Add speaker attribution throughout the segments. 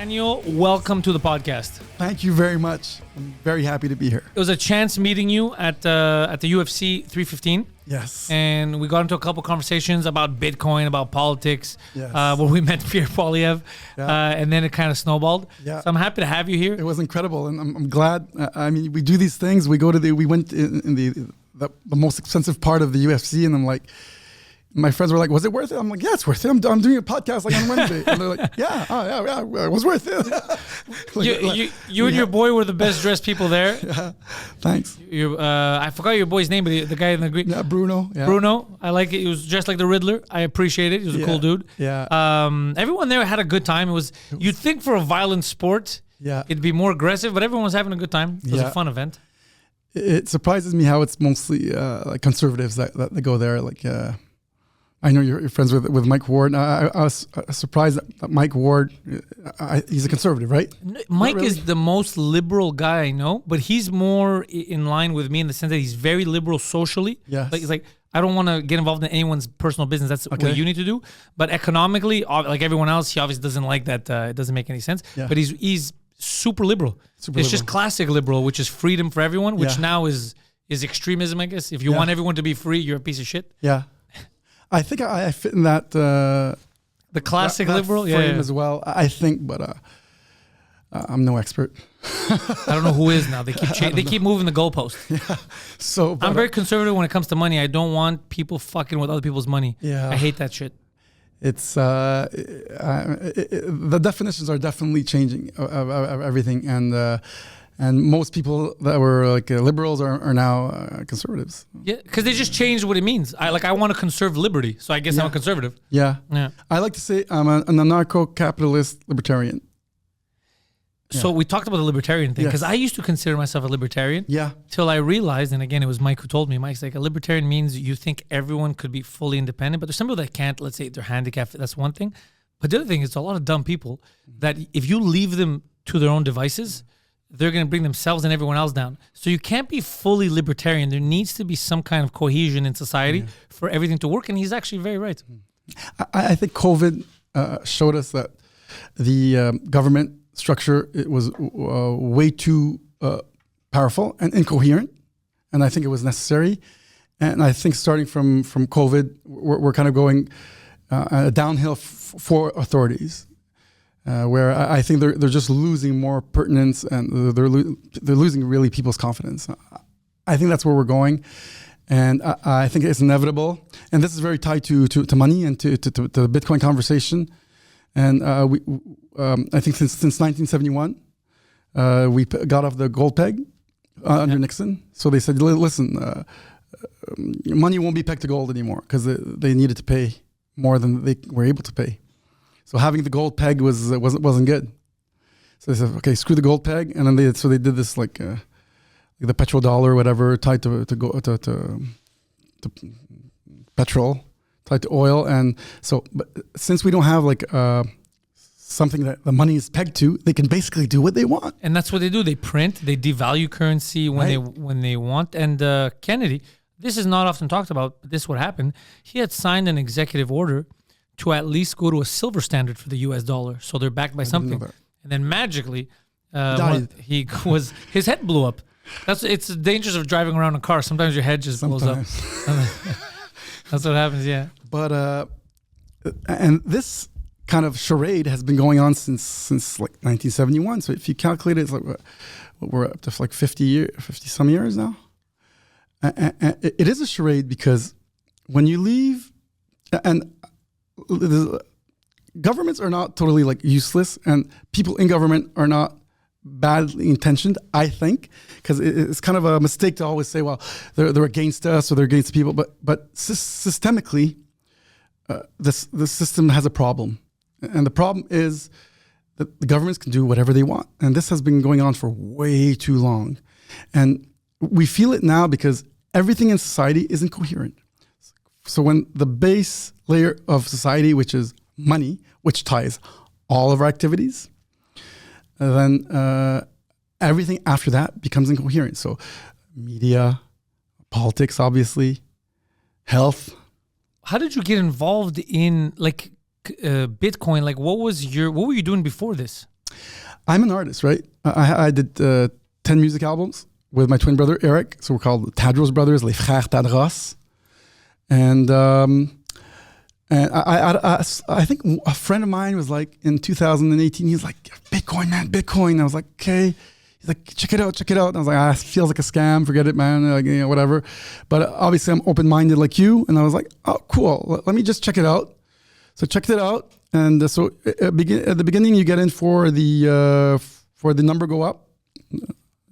Speaker 1: Daniel, welcome to the podcast.
Speaker 2: Thank you very much. I'm very happy to be here.
Speaker 1: It was a chance meeting you at the UFC 315.
Speaker 2: Yes.
Speaker 1: And we got into a couple conversations about Bitcoin, about politics,
Speaker 2: Yes.
Speaker 1: where we met Pierre Poilievre,
Speaker 2: Yeah.
Speaker 1: and then it kind of snowballed.
Speaker 2: Yeah.
Speaker 1: So I'm happy to have you here.
Speaker 2: It was incredible, and I'm glad. I mean, we do these things. We went in the most expensive part of the UFC, and I'm like, my friends were like, "Was it worth it?" I'm like, "Yeah, it's worth it. I'm doing a podcast like on Wednesday," and they're like, "Yeah, it was worth it."
Speaker 1: You and your boy were the best dressed people there.
Speaker 2: Yeah, thanks.
Speaker 1: I forgot your boy's name, but the guy in the green.
Speaker 2: Yeah, Bruno. Yeah.
Speaker 1: Bruno, I like it. He was dressed like the Riddler. I appreciate it. He was a cool dude.
Speaker 2: Yeah.
Speaker 1: Everyone there had a good time. You'd think for a violent sport, it'd be more aggressive, but everyone was having a good time. It was a fun event.
Speaker 2: It surprises me how it's mostly like conservatives that go there. Like, I know you're friends with Mike Ward. I was surprised that Mike Ward, he's a conservative, right?
Speaker 1: Mike is the most liberal guy I know, but he's more in line with me in the sense that he's very liberal socially.
Speaker 2: Yes.
Speaker 1: Like, he's like, I don't want to get involved in anyone's personal business. That's what you need to do. But economically, like everyone else, he obviously doesn't like that. It doesn't make any sense. Yeah. But he's super liberal. It's just classic liberal, which is freedom for everyone, which now is extremism, I guess. If you want everyone to be free, you're a piece of shit.
Speaker 2: Yeah. I think I fit in that
Speaker 1: the classic
Speaker 2: that
Speaker 1: liberal
Speaker 2: frame as well. I think, but I'm no expert.
Speaker 1: I don't know who is now. They keep moving the goalpost.
Speaker 2: Yeah. So
Speaker 1: I'm very conservative when it comes to money. I don't want people fucking with other people's money.
Speaker 2: Yeah.
Speaker 1: I hate that shit.
Speaker 2: It's the definitions are definitely changing of everything, and most people that were like liberals are now conservatives.
Speaker 1: Yeah, because they just changed what it means. I want to conserve liberty, so I guess I'm a conservative.
Speaker 2: Yeah. I like to say I'm an anarcho-capitalist libertarian.
Speaker 1: So we talked about the libertarian thing, because I used to consider myself a libertarian.
Speaker 2: Yeah.
Speaker 1: Till I realized, and again, it was Mike who told me. Mike's like, a libertarian means you think everyone could be fully independent, but there's some people that can't. Let's say they're handicapped. That's one thing. But the other thing is a lot of dumb people that if you leave them to their own devices, they're going to bring themselves and everyone else down. So you can't be fully libertarian. There needs to be some kind of cohesion in society for everything to work. And he's actually very right.
Speaker 2: I think COVID showed us that the government structure, it was way too powerful and incoherent. And I think it was necessary. And I think starting from COVID, we're kind of going downhill for authorities. Where I think they're just losing more pertinence, and they're losing really people's confidence. I think that's where we're going, and I think it's inevitable. And this is very tied to money and to the Bitcoin conversation. And I think since 1971, we got off the gold peg under Nixon. So they said, listen, money won't be pegged to gold anymore because they needed to pay more than they were able to pay. So having the gold peg wasn't good. So they said, okay, screw the gold peg, and then they did this like the petrodollar or whatever tied to petrol, tied to oil, and so but since we don't have like something that the money is pegged to, they can basically do what they want.
Speaker 1: And that's what they do. They print, they devalue currency when they want. And Kennedy, this is not often talked about, but this is what happened. He had signed an executive order to at least go to a silver standard for the US dollar. So they're backed by something. And then magically, his head blew up. It's the dangers of driving around a car. Sometimes your head just blows up. That's what happens, yeah.
Speaker 2: But, and this kind of charade has been going on since like 1971. So if you calculate it, it's like, we're up to like 50 some years now. And it is a charade because when you leave, and governments are not totally like useless, and people in government are not badly intentioned, I think, because it's kind of a mistake to always say, well, they're against us or they're against people, but systemically, the system has a problem, and the problem is that the governments can do whatever they want, and this has been going on for way too long, and we feel it now because everything in society is incoherent. So when the base layer of society, which is money, which ties all of our activities, then everything after that becomes incoherent. So media, politics, obviously, health.
Speaker 1: How did you get involved in like Bitcoin? Like what were you doing before this?
Speaker 2: I'm an artist, right? I did 10 music albums with my twin brother, Eric. So we're called Tadros Brothers, Les Frères Tadros. And I think a friend of mine was like, in 2018, he's like, Bitcoin, man, Bitcoin. I was like, okay. He's like, check it out. And I was like, it feels like a scam. Forget it, man. Like, whatever. But obviously, I'm open-minded like you. And I was like, oh, cool. Let me just check it out. So checked it out. And so at the beginning, you get in for the number go up.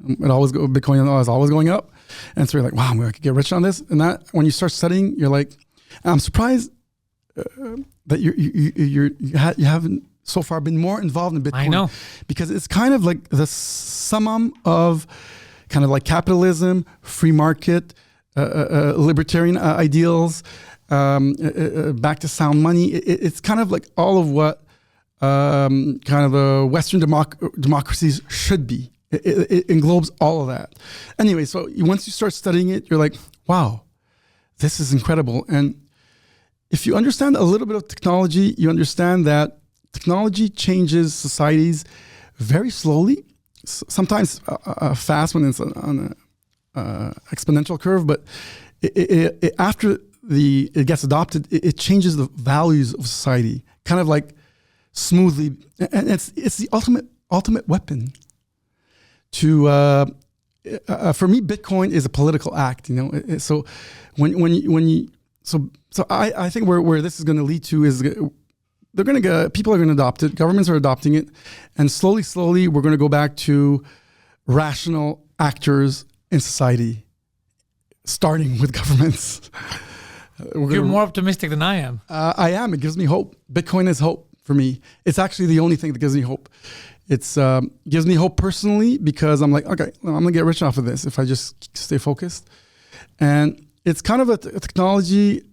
Speaker 2: Bitcoin is always going up. And so you're like, wow, I could get rich on this. And that when you start studying, you're like, I'm surprised that you haven't so far been more involved in Bitcoin.
Speaker 1: I know.
Speaker 2: Because it's kind of like the summum of kind of like capitalism, free market, libertarian ideals, back to sound money. It's kind of like all of what kind of the Western democracies should be. It englobes all of that. Anyway, so once you start studying it, you're like, wow, this is incredible. And if you understand a little bit of technology, you understand that technology changes societies very slowly, sometimes fast when it's on an exponential curve, but after it gets adopted, it changes the values of society, kind of like smoothly. And it's the ultimate weapon to, for me, Bitcoin is a political act, So I think where this is going to lead to is people are going to adopt it. Governments are adopting it. And slowly, we're going to go back to rational actors in society, starting with governments.
Speaker 1: You're more optimistic than I am.
Speaker 2: I am. It gives me hope. Bitcoin is hope for me. It's actually the only thing that gives me hope. It gives me hope personally because I'm like, okay, I'm going to get rich off of this if I just stay focused. And it's kind of a technology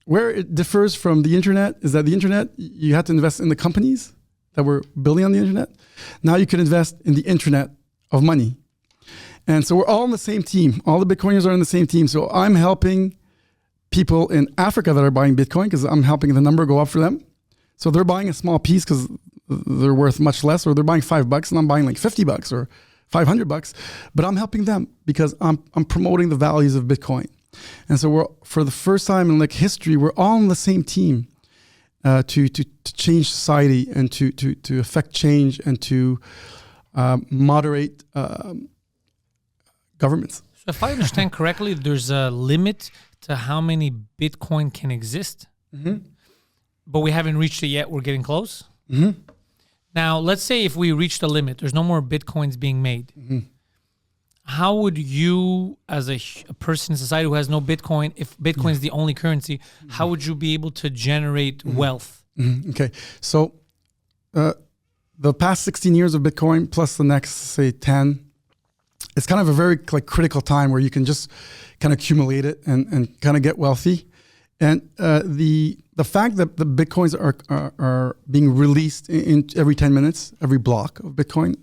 Speaker 2: where it differs from the internet is that the internet, you had to invest in the companies that were building on the internet. Now you can invest in the internet of money. And so we're all on the same team. All the Bitcoiners are on the same team. So I'm helping people in Africa that are buying Bitcoin because I'm helping the number go up for them. So they're buying a small piece because they're worth much less, or they're buying $5 and I'm buying like $50 or $500. But I'm helping them because I'm promoting the values of Bitcoin. And so for the first time in like history, we're all on the same team to change society and to affect change and to moderate governments.
Speaker 1: So if I understand correctly, there's a limit to how many Bitcoin can exist, but we haven't reached it yet. We're getting close. Now, let's say if we reach the limit, there's no more Bitcoins being made. How would you, as a person in society who has no Bitcoin, if Bitcoin is the only currency, how would you be able to generate wealth?
Speaker 2: Okay, so the past 16 years of Bitcoin plus the next, say, 10, it's kind of a very critical time where you can just kind of accumulate it and kind of get wealthy. And the fact that the Bitcoins are being released in every 10 minutes, every block of Bitcoin,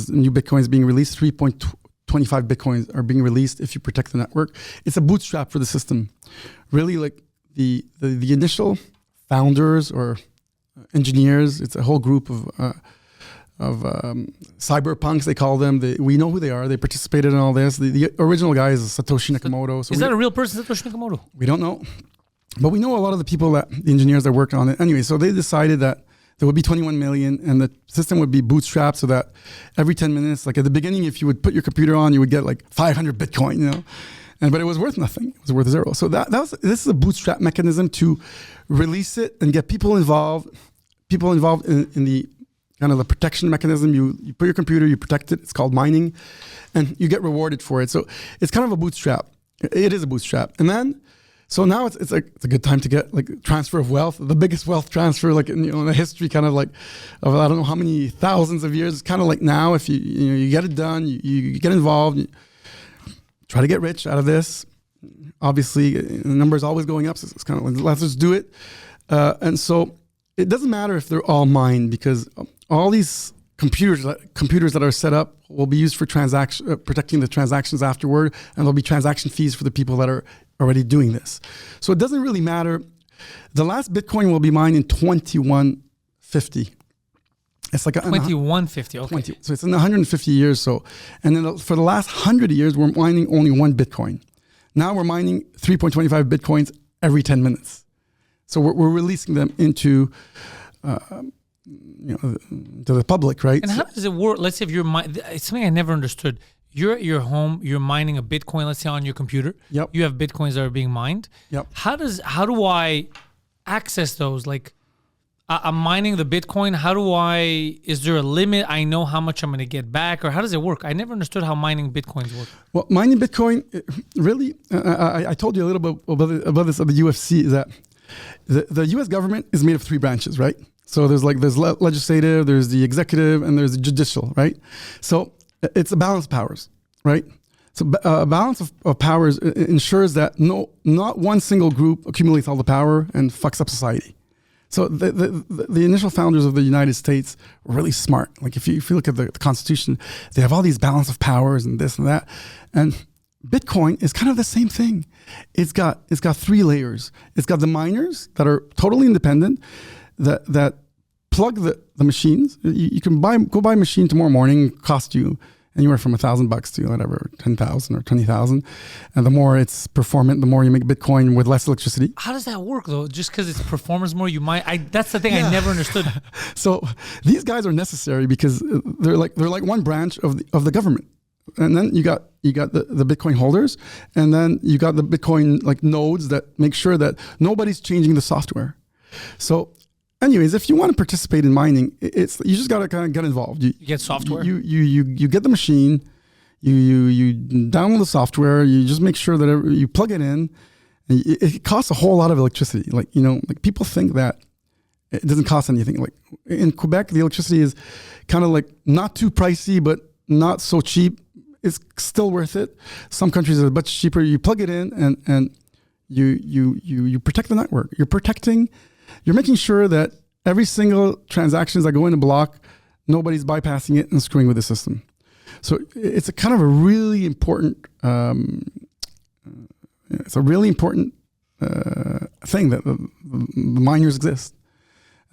Speaker 2: new Bitcoins being released, 3.25 Bitcoins are being released if you protect the network. It's a bootstrap for the system. Really, like the initial founders or engineers, it's a whole group of cyberpunks, they call them. We know who they are. They participated in all this. The original guy is Satoshi Nakamoto. So
Speaker 1: is that a real person, Satoshi Nakamoto?
Speaker 2: We don't know. But we know a lot of the engineers that worked on it. Anyway, so they decided that there would be 21 million and the system would be bootstrapped so that every 10 minutes, like at the beginning, if you would put your computer on, you would get like 500 Bitcoin, but it was worth nothing. It was worth zero. So this is a bootstrap mechanism to release it and get people involved in the kind of the protection mechanism. You put your computer, you protect it. It's called mining, and you get rewarded for it. So it's kind of a bootstrap. It is a bootstrap. And then, so now it's a good time to get like transfer of wealth, the biggest wealth transfer like in the history, kind of like of I don't know how many thousands of years. It's kind of like now if you get it done, you get involved, you try to get rich out of this. Obviously, the number is always going up. So it's kind of like let's just do it. And so it doesn't matter if they're all mined because all these computers that are set up will be used for protecting the transactions afterward, and there'll be transaction fees for the people that are already doing this. So it doesn't really matter. The last Bitcoin will be mined in 2150. It's like
Speaker 1: 2150. Okay.
Speaker 2: 20. So it's in 150 years. So, and then for the last 100 years, we're mining only one Bitcoin. Now we're mining 3.25 Bitcoins every 10 minutes. So we're releasing them into, to the public, right?
Speaker 1: And how does it work? Let's say if it's something I never understood. You're at your home, you're mining a Bitcoin, let's say on your computer.
Speaker 2: Yep.
Speaker 1: You have Bitcoins that are being mined.
Speaker 2: Yep.
Speaker 1: How do I access those? Like, I'm mining the Bitcoin. Is there a limit? I know how much I'm going to get back, or how does it work? I never understood how mining Bitcoins work.
Speaker 2: Well, mining Bitcoin, really, I told you a little bit about this at the UFC, is that the US government is made of three branches, right? So there's legislative, there's the executive, and there's the judicial, right? So it's a balance of powers, right? So a balance of powers ensures that not one single group accumulates all the power and fucks up society. So the initial founders of the United States were really smart. Like if you look at the Constitution, they have all these balance of powers and this and that. And Bitcoin is kind of the same thing. It's got three layers. It's got the miners that are totally independent, that plug the machines. You can go buy a machine tomorrow morning, cost you anywhere from $1,000 to whatever, 10,000 or 20,000. And the more it's performant, the more you make Bitcoin with less electricity.
Speaker 1: How does that work though? Just because it's performance more, that's the thing I never understood.
Speaker 2: So these guys are necessary because they're like one branch of the government. And then you got the Bitcoin holders, and then you got the Bitcoin like nodes that make sure that nobody's changing the software. So anyways, if you want to participate in mining, you just got to kind of get involved. You
Speaker 1: get software.
Speaker 2: You get the machine, you download the software. You just make sure that you plug it in. It costs a whole lot of electricity. Like people think that it doesn't cost anything. Like in Quebec, the electricity is kind of like not too pricey, but not so cheap. It's still worth it. Some countries are much cheaper. You plug it in and you protect the network. You're making sure that every single transactions that go in a block, nobody's bypassing it and screwing with the system. So it's a kind of a really important, thing that the miners exist.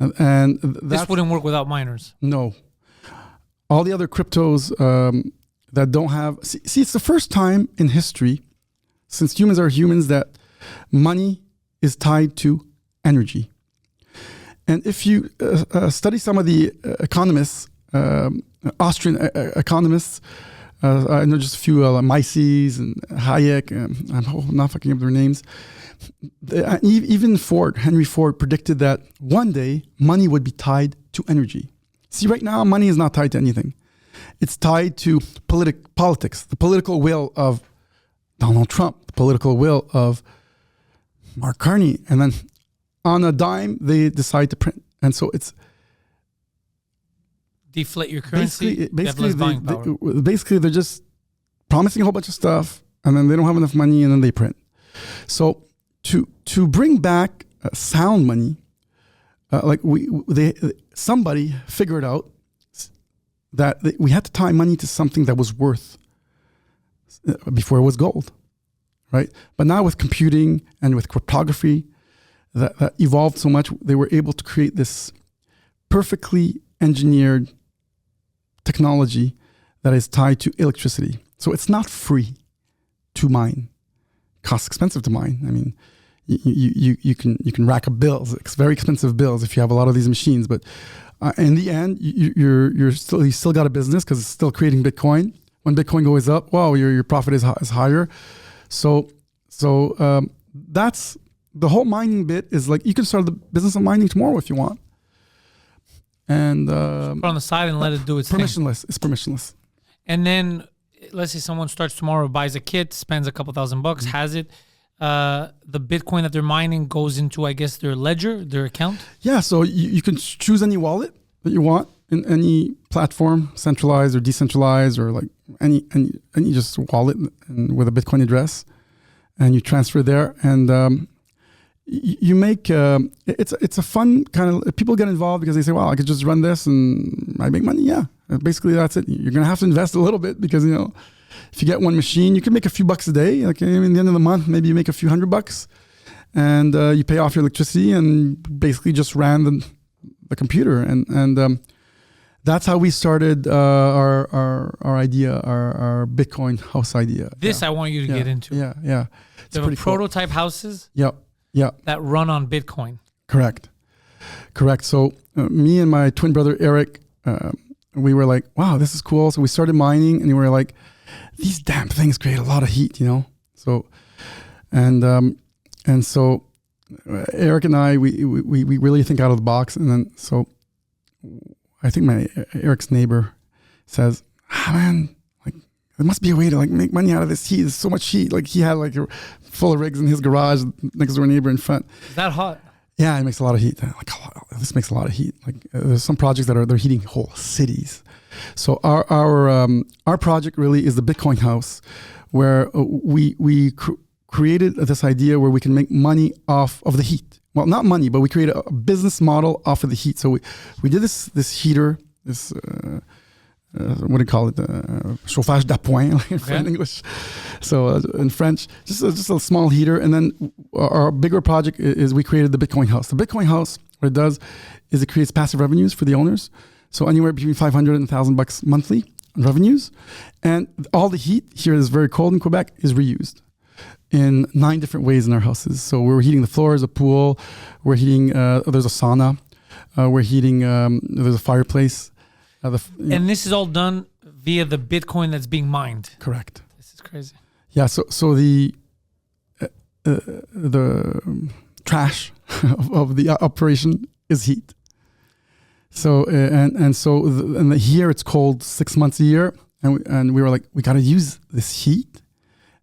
Speaker 2: And
Speaker 1: this wouldn't work without miners.
Speaker 2: No. All the other cryptos that don't have... See, it's the first time in history, since humans are humans, that money is tied to energy. And if you study some of the economists, Austrian economists, I know just a few, Mises and Hayek, I'm not fucking up their names. Even Henry Ford predicted that one day money would be tied to energy. See, right now, money is not tied to anything. It's tied to politics, the political will of Donald Trump, the political will of Mark Carney, and then on a dime, they decide to print. And so it's...
Speaker 1: deflate your currency,
Speaker 2: basically they're just promising a whole bunch of stuff, and then they don't have enough money, and then they print. So to bring back sound money, somebody figured out that we had to tie money to something that was worth before it was gold, right? But now with computing and with cryptography, that evolved so much, they were able to create this perfectly engineered technology that is tied to electricity. So it's not free to mine. It costs expensive to mine. I mean, you can rack up bills. It's very expensive bills if you have a lot of these machines. But in the end, you still got a business because it's still creating Bitcoin. When Bitcoin goes up, wow, your profit is higher. So that's the whole mining bit. Is like you can start the business of mining tomorrow if you want. And
Speaker 1: put on the side and let it do its
Speaker 2: permissionless.
Speaker 1: thing.
Speaker 2: It's permissionless.
Speaker 1: And then let's say someone starts tomorrow, buys a kit, spends a couple $1,000, has it. The Bitcoin that they're mining goes into, I guess, their ledger, their account. Yeah,
Speaker 2: so you can choose any wallet that you want in any platform, centralized or decentralized, or like any just wallet with a Bitcoin address, and you transfer there, and you make it's a fun kind of, people get involved because they say, well, I could just run this and I make money. Yeah, basically that's it. You're gonna have to invest a little bit because if you get one machine, you can make a few bucks a day. Like in the end of the month, maybe you make a few $100, and you pay off your electricity and basically just ran the computer. And That's how we started our idea, our Bitcoin house idea.
Speaker 1: This I want you to get into.
Speaker 2: Yeah. It's
Speaker 1: There are
Speaker 2: pretty cool.
Speaker 1: prototype houses
Speaker 2: Yep.
Speaker 1: that run on Bitcoin.
Speaker 2: Correct. So me and my twin brother Eric, we were like, wow, this is cool. So we started mining, and we were like, these damn things create a lot of heat, you know. So and so Eric and I, we really think out of the box, and then so I think Eric's neighbor says, man, like there must be a way to like make money out of this heat. There's so much heat. Like he had like full of rigs in his garage, next door neighbor in front.
Speaker 1: Is that hot?
Speaker 2: Yeah, it makes a lot of heat. Like this makes a lot of heat. Like there's some projects that they're heating whole cities. So our project really is the Bitcoin house, where we created this idea where we can make money off of the heat. Well, not money, but we created a business model off of the heat. So we did this heater, this what do you call it? Chauffage d'appoint in English. So in French, just a small heater. And then our bigger project is we created the Bitcoin house. The Bitcoin house, what it does is it creates passive revenues for the owners. So anywhere between $500 and $1,000 monthly revenues. And all the heat here is very cold in Quebec is reused in 9 different ways in our houses. So we're heating the floors, a pool. We're heating, there's a sauna. We're heating, there's a fireplace.
Speaker 1: And this is all done via the Bitcoin that's being mined.
Speaker 2: Correct.
Speaker 1: This is crazy.
Speaker 2: Yeah. So the trash of the operation is heat. So and here it's cold 6 months a year, and we were like, we got to use this heat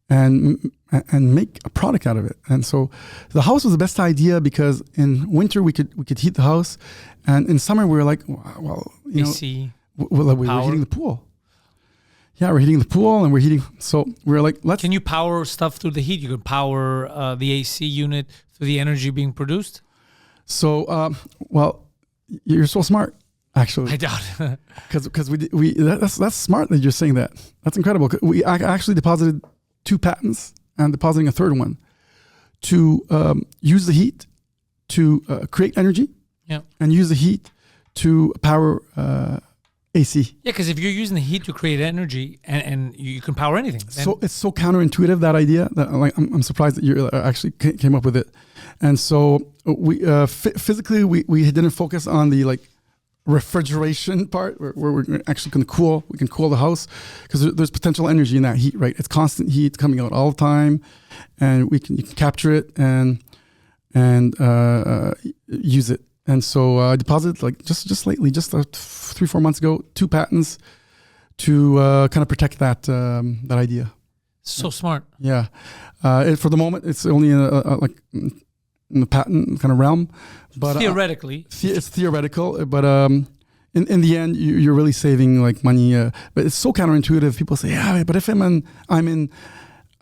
Speaker 2: and make a product out of it. And so the house was the best idea because in winter we could heat the house, and in summer we were like, well, you
Speaker 1: AC,
Speaker 2: know, we're heating the pool. Yeah, we're heating the pool, and we're heating. So we were like, let's.
Speaker 1: Can you power stuff through the heat? You can power the AC unit through the energy being produced.
Speaker 2: So well, you're so smart. Actually,
Speaker 1: I doubt it.
Speaker 2: Because that's smart that you're saying that. That's incredible. We actually deposited 2 patents and depositing a 3rd one to use the heat to create energy, and use the heat to power AC. Yeah,
Speaker 1: because if you're using the heat to create energy and you can power anything.
Speaker 2: So it's so counterintuitive, that idea, that like I'm surprised that you actually came up with it. And so we physically we didn't focus on the like refrigeration part where we're actually going to cool. We can cool the house because there's potential energy in that heat, right? It's constant heat coming out all the time, and you can capture it and use it. And so I deposited like just lately, just 3-4 months ago, 2 patents to kind of protect that idea.
Speaker 1: So smart.
Speaker 2: Yeah. For the moment, it's only like in the patent kind of realm, but
Speaker 1: theoretically,
Speaker 2: it's theoretical. But in the end, you're really saving like money. But it's so counterintuitive. People say, yeah, but if I'm in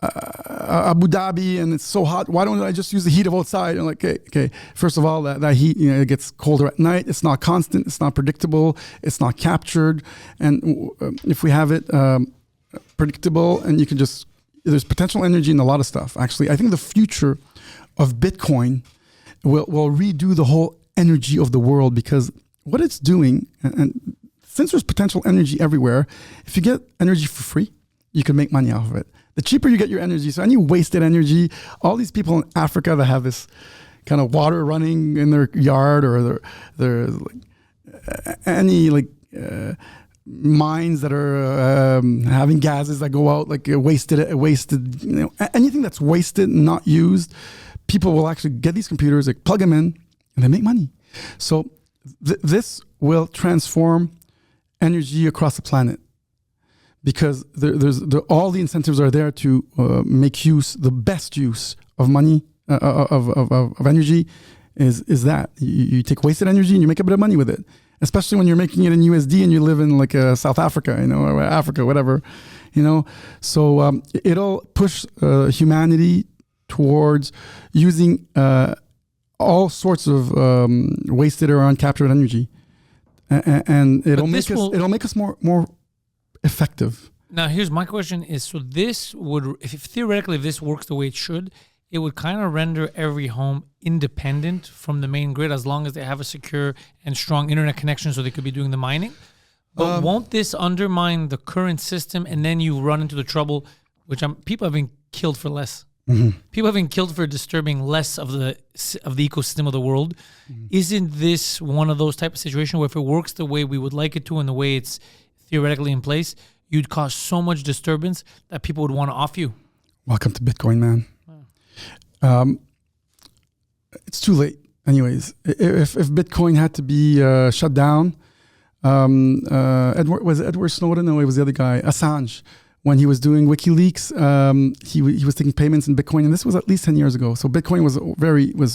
Speaker 2: Abu Dhabi and it's so hot, why don't I just use the heat of outside? And like, okay. First of all, that heat, it gets colder at night. It's not constant. It's not predictable. It's not captured. And if we have it predictable, and you can just, there's potential energy in a lot of stuff. Actually, I think the future of Bitcoin will redo the whole energy of the world, because what it's doing, and since there's potential energy everywhere, if you get energy for free, you can make money off of it. The cheaper you get your energy, so any wasted energy, all these people in Africa that have this kind of water running in their yard, or their like, any like mines that are having gases that go out, like wasted, anything that's wasted, not used, people will actually get these computers, like plug them in, and they make money. So this will transform energy across the planet, because all the incentives are there to make the best use of money, of energy, is that you take wasted energy and you make a bit of money with it, especially when you're making it in USD and you live in like South Africa, or Africa, whatever, So it'll push humanity towards using all sorts of wasted or uncaptured energy, and it'll make us more effective.
Speaker 1: Now, here's my question: is so this would, if theoretically if this works the way it should, it would kind of render every home independent from the main grid, as long as they have a secure and strong internet connection, so they could be doing the mining. But won't this undermine the current system, and then you run into the trouble, which people have been killed for less. People have been killed for disturbing less of the ecosystem of the world. Isn't this one of those type of situations where if it works the way we would like it to and the way it's theoretically in place, you'd cause so much disturbance that people would want to off you?
Speaker 2: Welcome to Bitcoin, man. It's too late. Anyways, if Bitcoin had to be shut down, Edward Snowden? No, it was the other guy, Assange. When he was doing WikiLeaks, he was taking payments in Bitcoin, and this was at least 10 years ago. So Bitcoin was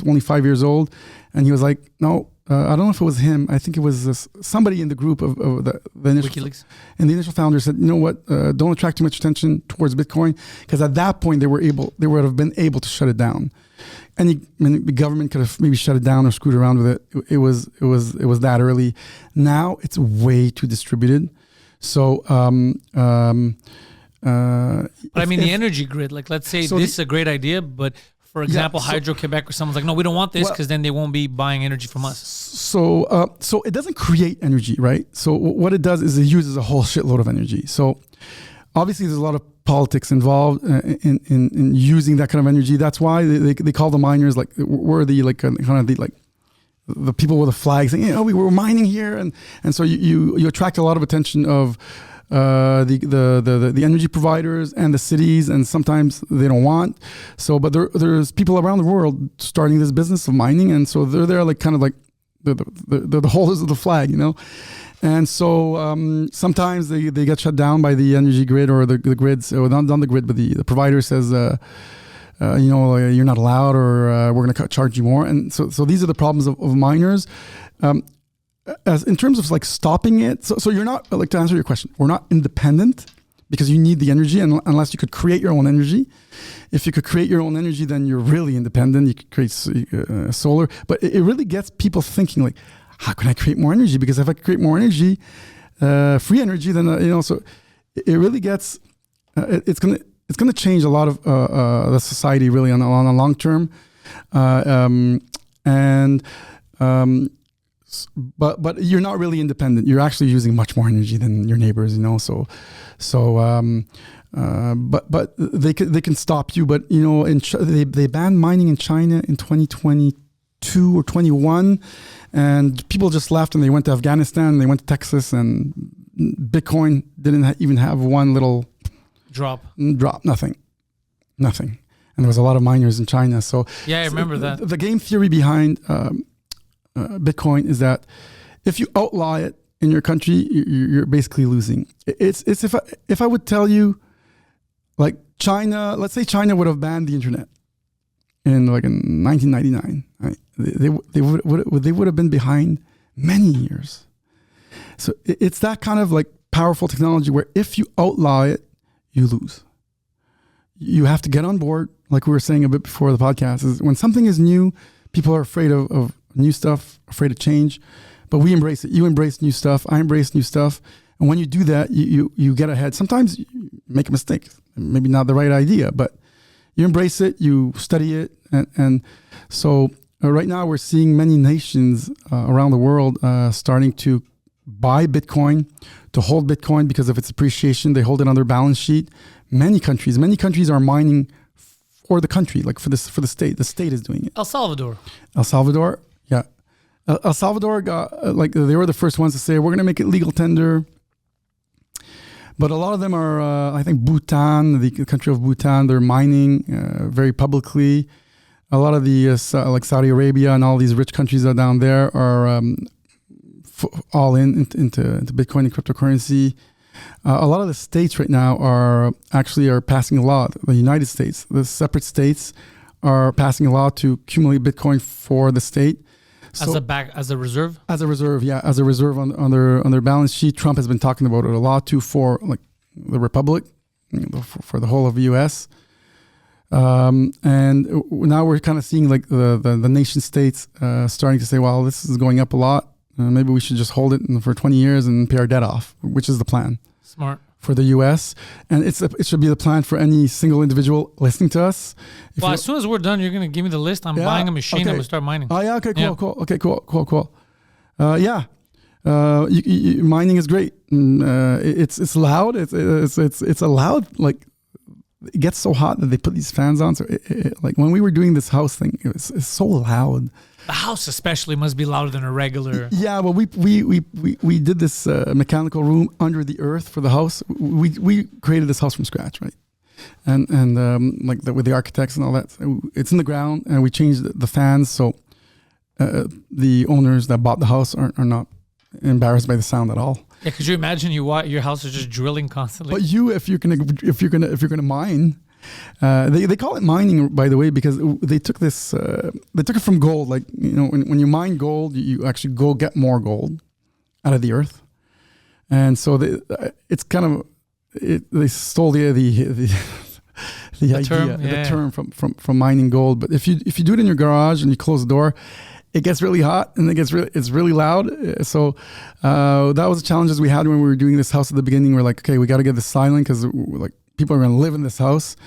Speaker 2: only 5 years old, and he was like, no, I don't know if it was him. I think it was somebody in the group of the initial
Speaker 1: WikiLeaks.
Speaker 2: And the initial founder said, you know what, don't attract too much attention towards Bitcoin, because at that point they would have been able to shut it down. And the government could have maybe shut it down or screwed around with it. It was that early. Now it's way too distributed. So,
Speaker 1: but I mean, the energy grid, like let's say this is a great idea, but for example, Hydro-Quebec or someone's like, no, we don't want this because then they won't be buying energy from us.
Speaker 2: So it doesn't create energy, right? So what it does is it uses a whole shitload of energy. So obviously there's a lot of politics involved in using that kind of energy. That's why they call the miners like the people with the flags saying, we were mining here, and so you attract a lot of attention of the energy providers and the cities, and sometimes they don't want. So, but there's people around the world starting this business of mining, and so they're there like kind of like the holders of the flag, And so sometimes they get shut down by the energy grid or the grids, or not the grid, but the provider says, you're not allowed, or we're going to charge you more. And so these are the problems of miners. As in terms of like stopping it, so you're not, like, to answer your question, we're not independent because you need the energy, unless you could create your own energy. If you could create your own energy, then you're really independent. You could create solar, but it really gets people thinking like, how can I create more energy? Because if I create more energy, free energy, then so it really gets it's gonna change a lot of the society really on a long term, but you're not really independent. You're actually using much more energy than your neighbors, but they can stop you. But they banned mining in China in 2022 or 21, and people just left and they went to Afghanistan, they went to Texas, and Bitcoin didn't even have one little
Speaker 1: drop,
Speaker 2: nothing. And there was a lot of miners in China. So
Speaker 1: yeah, I remember that.
Speaker 2: The game theory behind Bitcoin is that if you outlaw it in your country, you're basically losing. It's if I would tell you, like, China, let's say China would have banned the internet in 1999, right? They would have been behind many years. So it's that kind of like powerful technology where if you outlaw it, you lose. You have to get on board, like we were saying a bit before the podcast. Is when something is new, people are afraid of new stuff, afraid of change, but we embrace it. You embrace new stuff. I embrace new stuff. And when you do that, you get ahead. Sometimes you make a mistake, maybe not the right idea, but you embrace it, you study it. And so right now we're seeing many nations around the world starting to buy Bitcoin, to hold Bitcoin because of its appreciation. They hold it on their balance sheet. Many countries are mining for the country, like for the state. The state is doing it.
Speaker 1: El Salvador,
Speaker 2: yeah. El Salvador got they were the first ones to say we're going to make it legal tender. But a lot of them are, I think, Bhutan, the country of Bhutan. They're mining very publicly. A lot of the like Saudi Arabia and all these rich countries that are down there are all into Bitcoin and cryptocurrency. A lot of the states right now are passing a law. The United States, the separate states, are passing a law to accumulate Bitcoin for the state.
Speaker 1: So, as a reserve?
Speaker 2: As a reserve, yeah. As a reserve on their balance sheet. Trump has been talking about it a lot too for like the Republic, for the whole of the U.S. And now we're kind of seeing like the nation states starting to say, well, this is going up a lot. Maybe we should just hold it for 20 years and pay our debt off, which is the plan.
Speaker 1: Smart. For
Speaker 2: the U.S. And it should be the plan for any single individual listening to us.
Speaker 1: Well, as soon as we're done, you're going to give me the list. I'm buying a machine and we'll start mining.
Speaker 2: Oh, yeah. Okay, cool. Yeah. Mining is great. It's loud. It's a loud, like, it gets so hot that they put these fans on. So like when we were doing this house thing, it's so loud.
Speaker 1: The house especially must be louder than a regular.
Speaker 2: Yeah, well, we did this mechanical room under the earth for the house. We created this house from scratch, right? And like with the architects and all that. It's in the ground, and we changed the fans so the owners that bought the house are not embarrassed by the sound at all.
Speaker 1: Yeah, could you imagine your house is just drilling constantly?
Speaker 2: But if you're gonna mine, they call it mining, by the way, because they took it from gold. Like, you know, when you mine gold, you actually go get more gold out of the earth, and so it's kind of they stole the term from mining gold. But if you do it in your garage and you close the door, it gets really hot and it's really loud. So that was the challenges we had when we were doing this house at the beginning. We're like, okay, we got to get this silent because like people are going to live in this house,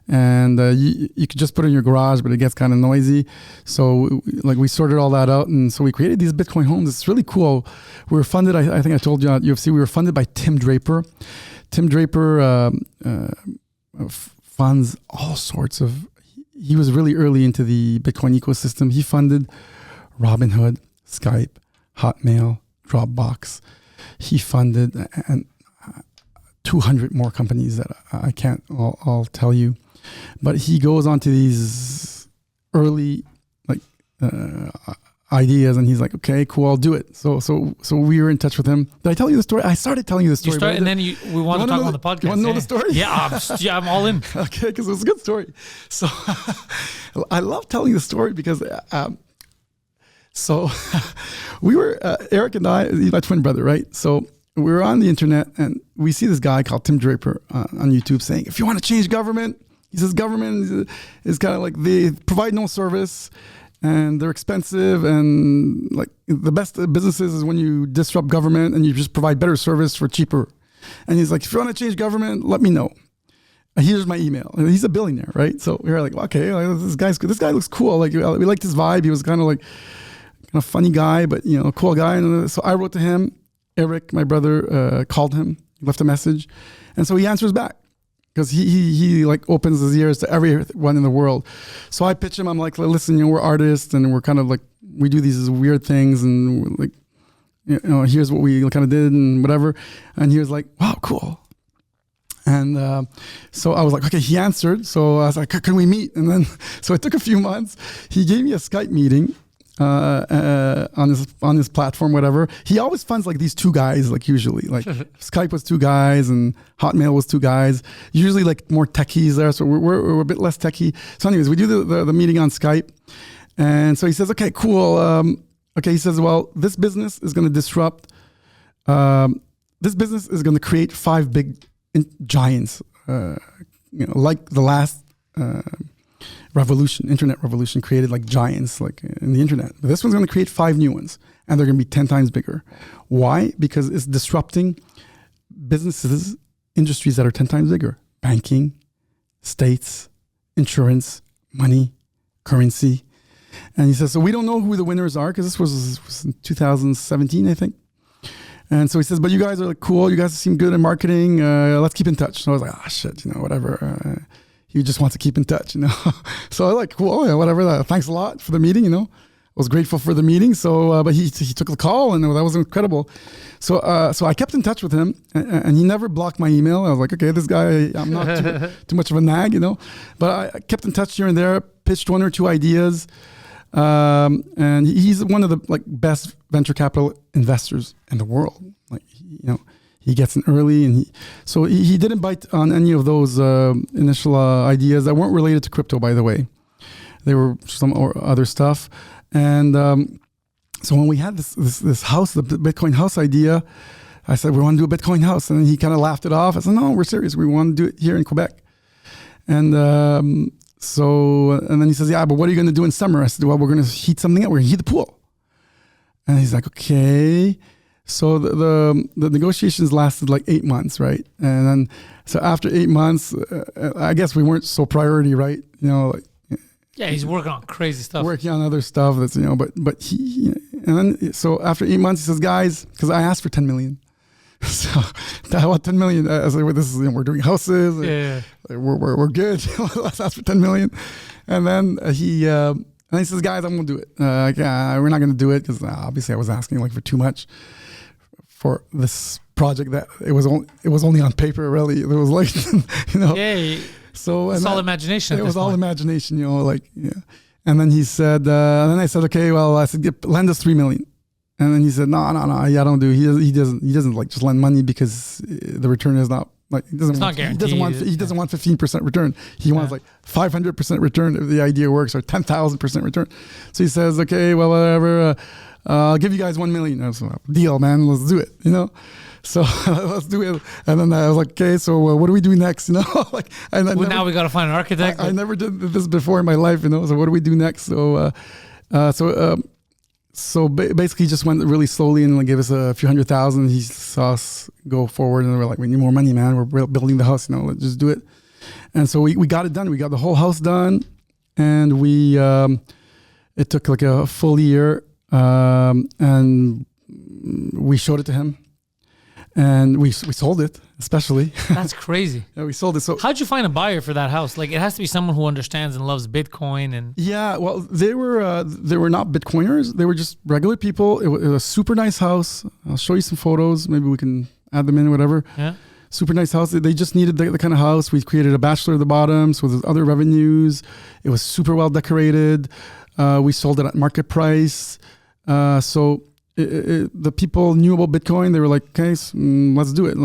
Speaker 2: and you could just put it in your garage, but it gets kind of noisy. So like we sorted all that out, and so we created these Bitcoin homes. It's really cool. We were funded. I think I told you at UFC. We were funded by Tim Draper. Tim Draper funds all sorts of. He was really early into the Bitcoin ecosystem. He funded Robinhood, Skype, Hotmail, Dropbox. He funded and 200 more companies that I can't all tell you. But he goes on to these early like ideas, and he's like, okay, cool, I'll do it. So we were in touch with him. Did I tell you the story? I started telling you the story.
Speaker 1: And then we want to talk on the podcast.
Speaker 2: You want to know the story?
Speaker 1: Yeah, I'm all in.
Speaker 2: Okay, because it was a good story. So I love telling the story because so we were, Eric and I, he's my twin brother, right? So we were on the internet, and we see this guy called Tim Draper on YouTube saying, if you want to change government, he says government is kind of like they provide no service and they're expensive, and like the best businesses is when you disrupt government and you just provide better service for cheaper. And he's like, if you want to change government, let me know. Here's my email. And he's a billionaire, right? So we were like, okay, this guy looks cool. Like we liked his vibe. He was kind of a funny guy, but you know, a cool guy. And so I wrote to him. Eric, my brother, called him, left a message, and so he answers back because he like opens his ears to everyone in the world. So I pitch him. I'm like, listen, you know, we're artists, and we're kind of like we do these weird things, and we're like, you know, here's what we kind of did and whatever. And he was like, wow, cool. And so I was like, okay, he answered. So I was like, can we meet? And then so it took a few months. He gave me a Skype meeting. On his platform, whatever. He always funds like these two guys, like usually like Skype was two guys and Hotmail was two guys, usually like more techies there. So we're a bit less techie. So anyways, we do the meeting on Skype. And so he says, okay, cool. Okay. He says, well, this business is going to disrupt, this business is going to create 5 big giants, you know, like the last, internet revolution created like giants like in the internet. But this one's going to create 5 new ones, and they're going to be 10 times bigger. Why? Because it's disrupting businesses, industries that are 10 times bigger. Banking, states, insurance, money, currency. And he says, so we don't know who the winners are, because this was in 2017, I think. And so he says, but you guys are like cool. You guys seem good at marketing. Let's keep in touch. So I was like, shit, you know, whatever. He just wants to keep in touch, you know. So I like, cool, yeah, whatever. Thanks a lot for the meeting, you know. I was grateful for the meeting. So, but he took the call, and that was incredible. So, I kept in touch with him, and he never blocked my email. I was like, okay, this guy, I'm not too much of a nag, you know. But I kept in touch here and there, pitched 1 or 2 ideas, and he's one of the like best venture capital investors in the world. Like, you know. He gets in early, and he didn't bite on any of those initial ideas that weren't related to crypto, by the way. They were some or other stuff. And so when we had this house, the Bitcoin house idea, I said, we want to do a Bitcoin house. And he kind of laughed it off. I said, no, we're serious. We want to do it here in Quebec. And and then he says, yeah, but what are you going to do in summer? I said, well, we're going to heat something up. We're going to heat the pool. And he's like, okay. So the negotiations lasted like 8 months, right? And then so after 8 months, I guess we weren't so priority, right? You know, like
Speaker 1: yeah, he's working on crazy stuff.
Speaker 2: Working on other stuff that's, you know, but he And then, so after 8 months, he says, guys, because I asked for 10 million. So I want 10 million. I was like, well, this is, we're doing houses. We're good. Let's ask for 10 million. And then he says, guys, I'm going to do it. We're not going to do it because obviously I was asking like for too much for this project that it was only on paper, really. It was like, So
Speaker 1: it's all imagination.
Speaker 2: It was all imagination, And then he said, and then I said, okay, well, I said, lend us 3 million. And then he said, no, I don't do. He doesn't like just lend money because the return is not like he doesn't want 15% return. He wants like 500% return if the idea works, or 10,000% return. So he says, okay, well, whatever. I'll give you guys 1 million. I was like, deal, man. Let's do it. So let's do it. And then I was like, okay, so what do we do next? Now we got
Speaker 1: to find an architect.
Speaker 2: I never did this before in my life, So what do we do next? So basically, just went really slowly and gave us a few $100,000. He saw us go forward, and we're like, we need more money, man. We're building the house, let's just do it. And so we got it done. We got the whole house done, and it took like a full year, and we showed it to him. And we sold it, especially.
Speaker 1: That's crazy.
Speaker 2: Yeah, we sold it. So
Speaker 1: how'd you find a buyer for that house? Like, it has to be someone who understands and loves Bitcoin. And
Speaker 2: yeah, well, they were not Bitcoiners. They were just regular people. It was a super nice house. I'll show you some photos. Maybe we can add them in, whatever.
Speaker 1: Yeah.
Speaker 2: Super nice house. They just needed the kind of house. We created a bachelor at the bottom, so there's other revenues. It was super well decorated. We sold it at market price. The people knew about Bitcoin. They were like, okay, let's do it.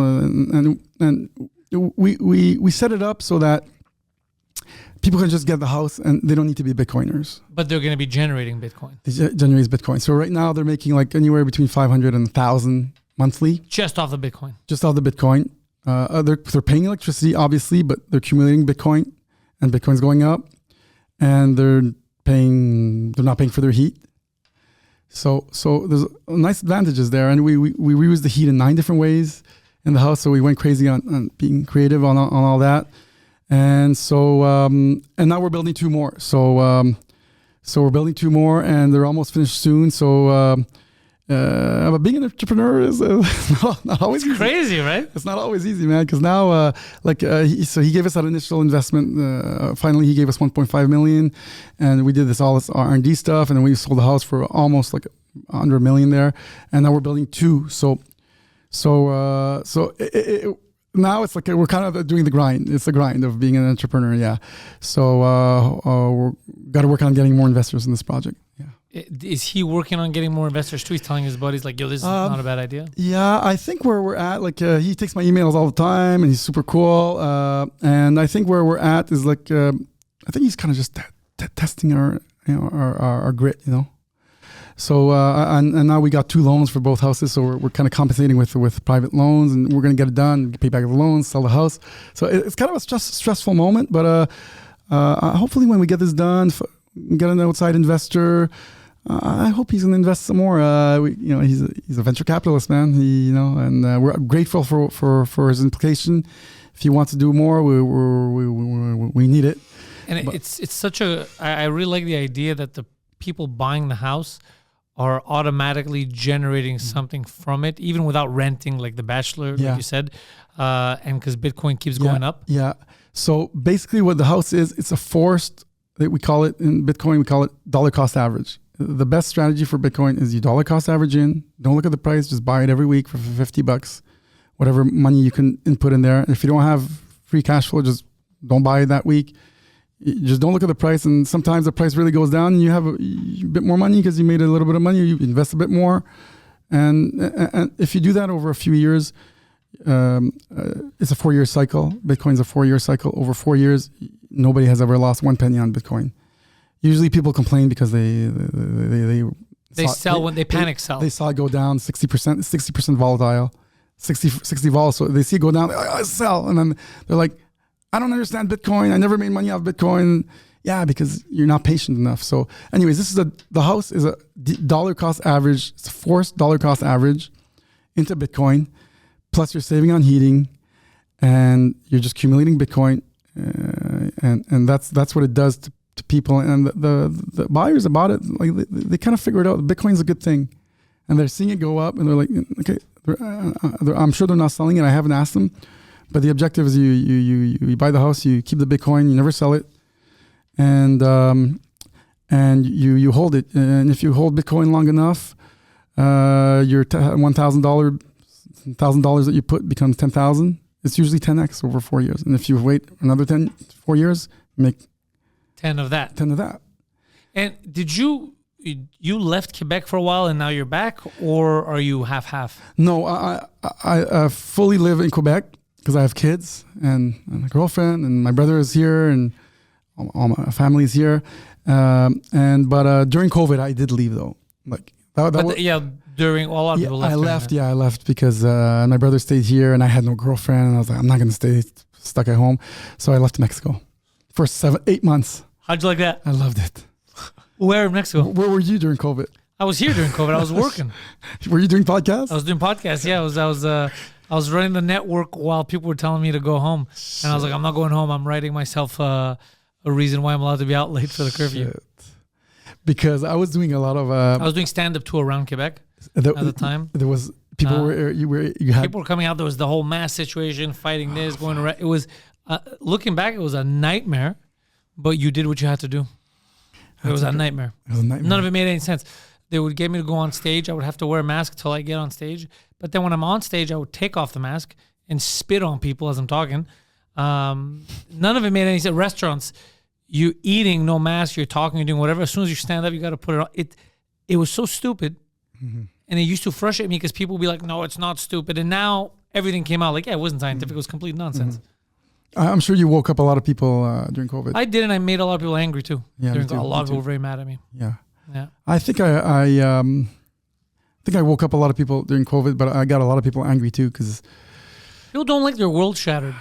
Speaker 2: And we set it up so that people can just get the house and they don't need to be Bitcoiners.
Speaker 1: But they're going to be generating Bitcoin.
Speaker 2: It generates Bitcoin. So right now they're making like anywhere between 500 and 1,000 monthly.
Speaker 1: Just off the Bitcoin.
Speaker 2: Just off the Bitcoin. They're paying electricity, obviously, but they're accumulating Bitcoin, and Bitcoin's going up, and they're not paying for their heat. So there's nice advantages there, and we reuse the heat in 9 different ways in the house. So we went crazy on being creative on all that, and so and now we're building 2 more. So we're building 2 more, and they're almost finished soon. So but being an entrepreneur is not always easy.
Speaker 1: Crazy, right?
Speaker 2: It's not always easy, man. Because now, he gave us that initial investment. Finally, he gave us 1.5 million, and we did this R&D stuff, and then we sold the house for almost like under $1 million there, and now we're building 2. Now it's like we're kind of doing the grind. It's the grind of being an entrepreneur, yeah. So we're got to work on getting more investors in this project. Yeah.
Speaker 1: Is he working on getting more investors too? He's telling his buddies like, yo, this is not a bad idea.
Speaker 2: Yeah, I think where we're at, he takes my emails all the time, and he's super cool. And I think where we're at is I think he's kind of just testing our grit, So and now we got 2 loans for both houses, so we're kind of compensating with private loans, and we're going to get it done, pay back the loans, sell the house. So it's kind of a stressful moment, but hopefully when we get this done, get an outside investor. I hope he's going to invest some more. He's a venture capitalist, man. And we're grateful for his implication. If he wants to do more, we need it.
Speaker 1: And it's such I really like the idea that the people buying the house are automatically generating something from it, even without renting, like the bachelor, like you said, and because Bitcoin keeps going up.
Speaker 2: Yeah. So basically, what the house is, it's a forced. We call it in Bitcoin. We call it dollar cost average. The best strategy for Bitcoin is you dollar cost average in. Don't look at the price. Just buy it every week for $50. Whatever money you can input in there. And if you don't have free cash flow, just don't buy it that week. You just don't look at the price. And sometimes the price really goes down, and you have a bit more money because you made a little bit of money. You invest a bit more, and if you do that over a few years, it's a 4-year cycle. Bitcoin's a 4-year cycle. Over 4 years, nobody has ever lost 1 penny on Bitcoin. Usually people complain because they
Speaker 1: sell when they panic sell.
Speaker 2: They saw it go down 60% volatile, 60 vol. So they see it go down, I sell. And then they're like, I don't understand Bitcoin. I never made money off Bitcoin. Yeah, because you're not patient enough. So anyways, the house is a dollar cost average. It's a forced dollar cost average into Bitcoin. Plus you're saving on heating, and you're just accumulating Bitcoin. And that's what it does to people, and the buyers about it, like they kind of figured out Bitcoin's a good thing, and they're seeing it go up, and they're like, okay, I'm sure they're not selling it. I haven't asked them, but the objective is you buy the house, you keep the Bitcoin, you never sell it, and you hold it, and if you hold Bitcoin long enough, your $1,000 that you put becomes 10,000. It's usually 10x over 4 years, and if you wait another 4 years, make
Speaker 1: 10 of that.
Speaker 2: 10 of that.
Speaker 1: And did you left Quebec for a while and now you're back, or are you half?
Speaker 2: No, I fully live in Quebec because I have kids and a girlfriend, and my brother is here, and all my family is here. But during COVID, I did leave though. Like
Speaker 1: during a lot of people left.
Speaker 2: I left because my brother stayed here, and I had no girlfriend, and I was like, I'm not going to stay stuck at home, so I left Mexico for 7-8 months.
Speaker 1: How'd you like that?
Speaker 2: I loved it.
Speaker 1: Where in Mexico?
Speaker 2: Where were you during COVID?
Speaker 1: I was here during COVID. I was working.
Speaker 2: Were you doing podcasts?
Speaker 1: I was doing podcasts. Yeah, I was running the network while people were telling me to go home, and I was like, I'm not going home. I'm writing myself a reason why I'm allowed to be out late for the curfew.
Speaker 2: Shit. Because I was doing a lot of.
Speaker 1: I was doing stand-up too around Quebec at the time.
Speaker 2: There was people
Speaker 1: people were coming out. There was the whole mass situation, fighting this, going around. It was looking back, it was a nightmare, but you did what you had to do. It was a nightmare. None of it made any sense. They would get me to go on stage. I would have to wear a mask till I get on stage. But then when I'm on stage, I would take off the mask and spit on people as I'm talking. None of it made any sense. Restaurants, you eating, no mask, you're talking, you're doing whatever. As soon as you stand up, you got to put it on. It was so stupid. Mm-hmm. And it used to frustrate me because people would be like, no, it's not stupid. And now everything came out like, yeah, it wasn't scientific. It was complete nonsense.
Speaker 2: Mm-hmm. I'm sure you woke up a lot of people during COVID.
Speaker 1: I did, and I made a lot of people angry too.
Speaker 2: Yeah,
Speaker 1: a lot of people were very mad at me.
Speaker 2: Yeah.
Speaker 1: Yeah.
Speaker 2: I think I woke up a lot of people during COVID, but I got a lot of people angry too because
Speaker 1: people don't like their world shattered.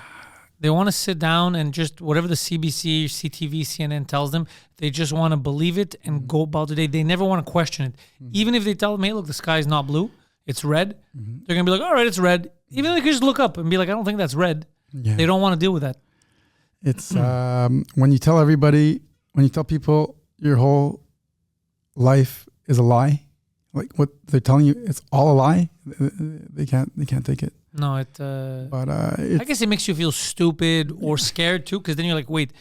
Speaker 1: They want to sit down and just whatever the CBC, CTV, CNN tells them, they just want to believe it and go about the day. They never want to question it. Mm-hmm. Even if they tell them, hey, look, the sky's not blue, it's red. Mm-hmm. They're going to be like, all right, it's red. Even though they could just look up and be like, I don't think that's red. Yeah. They don't want to deal with that.
Speaker 2: It's when you tell people your whole life is a lie, like what they're telling you, it's all a lie. They can't take it.
Speaker 1: No, I guess it makes you feel stupid or scared too, because then you're like, wait,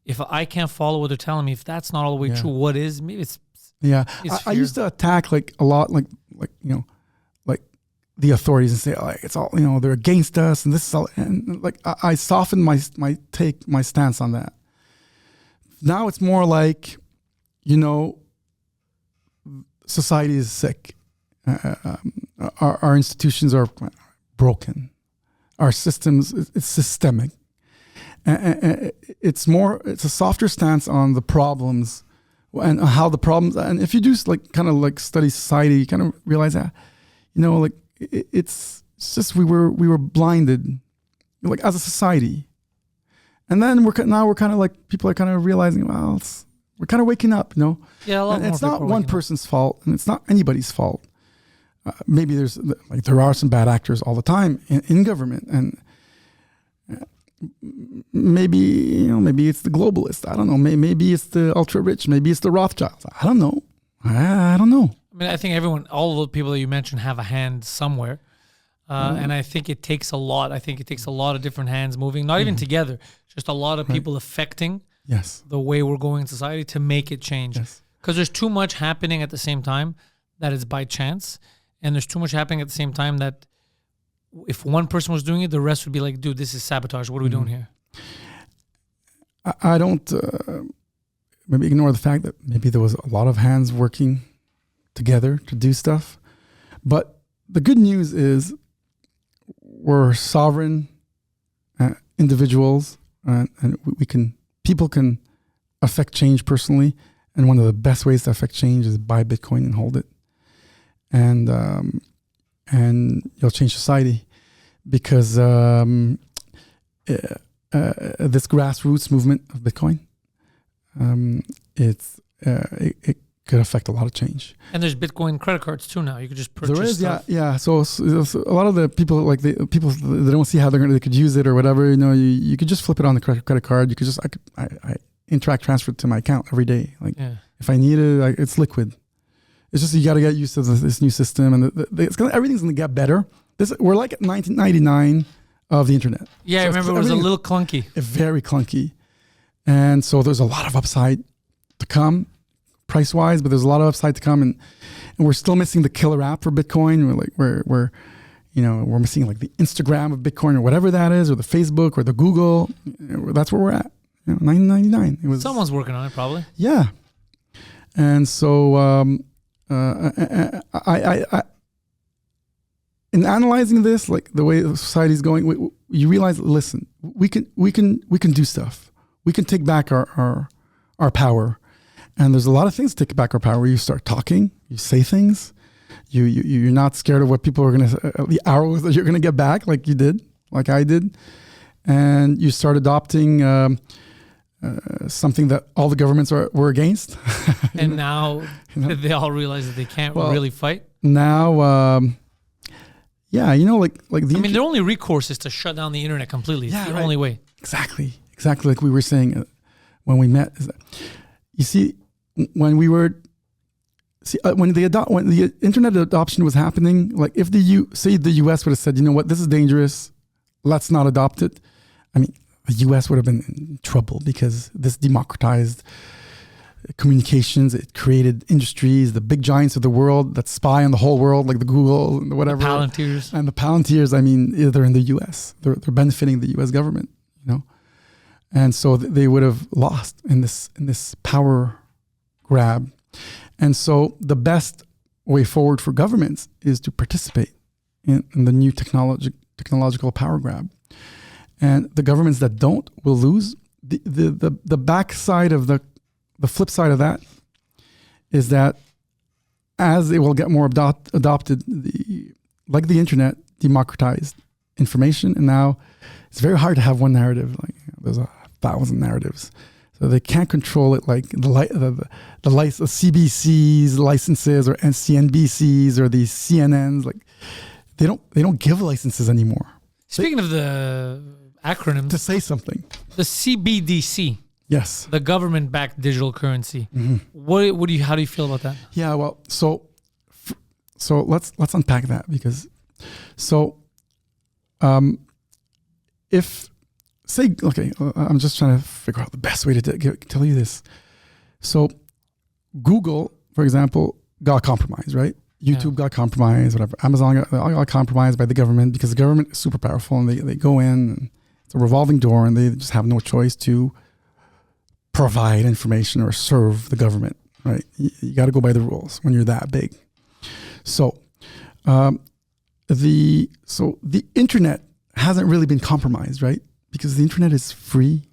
Speaker 1: if I can't follow what they're telling me, if that's not all the way true, what is? Maybe it's
Speaker 2: I used to attack like a lot, like the authorities and say, like, it's all, they're against us and this is all, and like I softened my stance on that. Now it's more like, society is sick. Our institutions are broken. Our systems, it's systemic. It's a softer stance on the problems and how the problems, and if you do kind of study society, you kind of realize that, it's just we were blinded, like as a society, and then we're kind of like people are kind of realizing, well, we're kind of waking up, Yeah, and it's not one person's fault, and it's not anybody's fault. Maybe there are some bad actors all the time in government, and maybe it's the globalists. I don't know. Maybe it's the ultra rich. Maybe it's the Rothschilds. I don't know. I don't know.
Speaker 1: I mean, I think all the people that you mentioned have a hand somewhere. And I think it takes a lot. I think it takes a lot of different hands moving, not even together, just a lot of people affecting the way we're going in society to make it change. Because there's too much happening at the same time that is by chance. And there's too much happening at the same time that if one person was doing it, the rest would be like, dude, this is sabotage. What are we doing here?
Speaker 2: I don't maybe ignore the fact that maybe there was a lot of hands working together to do stuff. But the good news is we're sovereign individuals, and people can affect change personally. And one of the best ways to affect change is buy Bitcoin and hold it. And you'll change society, because this grassroots movement of Bitcoin, it could affect a lot of change.
Speaker 1: And there's Bitcoin credit cards too now. You could just purchase.
Speaker 2: There is,
Speaker 1: stuff.
Speaker 2: yeah. So a lot of the people, they don't see how they could use it or whatever. You could just flip it on the credit card. You could just Interact transferred to my account every day. Like
Speaker 1: Yeah.
Speaker 2: if I need it, it's liquid. It's just you got to get used to this new system, and everything's going to get better. We're like at 1999 of the internet.
Speaker 1: Yeah, I remember it was a little clunky.
Speaker 2: Very clunky. And so there's a lot of upside to come price-wise, but there's a lot of upside to come, and we're still missing the killer app for Bitcoin. We're missing like the Instagram of Bitcoin or whatever that is, or the Facebook or the Google. That's where we're at. 1999. It was
Speaker 1: Someone's working on it, probably.
Speaker 2: Yeah. And so I in analyzing this, like the way society's going, you realize, listen, we can do stuff. We can take back our power. And there's a lot of things to take back our power. You start talking, you say things, you're not scared of what people are going to, the arrows that you're going to get back, like you did, like I did. And you start adopting something that all the governments were against.
Speaker 1: And now they all realize that they can't really fight.
Speaker 2: Now,
Speaker 1: their only recourse is to shut down the internet completely. It's the only way.
Speaker 2: Exactly like we were saying when we met. You see, when the internet adoption was happening, like if the US would have said, you know what, this is dangerous, let's not adopt it. I mean, the US would have been in trouble because this democratized communications. It created industries, the big giants of the world that spy on the whole world, like the Google and whatever.
Speaker 1: Palantirs.
Speaker 2: And the Palantirs, I mean, they're in the US. They're benefiting the US government, you know. And so they would have lost in this power grab. And so the best way forward for governments is to participate in the new technological power grab. And the governments that don't will lose. The backside of the flip side of that is that as it will get more adopted, like the internet, democratized information, and now it's very hard to have one narrative. Like there's 1,000 narratives, so they can't control it. Like the CBDCs licenses or CNBCs or these CNNs, like they don't give licenses anymore.
Speaker 1: Speaking of the acronyms,
Speaker 2: to say something,
Speaker 1: the CBDC.
Speaker 2: Yes.
Speaker 1: The government-backed digital currency.
Speaker 2: Mm-hmm.
Speaker 1: How do you feel about that?
Speaker 2: Yeah, well, so let's unpack that because I'm just trying to figure out the best way to tell you this. So Google, for example, got compromised, right? YouTube got compromised, whatever. Amazon got compromised by the government because the government is super powerful and they go in and it's a revolving door and they just have no choice to provide information or serve the government, right? You got to go by the rules when you're that big. So the internet hasn't really been compromised, right? Because the internet is free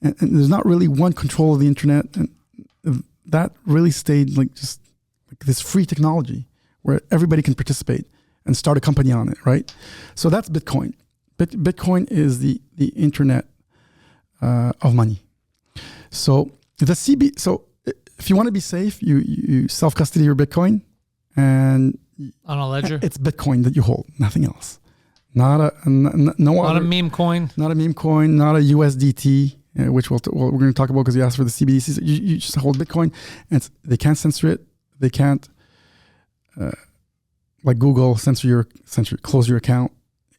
Speaker 2: and there's not really one control of the internet, and that really stayed like just like this free technology where everybody can participate and start a company on it, right? So that's Bitcoin. Bitcoin is the internet of money. So so if you want to be safe, you self-custody your Bitcoin, and
Speaker 1: on a ledger,
Speaker 2: it's Bitcoin that you hold, nothing else. Not a
Speaker 1: meme coin,
Speaker 2: not a USDT, which we're going to talk about because you asked for the CBDCs. You just hold Bitcoin, and they can't censor it. They can't, like Google, close your account.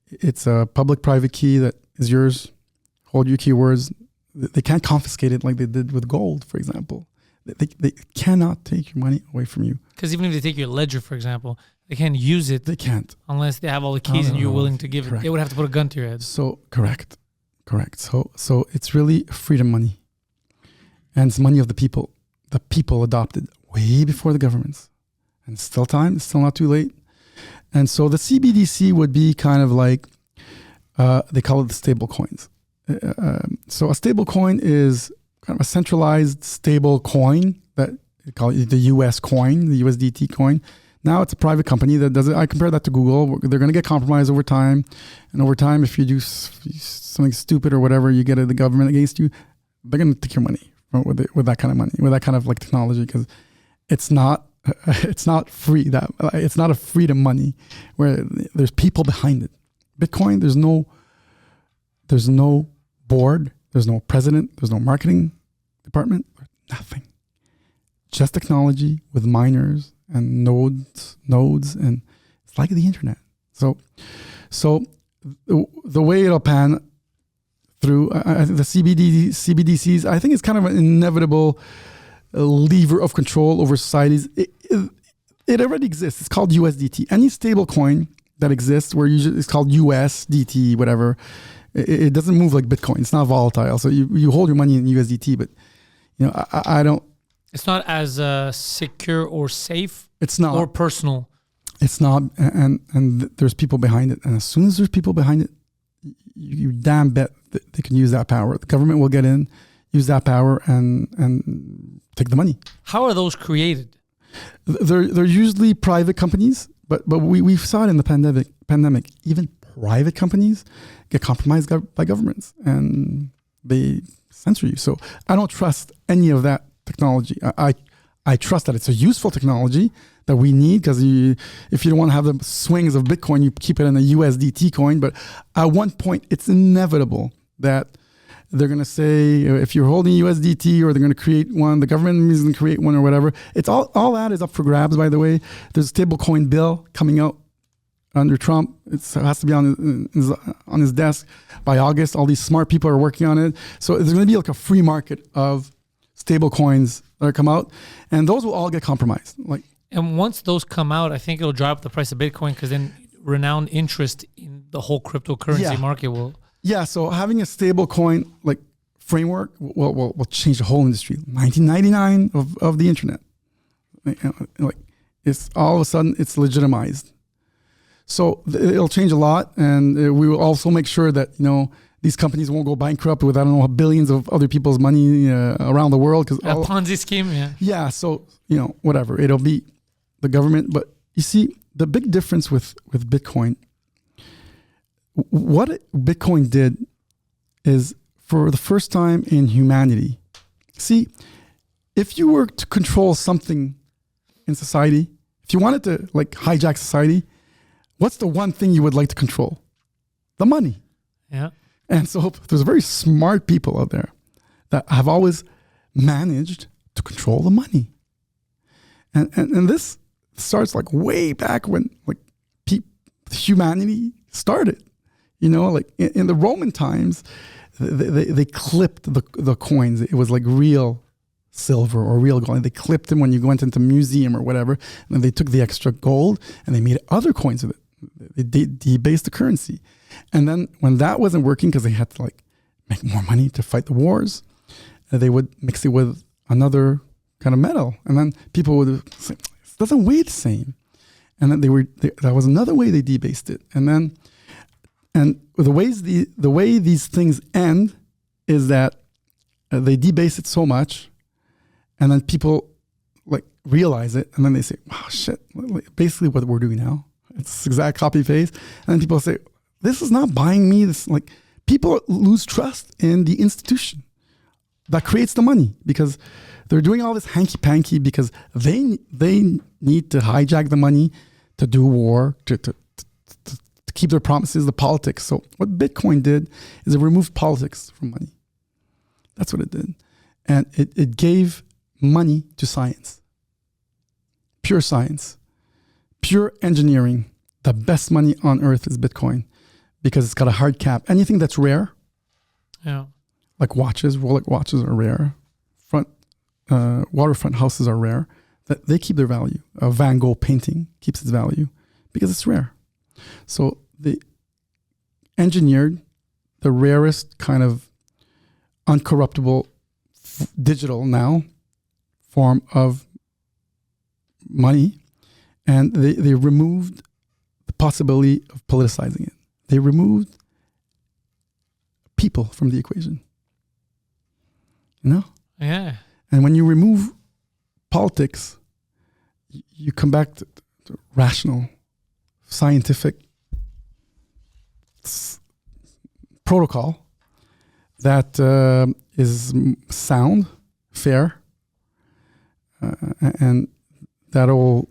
Speaker 2: It's a public-private key that is yours. Hold your keywords. They can't confiscate it like they did with gold, for example. They cannot take your money away from you.
Speaker 1: Because even if they take your ledger, for example, they can't use it.
Speaker 2: They can't.
Speaker 1: Unless they have all the keys and you're willing to give it. They would have to put a gun to your head.
Speaker 2: So, correct. So it's really freedom money. And it's money of the people. The people adopted way before the governments. And it's still time. It's still not too late. And so the CBDC would be kind of like, they call it the stable coins. So a stable coin is kind of a centralized stable coin that they call it the US coin, the USDT coin. Now it's a private company that does it. I compare that to Google. They're going to get compromised over time. And over time, if you do something stupid or whatever, you get the government against you, they're going to take your money with that kind of money, with that kind of like technology, because it's not free. It's not a freedom money where there's people behind it. Bitcoin, there's no board, there's no president, there's no marketing, department, nothing. Just technology with miners and nodes, and it's like the internet. So the way it'll pan through the CBDCs, I think it's kind of an inevitable lever of control over societies. It already exists. It's called USDT. Any stable coin that exists, where it's called USDT, whatever, it doesn't move like Bitcoin. It's not volatile. So you hold your money in USDT, but I don't.
Speaker 1: It's not as secure or safe.
Speaker 2: It's not.
Speaker 1: Or personal.
Speaker 2: It's not, and there's people behind it. And as soon as there's people behind it, you damn bet that they can use that power. The government will get in, use that power, and take the money.
Speaker 1: How are those created?
Speaker 2: They're usually private companies, but we saw it in the pandemic. Even private companies get compromised by governments, and they censor you. So I don't trust any of that technology. I trust that it's a useful technology that we need, because if you don't want to have the swings of Bitcoin, you keep it in a USDT coin. But at one point, it's inevitable that they're going to say, if you're holding USDT, or they're going to create one, the government is going to create one, or whatever. It's all that is up for grabs, by the way. There's a stablecoin bill coming out under Trump. It has to be on his desk by August. All these smart people are working on it. So there's going to be like a free market of stable coins that come out, and those will all get compromised.
Speaker 1: And once those come out, I think it'll drive up the price of Bitcoin, because then renowned interest in the whole cryptocurrency market will.
Speaker 2: Yeah, so having a stable coin framework will change the whole industry. 1999 of the internet, it's all of a sudden it's legitimized. So it'll change a lot, and we will also make sure that these companies won't go bankrupt with billions of other people's money around the world.
Speaker 1: A Ponzi scheme, yeah.
Speaker 2: Yeah, so whatever, it'll be the government. But you see, the big difference with Bitcoin, what Bitcoin did is, for the first time in humanity, see, if you were to control something in society, if you wanted to hijack society, what's the one thing you would like to control? The money.
Speaker 1: Yeah.
Speaker 2: And so there's very smart people out there that have always managed to control the money. And this starts way back when humanity started. In the Roman times, they clipped the coins. It was real silver or real gold. And they clipped them when you went into a museum or whatever. And then they took the extra gold and they made other coins with it. They debased the currency. And then when that wasn't working, because they had to make more money to fight the wars, they would mix it with another kind of metal. And then people would say, it doesn't weigh the same. And then that was another way they debased it. And the way these things end is that they debase it so much, and then people realize it, and then they say, wow, shit, basically what we're doing now. It's exact copy paste. And then people say, this is not buying me. This people lose trust in the institution that creates the money, because they're doing all this hanky panky because they need to hijack the money to do war, to keep their promises, the politics. So what Bitcoin did is it removed politics from money. That's what it did. And it gave money to science, pure science, pure engineering. The best money on earth is Bitcoin, because it's got a hard cap. Anything that's rare, like watches, Rolex watches are rare. Waterfront houses are rare. That they keep their value. A Van Gogh painting keeps its value because it's rare. So they engineered the rarest kind of uncorruptible digital now form of money, and they removed the possibility of politicizing it. They removed people from the equation.
Speaker 1: Yeah.
Speaker 2: And when you remove politics, you come back to rational, scientific protocol that is sound, fair, and that'll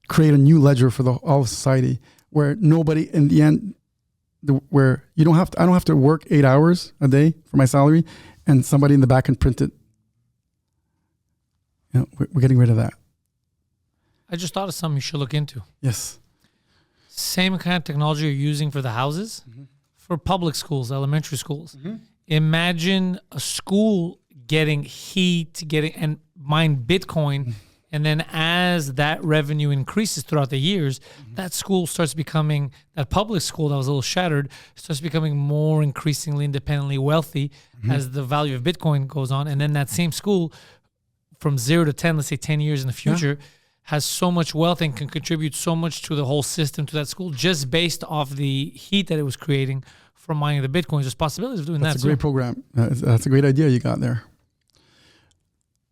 Speaker 2: create a new ledger for all of society, where nobody in the end, where I don't have to work 8 hours a day for my salary, and somebody in the back can print it. We're getting rid of that.
Speaker 1: I just thought of something you should look into.
Speaker 2: Yes.
Speaker 1: Same kind of technology you're using for the houses, for public schools, elementary schools. Imagine a school getting heat, and mine Bitcoin, and then as that revenue increases throughout the years, that school starts becoming, that public school that was a little shattered, starts becoming more increasingly independently wealthy as the value of Bitcoin goes on. And then that same school from 0 to 10, let's say 10 years in the future, has so much wealth and can contribute so much to the whole system, to that school, just based off the heat that it was creating from mining the Bitcoins. There's possibilities of doing that.
Speaker 2: That's a great program. That's a great idea you got there.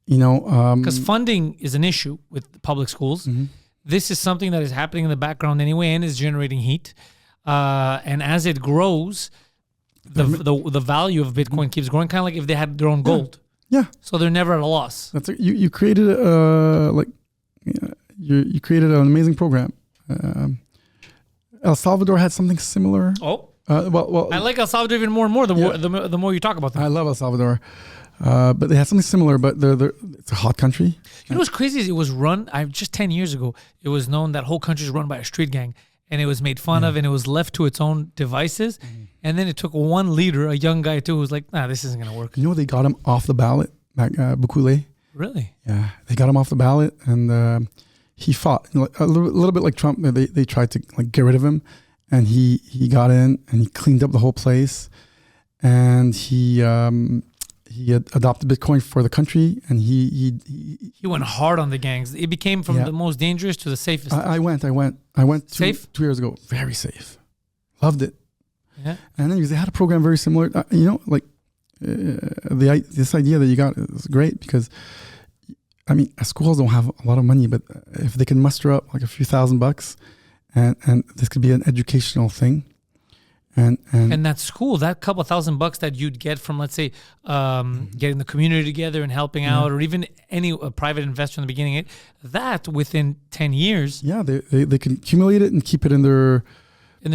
Speaker 2: Because
Speaker 1: funding is an issue with public schools. This is something that is happening in the background anyway and is generating heat. And as it grows, the value of Bitcoin keeps growing, kind of like if they had their own gold.
Speaker 2: Yeah.
Speaker 1: So they're never at a loss.
Speaker 2: That's you created you created an amazing program. El Salvador had something similar.
Speaker 1: Oh.
Speaker 2: Well,
Speaker 1: I like El Salvador even more and more the more you talk about them.
Speaker 2: I love El Salvador. But they had something similar, but it's a hot country.
Speaker 1: You know what's crazy is it was run, just 10 years ago, it was known that whole country is run by a street gang, and it was made fun of, and it was left to its own devices. And then it took one leader, a young guy too, who was like, nah, this isn't going to work.
Speaker 2: You know, they got him off the ballot, Bukele.
Speaker 1: Really?
Speaker 2: Yeah, they got him off the ballot, and he fought. A little bit like Trump. They tried to get rid of him, and he got in, and he cleaned up the whole place, and he had adopted Bitcoin for the country, and he
Speaker 1: went hard on the gangs. It became from the most dangerous to the safest.
Speaker 2: I went
Speaker 1: Safe?
Speaker 2: 2 years ago. Very safe. Loved it.
Speaker 1: Yeah.
Speaker 2: And then they had a program very similar. This idea that you got is great because, schools don't have a lot of money, but if they can muster up like a few $1,000 and this could be an educational thing. And
Speaker 1: that school, that couple $1,000 that you'd get from, let's say, getting the community together and helping out, or even any private investor in the beginning, that within 10 years.
Speaker 2: Yeah, they can accumulate it and keep it in their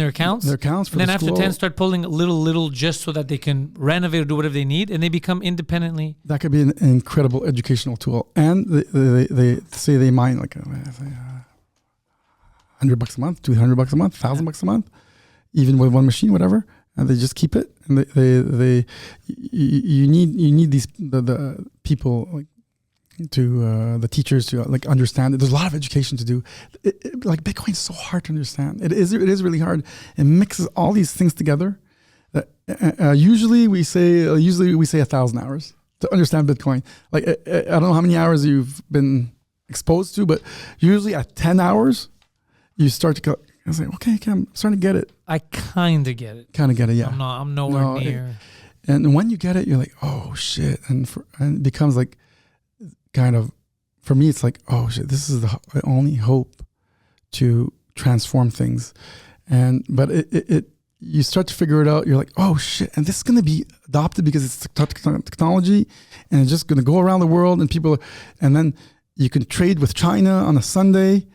Speaker 1: accounts.
Speaker 2: Their accounts for
Speaker 1: and then
Speaker 2: the
Speaker 1: after
Speaker 2: school.
Speaker 1: 10, start pulling little just so that they can renovate or do whatever they need, and they become independently.
Speaker 2: That could be an incredible educational tool. And they say they mine like $100 a month, $200 a month, $1,000 a month. Even with one machine, whatever, and they just keep it. And you need the people the teachers to understand it. There's a lot of education to do. Bitcoin's so hard to understand. It is really hard. It mixes all these things together. Usually we say 1,000 hours to understand Bitcoin. I don't know how many hours you've been exposed to, but usually at 10 hours, you start to go. I was like, okay, I'm starting to get it.
Speaker 1: I kind of get it.
Speaker 2: Yeah.
Speaker 1: I'm nowhere near.
Speaker 2: And when you get it, you're like, oh shit, and it becomes like, kind of, for me, it's like, oh shit, this is the only hope to transform things. But you start to figure it out. You're like, oh shit, and this is going to be adopted because it's technology, and it's just going to go around the world, and then you can trade with China on a Sunday.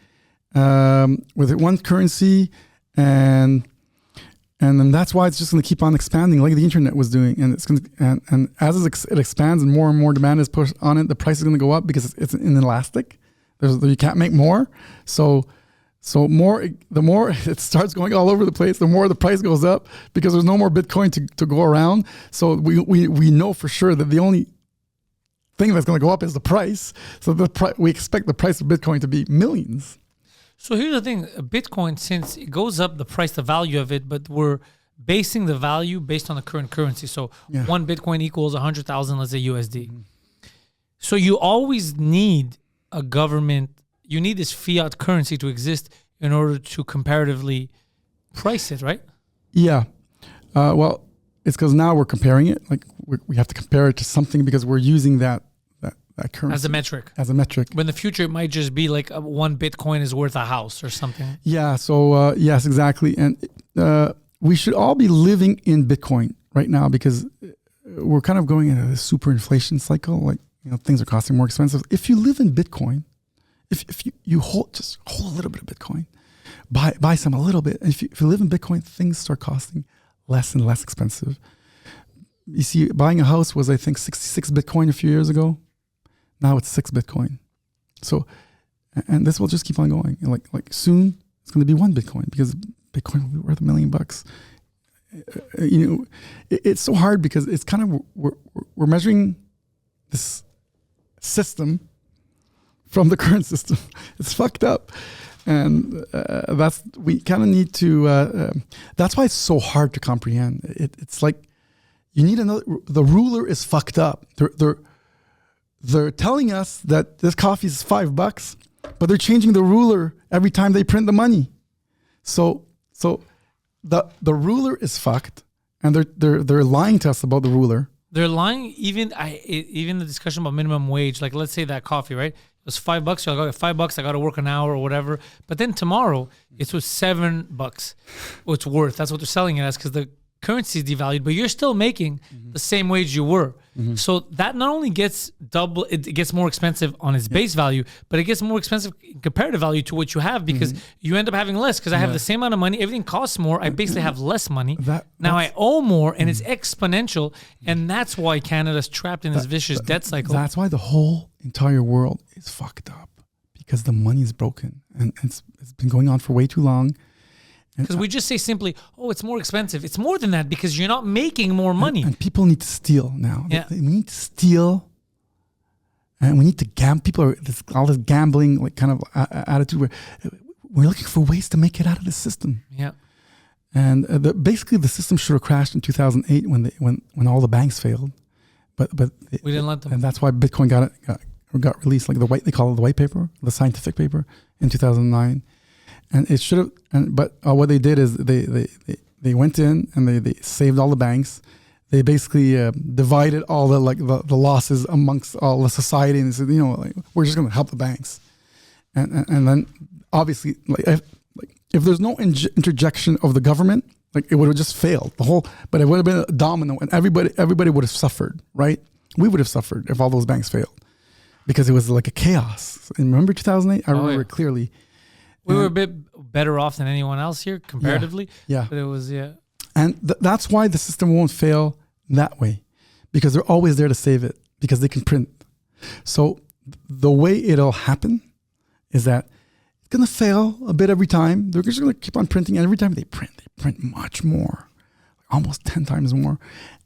Speaker 2: With one currency, and then that's why it's just going to keep on expanding like the internet was doing, and it's going to, and as it expands and more demand is pushed on it, the price is going to go up because it's inelastic. You can't make more, so the more it starts going all over the place, the more the price goes up because there's no more Bitcoin to go around. So we know for sure that the only thing that's going to go up is the price. So we expect the price of Bitcoin to be millions.
Speaker 1: So here's the thing, Bitcoin, since it goes up the price, the value of it, but we're basing the value based on the current currency. So one Bitcoin equals 100,000, let's say USD. So you always need a government, you need this fiat currency to exist in order to comparatively price it, right? Yeah.
Speaker 2: Well, it's because now we're comparing it. We have to compare it to something because we're using that currency
Speaker 1: as a metric.
Speaker 2: But
Speaker 1: in the future, it might just be like one Bitcoin is worth a house or something.
Speaker 2: Yeah. So yes, exactly. And we should all be living in Bitcoin right now because we're kind of going into a super inflation cycle. Things are costing more expensive. If you live in Bitcoin, if you hold a little bit of Bitcoin, buy some a little bit. And if you live in Bitcoin, things start costing less and less expensive. you see, buying a house was, I think, 66 Bitcoin a few years ago. Now it's 6 Bitcoin. So, and this will just keep on going. And like soon it's going to be 1 Bitcoin because Bitcoin will be worth $1 million. You know, it's so hard because it's kind of, we're measuring this system from the current system. It's fucked up. And we kind of need to, that's why it's so hard to comprehend. It's like, you need the ruler is fucked up. They're telling us that this coffee is $5, but they're changing the ruler every time they print the money. So the ruler is fucked, and they're lying to us about the ruler.
Speaker 1: They're lying. Even the discussion about minimum wage. Like, let's say that coffee, right? It was $5. You're like, okay, $5. I got to work an hour or whatever. But then tomorrow it's worth $7. Well, it's worth. That's what they're selling it as because the currency is devalued, but you're still making the same wage you were. So that not only gets it gets more expensive on its base value, but it gets more expensive in comparative value to what you have because you end up having less because I have the same amount of money. Everything costs more. I basically have less money. Now I owe more and it's exponential. And that's why Canada's trapped in this vicious debt cycle.
Speaker 2: That's why the whole entire world is fucked up because the money is broken and it's been going on for way too long.
Speaker 1: Because we just say simply, oh, it's more expensive. It's more than that because you're not making more money.
Speaker 2: And people need to steal now.
Speaker 1: Yeah.
Speaker 2: We need to steal. And we need to gamble. People are all this gambling like kind of attitude where we're looking for ways to make it out of the system.
Speaker 1: Yeah.
Speaker 2: And basically the system should have crashed in 2008 when all the banks failed. But
Speaker 1: we didn't let them.
Speaker 2: And that's why Bitcoin got released, like they call it the white paper, the scientific paper in 2009. And it should have, but what they did is they went in and they saved all the banks. They basically divided all the losses amongst all the society and said, we're just going to help the banks. And then obviously, if there's no interjection of the government, it would have just failed but it would have been a domino and everybody would have suffered, right? We would have suffered if all those banks failed because it was like a chaos. And remember 2008? I remember it clearly.
Speaker 1: We were a bit better off than anyone else here comparatively.
Speaker 2: Yeah.
Speaker 1: But it was,
Speaker 2: And that's why the system won't fail that way because they're always there to save it because they can print. So the way it'll happen is that it's going to fail a bit every time. They're just going to keep on printing. And every time they print much more, almost 10 times more.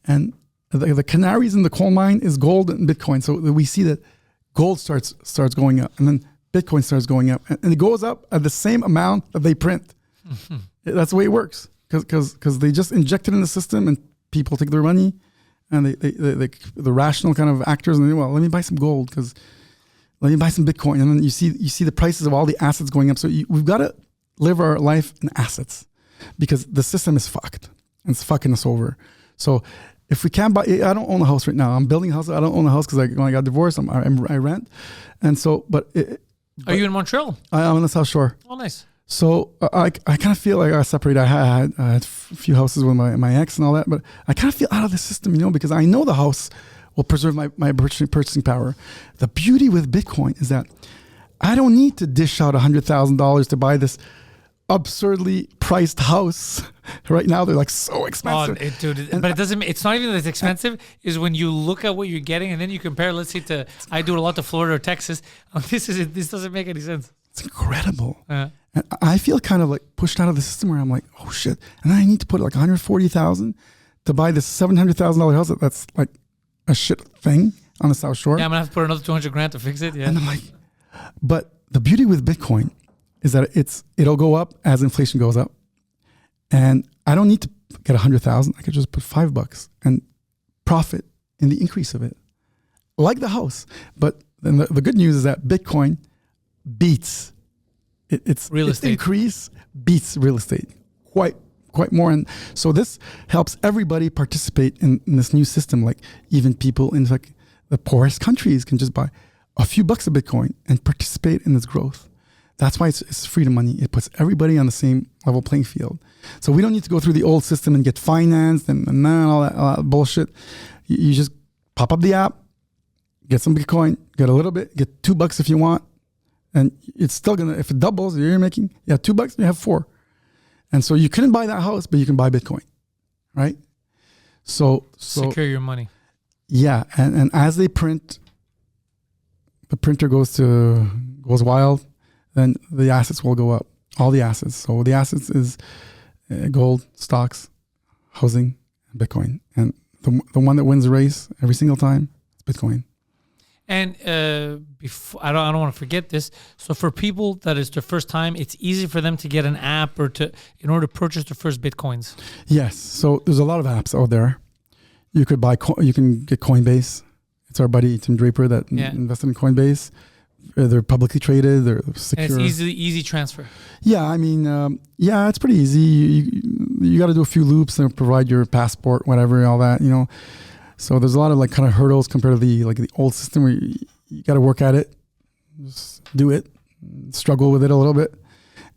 Speaker 2: And the canaries in the coal mine is gold and Bitcoin. So we see that gold starts going up and then Bitcoin starts going up and it goes up at the same amount that they print. That's the way it works because they just inject it in the system and people take their money and the rational kind of actors and let me buy some gold because let me buy some Bitcoin. And then you see the prices of all the assets going up. So we've got to live our life in assets because the system is fucked and it's fucking us over. So if we can't buy, I don't own a house right now. I'm building a house. I don't own a house because when I got divorced, I rent. And so,
Speaker 1: are you in Montreal?
Speaker 2: I'm on the South Shore.
Speaker 1: Oh, nice. So
Speaker 2: I kind of feel like I got separated. I had a few houses with my ex and all that, but I kind of feel out of the system, because I know the house will preserve my purchasing power. The beauty with Bitcoin is that I don't need to dish out $100,000 to buy this absurdly priced house. Right now they're like so expensive.
Speaker 1: But it doesn't. It's not even that it's expensive. Is when you look at what you're getting and then you compare. Let's say I do a lot to Florida or Texas. This doesn't make any sense.
Speaker 2: It's incredible. And I feel kind of like pushed out of the system where I'm like, oh shit, and I need to put like $140,000 to buy this $700,000 house that's like a shit thing on the South Shore.
Speaker 1: Yeah, I'm gonna have to put another $200,000 to fix it. Yeah,
Speaker 2: and I'm like, but the beauty with Bitcoin is that it'll go up as inflation goes up, and I don't need to get 100,000. I could just put $5 and profit in the increase of it, like the house. But then the good news is that Bitcoin beats its
Speaker 1: real estate.
Speaker 2: Its increase beats real estate quite more, and so this helps everybody participate in this new system. Like even people in like the poorest countries can just buy a few bucks of Bitcoin and participate in this growth. That's why it's freedom money. It puts everybody on the same level playing field. So we don't need to go through the old system and get financed and all that bullshit. You just pop up the app, get some Bitcoin, get a little bit, get $2 if you want. And it's still going to, if it doubles, you're making, $2, you have $4. And so you couldn't buy that house, but you can buy Bitcoin, right? So
Speaker 1: secure your money.
Speaker 2: yeah, and as they print, the printer goes wild, then the assets will go up. All the assets. So the assets is gold, stocks, housing, and Bitcoin. And the one that wins the race every single time is Bitcoin.
Speaker 1: And before, I don't want to forget this. So for people that is their first time, it's easy for them to get an app in order to purchase their first Bitcoins.
Speaker 2: Yes. So there's a lot of apps out there. You could you can get Coinbase. It's our buddy Tim Draper that invested in Coinbase. They're publicly traded. They're secure.
Speaker 1: And it's easy transfer.
Speaker 2: Yeah, I mean, it's pretty easy. You got to do a few loops and provide your passport, whatever, all that, you know. So there's a lot of like kind of hurdles compared to the old system where you got to work at it, just do it, struggle with it a little bit,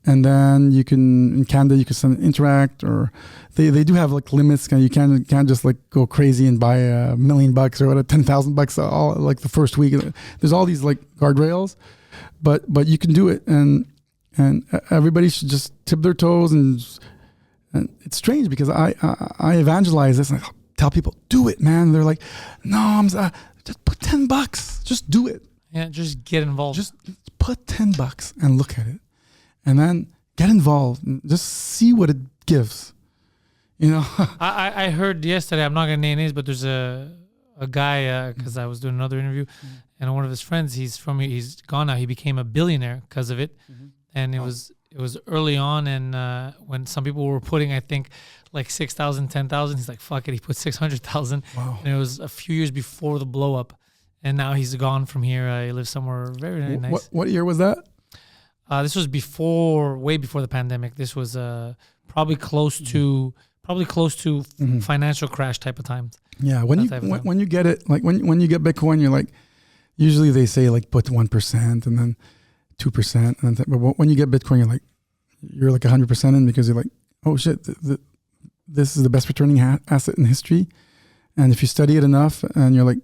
Speaker 2: and then in Canada you can send Interact, or they do have like limits. You can't just like go crazy and buy $1 million or whatever, $10,000 all like the first week. There's all these like guardrails, but you can do it, and everybody should just tip their toes. And it's strange because I evangelize this and I tell people, do it, man. They're like, no, just put $10, just do it.
Speaker 1: Yeah, just get involved.
Speaker 2: Just put $10 and look at it, and then get involved and just see what it gives. You know,
Speaker 1: I heard yesterday. I'm not gonna name names, but there's a guy because I was doing another interview, and one of his friends, he's gone now. He became a billionaire because of it, and it was early on, and when some people were putting, I think, like 6,000, 10,000, he's like, fuck it, he put 600,000, and it was a few years before the blow up, and now he's gone from here. He lives somewhere very, very nice.
Speaker 2: What year was that?
Speaker 1: This was way before the pandemic. This was probably close to financial crash type of times.
Speaker 2: Yeah, when you get it, like when you get Bitcoin, you're like, usually they say like put 1% and then 2%, and then but when you get Bitcoin, you're like 100% in, because you're like, oh shit, this is the best returning asset in history, and if you study it enough, and you're like,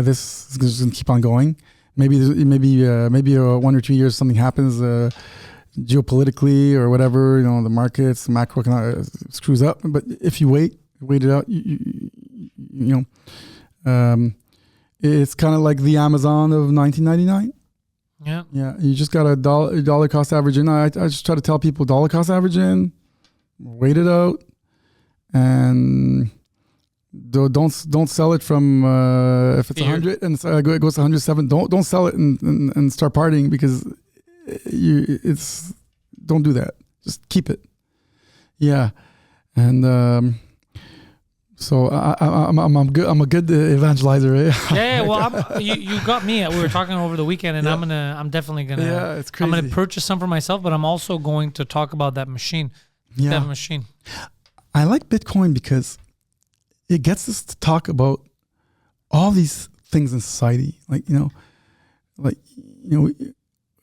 Speaker 2: this is just gonna keep on going. Maybe 1 or 2 years something happens geopolitically or whatever, you know, the markets, macroeconomic screws up. But if you wait it out, you know, it's kind of like the Amazon of 1999.
Speaker 1: Yeah.
Speaker 2: Yeah. You just got a dollar cost average in. I just try to tell people dollar cost average in, wait it out, and don't sell it from if it's 100 and it goes to 107. Don't sell it and start partying, because don't do that. Just keep it. Yeah. And so I'm a good evangelizer. Eh?
Speaker 1: Yeah. Well, you got me. We were talking over the weekend, and I'm definitely gonna.
Speaker 2: Yeah, it's crazy.
Speaker 1: I'm gonna purchase some for myself, but I'm also going to talk about that machine.
Speaker 2: Yeah.
Speaker 1: That machine.
Speaker 2: I like Bitcoin because it gets us to talk about all these things in society. It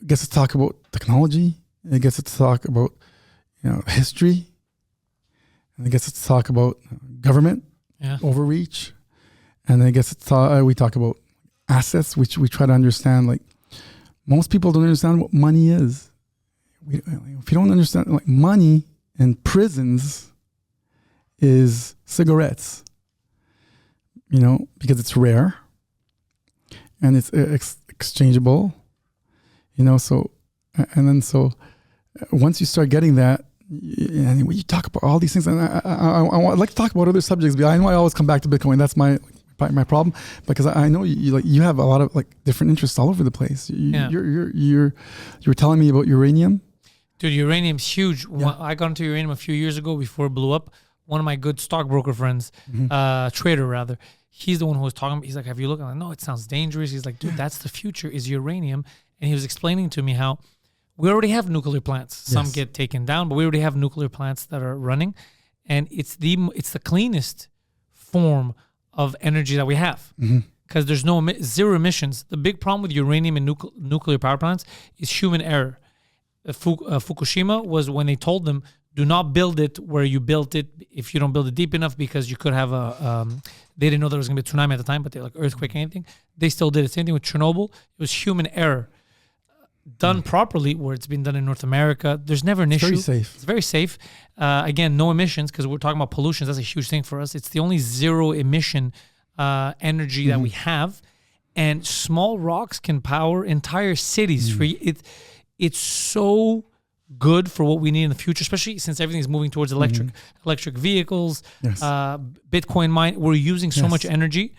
Speaker 2: gets us to talk about technology. It gets us to talk about, history. And it gets us to talk about government, overreach. And then it gets us to we talk about assets, which we try to understand. Like, most people don't understand what money is. If you don't understand, like, money in prisons is cigarettes, because it's rare and it's exchangeable, so once you start getting that, and when you talk about all these things, and I'd like to talk about other subjects, but I know I always come back to Bitcoin. That's my problem, because I know you have a lot of different interests all over the place. You were telling me about uranium.
Speaker 1: Dude, uranium's huge.
Speaker 2: Yeah.
Speaker 1: I got into uranium a few years ago before it blew up. One of my good stockbroker friends, trader rather, he's the one who was talking. He's like, have you looked? I'm like, no, it sounds dangerous. He's like, dude, that's the future, is uranium. And he was explaining to me how we already have nuclear plants. Some get taken down, but we already have nuclear plants that are running. And it's the cleanest form of energy that we have, because there's zero emissions. The big problem with uranium and nuclear power plants is human error. Fukushima was when they told them, do not build it where you built it if you don't build it deep enough, because you could have they didn't know there was going to be a tsunami at the time, but they earthquake, anything. They still did it. Same thing with Chernobyl. It was human error. done properly, where it's been done in North America, there's never an issue.
Speaker 2: Very safe.
Speaker 1: It's very safe. Again, no emissions, because we're talking about pollution. That's a huge thing for us. It's the only zero emission energy that we have. And small rocks can power entire cities. It's so good for what we need in the future, especially since everything's moving towards electric vehicles, Bitcoin mine. We're using so much energy.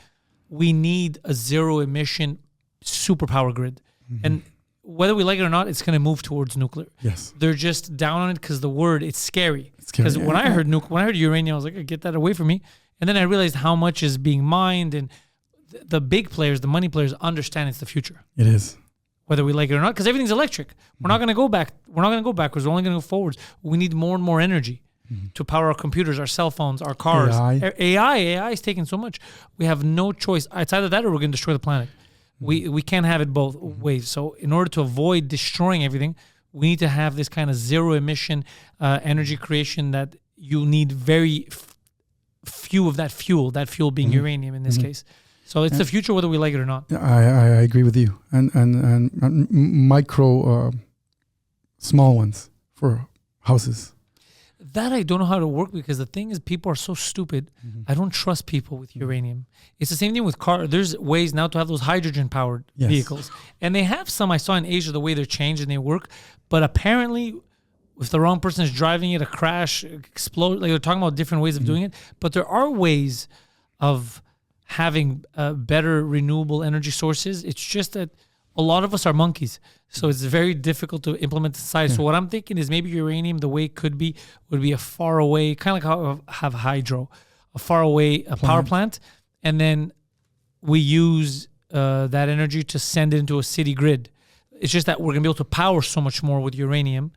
Speaker 1: We need a zero emission superpower grid. And whether we like it or not, it's going to move towards nuclear.
Speaker 2: Yes.
Speaker 1: They're just down on it because the word, it's scary. Because when I heard when I heard uranium, I was like, get that away from me. And then I realized how much is being mined, and the big players, the money players, understand it's the future.
Speaker 2: It is.
Speaker 1: Whether we like it or not, because everything's electric. We're not going to go back. We're not going to go backwards. We're only going to go forwards. We need more and more energy to power our computers, our cell phones, our cars. AI is taking so much. We have no choice. It's either that or we're going to destroy the planet. We can't have it both ways. So in order to avoid destroying everything, we need to have this kind of zero emission energy creation that you need very few of that fuel being uranium in this case. So it's the future, whether we like it or not.
Speaker 2: I agree with you. And micro, small ones for houses.
Speaker 1: That I don't know how to work, because the thing is, people are so stupid. I don't trust people with uranium. It's the same thing with cars. There's ways now to have those hydrogen-powered vehicles. And they have some, I saw in Asia, the way they're changed and they work. But apparently, if the wrong person is driving it, a crash, explode. Like, they're talking about different ways of doing it. But there are ways of having better renewable energy sources. It's just that a lot of us are monkeys, so it's very difficult to implement in society. So what I'm thinking is maybe uranium, the way it could be, would be a far away, kind of like how I have hydro, a far away power plant, and then we use that energy to send it into a city grid. It's just that we're going to be able to power so much more with uranium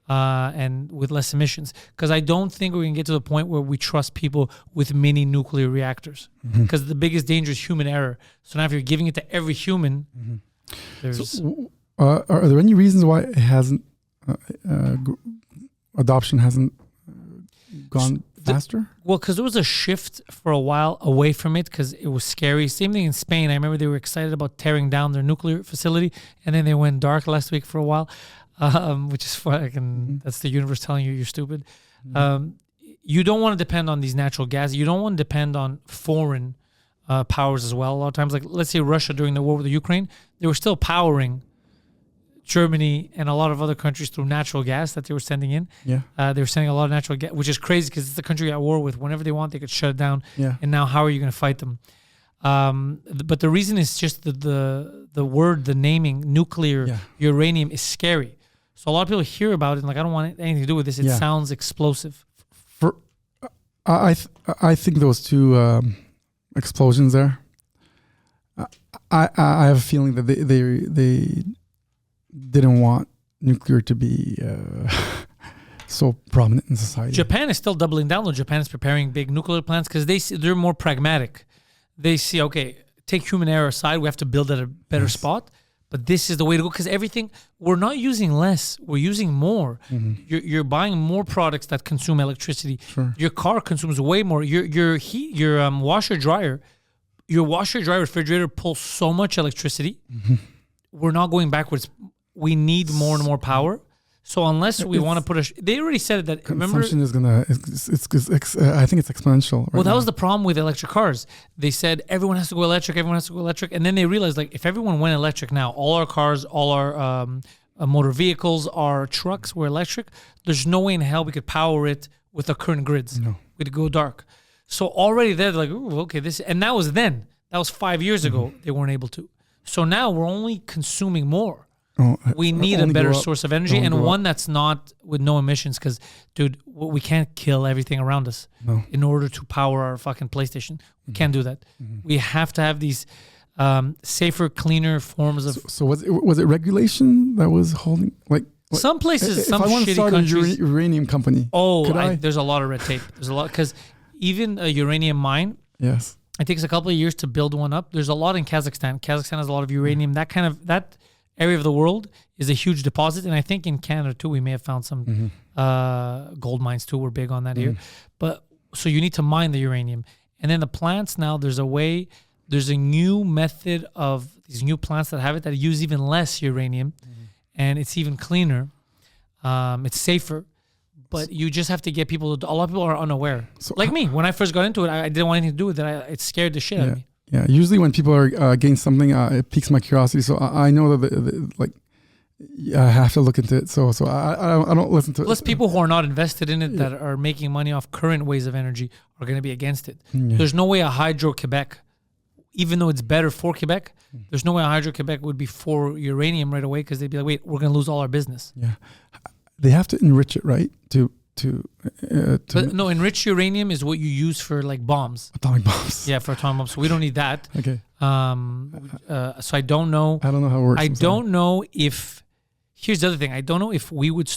Speaker 1: and with less emissions. Because I don't think we're going to get to the point where we trust people with mini nuclear reactors. Because the biggest danger is human error. So now if you're giving it to every human, there's...
Speaker 2: are there any reasons why it hasn't, adoption hasn't gone faster?
Speaker 1: Well, because there was a shift for a while away from it because it was scary. Same thing in Spain. I remember they were excited about tearing down their nuclear facility, and then they went dark last week for a while, which is fucking, that's the universe telling you you're stupid. You don't want to depend on these natural gas. You don't want to depend on foreign powers as well. A lot of times, like let's say Russia during the war with the Ukraine, they were still powering Germany and a lot of other countries through natural gas that they were sending in. They were sending a lot of natural gas, which is crazy because it's the country at war with. Whenever they want, they could shut it down. And now how are you going to fight them? But the reason is just the word, the naming, nuclear, uranium is scary. So a lot of people hear about it and like, I don't want anything to do with this. It sounds explosive.
Speaker 2: I think those two explosions there, I have a feeling that they didn't want nuclear to be so prominent in society.
Speaker 1: Japan is still doubling down though. Japan is preparing big nuclear plants because they're more pragmatic. They see, okay, take human error aside, we have to build at a better spot, but this is the way to go because everything, we're not using less, we're using more. You're buying more products that consume electricity. Your car consumes way more. Your washer dryer refrigerator pulls so much electricity. We're not going backwards. We need more and more power. So unless we want to put they already said it that
Speaker 2: consumption is gonna. I think it's exponential.
Speaker 1: Well, that was the problem with electric cars. They said everyone has to go electric. Everyone has to go electric, and then they realized like if everyone went electric now, all our cars, all our motor vehicles, our trucks were electric. There's no way in hell we could power it with the current grids. No, we'd go dark. So already they're like, ooh, okay, this, and that was then. That was 5 years ago. They weren't able to. So now we're only consuming more. We need a better source of energy and one that's not with no emissions because, dude, we can't kill everything around us in order to power our fucking PlayStation. We can't do that. We have to have these safer, cleaner forms of...
Speaker 2: So was it regulation that was holding... like
Speaker 1: some places, some shitty countries... If I want to start
Speaker 2: a uranium company,
Speaker 1: there's a lot of red tape. There's a lot... Because even a uranium mine...
Speaker 2: Yes.
Speaker 1: It takes a couple of years to build one up. There's a lot in Kazakhstan. Kazakhstan has a lot of uranium. That area of the world is a huge deposit, and I think in Canada too we may have found some gold mines too. We're big on that here, but so you need to mine the uranium, and then the plants now. There's a new method of these new plants that have it that use even less uranium, and it's even cleaner. It's safer. But you just have to get people. A lot of people are unaware. So like me, when I first got into it, I didn't want anything to do with it. It scared the shit out of me.
Speaker 2: Yeah. Usually when people are against something, it piques my curiosity. So I know that I have to look into it. So I don't listen to it.
Speaker 1: Plus, people who are not invested in it that are making money off current ways of energy are going to be against it. Yeah. There's no way a Hydro-Quebec, even though it's better for Quebec, there's no way a Hydro-Quebec would be for uranium right away because they'd be like, wait, we're going to lose all our business.
Speaker 2: Yeah. They have to enrich it, right?
Speaker 1: But no, enriched uranium is what you use for like bombs.
Speaker 2: Atomic bombs.
Speaker 1: Yeah, for atomic bombs. So we don't need that.
Speaker 2: Okay.
Speaker 1: So I don't know.
Speaker 2: I don't know how it works.
Speaker 1: I don't know if. Here's the other thing. I don't know if we would.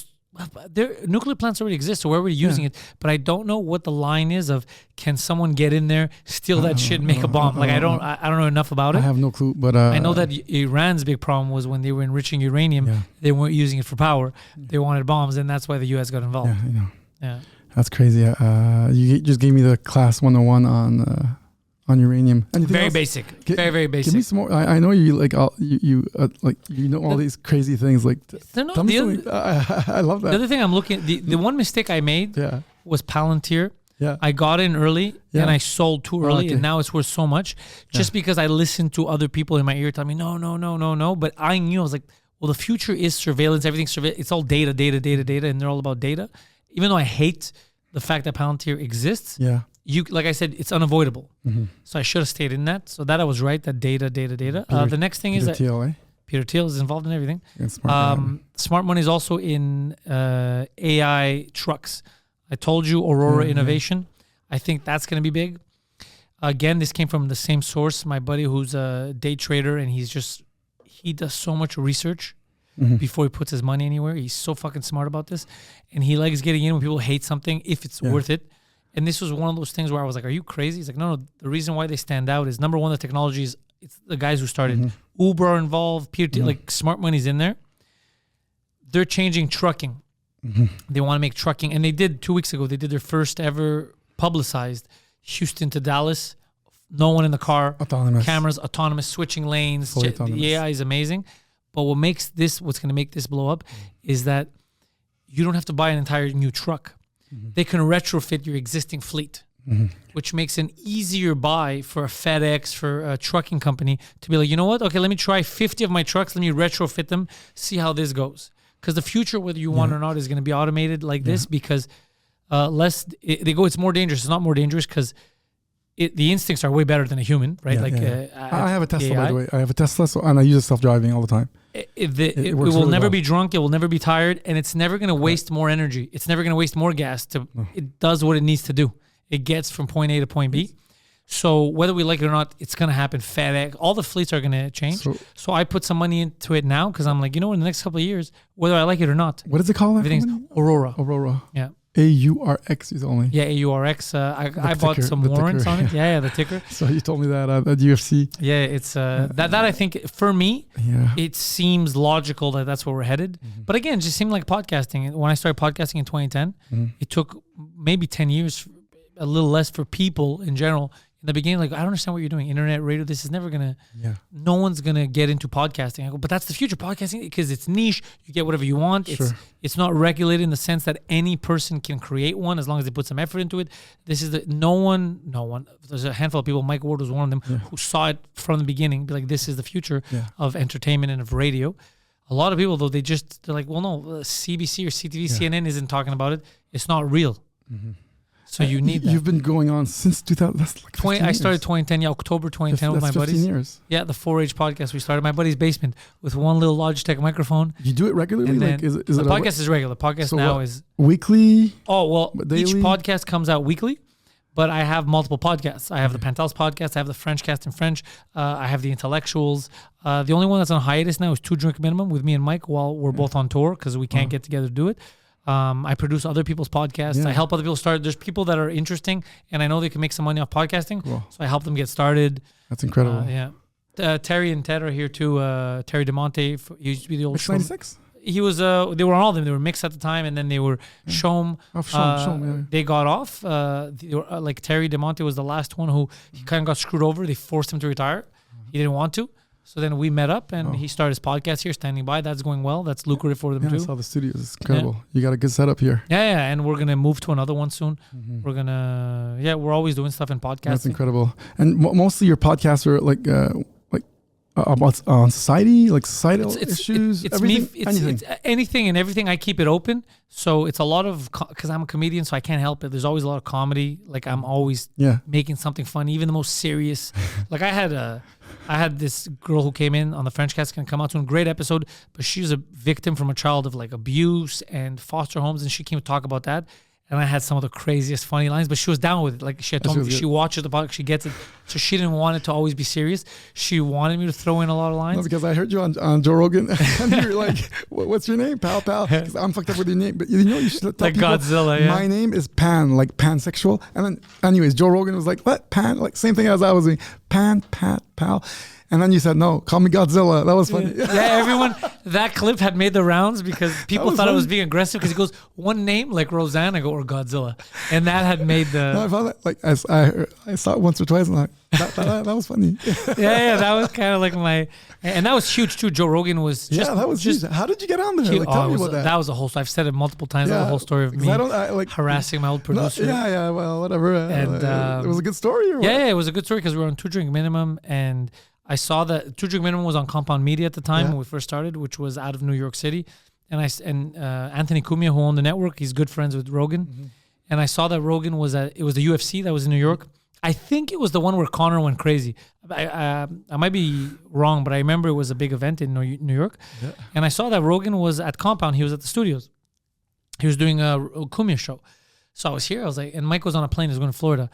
Speaker 1: Nuclear plants already exist, so we're already using it. But I don't know what the line is of can someone get in there, steal that shit, and make a bomb? Like I don't know enough about it.
Speaker 2: I have no clue, but
Speaker 1: I know that Iran's big problem was when they were enriching uranium, they weren't using it for power. They wanted bombs, and that's why the U.S. got involved.
Speaker 2: Yeah, I know.
Speaker 1: Yeah,
Speaker 2: that's crazy. You just gave me the class 101 on uranium. Anything
Speaker 1: very
Speaker 2: else?
Speaker 1: basic, very basic.
Speaker 2: Give me some more. I know you like all you know all these crazy things. Like, tell me something. I love that.
Speaker 1: The other thing I'm looking, the one mistake I made was Palantir.
Speaker 2: Yeah,
Speaker 1: I got in early and I sold too early, and now it's worth so much just because I listened to other people in my ear tell me no. But I knew, I was like, well, the future is surveillance. Everything's it's all data, and they're all about data. Even though I hate the fact that Palantir exists, like I said, it's unavoidable. So I should have stayed in that. So that I was right. That data. The next thing is that Peter Thiel is involved in everything. Smart money is also in AI trucks. I told you Aurora Innovation. I think that's going to be big. Again, this came from the same source. My buddy who's a day trader, and he does so much research before he puts his money anywhere. He's so fucking smart about this. And he likes getting in when people hate something, if it's worth it. And this was one of those things where I was like, are you crazy? He's like, no. The reason why they stand out is, number one, the technology is, it's the guys who started. Uber are involved, Peter, like smart money's in there. They're changing trucking. They want to make trucking. And they did 2 weeks ago, they did their first ever publicized Houston to Dallas. No one in the car.
Speaker 2: Autonomous.
Speaker 1: Cameras, autonomous, switching lanes. The AI is amazing. But what's going to make this blow up is that you don't have to buy an entire new truck. They can retrofit your existing fleet, which makes an easier buy for a FedEx, for a trucking company to be like, you know what? Okay, let me try 50 of my trucks. Let me retrofit them, see how this goes. Because the future, whether you want it or not, is going to be automated like this because it's more dangerous. It's not more dangerous because the instincts are way better than a human, right?
Speaker 2: I have a Tesla, by the way. I have a Tesla, and I use it self-driving all the time.
Speaker 1: It will really never be drunk. It will never be tired, and it's never going to waste more energy. It's never going to waste more gas. It does what it needs to do. It gets from point A to point B. So whether we like it or not, it's going to happen. FedEx, all the fleets are going to change. So I put some money into it now because I'm like, in the next couple of years, whether I like it or not.
Speaker 2: What is it called?
Speaker 1: Everything's Aurora.
Speaker 2: Aurora.
Speaker 1: Yeah.
Speaker 2: AURX is only.
Speaker 1: Yeah, AURX. I bought some warrants on it. Yeah, the ticker.
Speaker 2: So you told me that at UFC.
Speaker 1: Yeah, it's that I think for me, it seems logical that that's where we're headed. But again, it just seemed like podcasting. When I started podcasting in 2010, it took maybe 10 years, a little less for people in general. In the beginning, like, I don't understand what you're doing. Internet radio, this is never going to, no one's going to get into podcasting. I go, but that's the future, podcasting, because it's niche. You get whatever you want. It's not regulated in the sense that any person can create one as long as they put some effort into it. This is no one. There's a handful of people, Mike Ward was one of them, who saw it from the beginning, be like, this is the future of entertainment and of radio. A lot of people, though, they're like, well, no, CBC or CTV, CNN isn't talking about it. It's not real. So you need that.
Speaker 2: You've been going on since 2000. That's like 15 years.
Speaker 1: I started 2010, October 2010 with my buddies.
Speaker 2: 15 years.
Speaker 1: Yeah, the 4-H podcast we started. My buddy's basement with one little Logitech microphone.
Speaker 2: You do it regularly?
Speaker 1: Like, is the podcast is regular. Podcast so now is
Speaker 2: weekly.
Speaker 1: Oh well, each podcast comes out weekly, but I have multiple podcasts. I have the Pantelis podcast. I have the French cast in French. I have the Intellectuals. The only one that's on hiatus now is 2 Drink Minimum with me and Mike while we're both on tour because we can't get together to do it. I produce other people's podcasts. I help other people start. There's people that are interesting, and I know they can make some money off podcasting. Cool. So I help them get started.
Speaker 2: That's incredible.
Speaker 1: Terry and Ted are here too. Terry DeMonte, he used to be the old
Speaker 2: Mix 96?
Speaker 1: He was. They were on all of them. They were mixed at the time, and then they were Shom. They got off. Like Terry DeMonte was the last one who he kind of got screwed over. They forced him to retire. He didn't want to. So then we met up, and he started his podcast here, Standing By. That's going well. That's lucrative for them
Speaker 2: Yeah,
Speaker 1: too.
Speaker 2: I saw the studios. It's incredible. You got a good setup here.
Speaker 1: Yeah, and we're gonna move to another one soon. We're gonna, we're always doing stuff in podcasting.
Speaker 2: That's incredible. And mostly your podcasts are like about on society, like societal issues, everything, anything.
Speaker 1: It's anything and everything. I keep it open, so it's a lot of because I'm a comedian, so I can't help it. There's always a lot of comedy. Like I'm always making something funny, even the most serious. Like I had this girl who came in on the French Cast, gonna come out to a great episode, but she's a victim from a child of like abuse and foster homes, and she came to talk about that. And I had some of the craziest funny lines, but she was down with it. Like she had told me, she watches the podcast, she gets it. So she didn't want it to always be serious. She wanted me to throw in a lot of lines.
Speaker 2: No, because I heard you on Joe Rogan, and you're like, "What's your name, pal?" Because I'm fucked up with your name, but you should tell
Speaker 1: like
Speaker 2: people,
Speaker 1: Godzilla. Yeah.
Speaker 2: My name is Pan, like pansexual. And then, anyways, Joe Rogan was like, "What, Pan?" Like same thing as I was doing, Pan, Pat, pal. And then you said, "No, call me Godzilla." That was funny.
Speaker 1: Yeah, everyone, that clip had made the rounds because people thought I was being aggressive because he goes, one name, like Roseanne, I go, or Godzilla. And that had made the...
Speaker 2: No, I found that, like, I saw it once or twice and like, that was funny.
Speaker 1: yeah, that was kind of like my... And that was huge too. Joe Rogan was just...
Speaker 2: Yeah, that was just... How did you get on there? Like, tell me about that.
Speaker 1: That was a whole... I've said it multiple times. That was a whole story of me harassing my old producer.
Speaker 2: No, well, whatever. And it was a good story or what?
Speaker 1: Yeah, it was a good story because we were on 2 Drink Minimum, and I saw that 2 Drink Minimum was on Compound Media at the time when we first started, which was out of New York City. And Anthony Cumia, who owned the network, he's good friends with Rogan. And I saw that Rogan was it was the UFC that was in New York. I think it was the one where Conor went crazy. I might be wrong, but I remember it was a big event in New York. Yeah. And I saw that Rogan was at Compound. He was at the studios. He was doing a Cumia show. So I was here. I was like, and Mike was on a plane. He was going to Florida.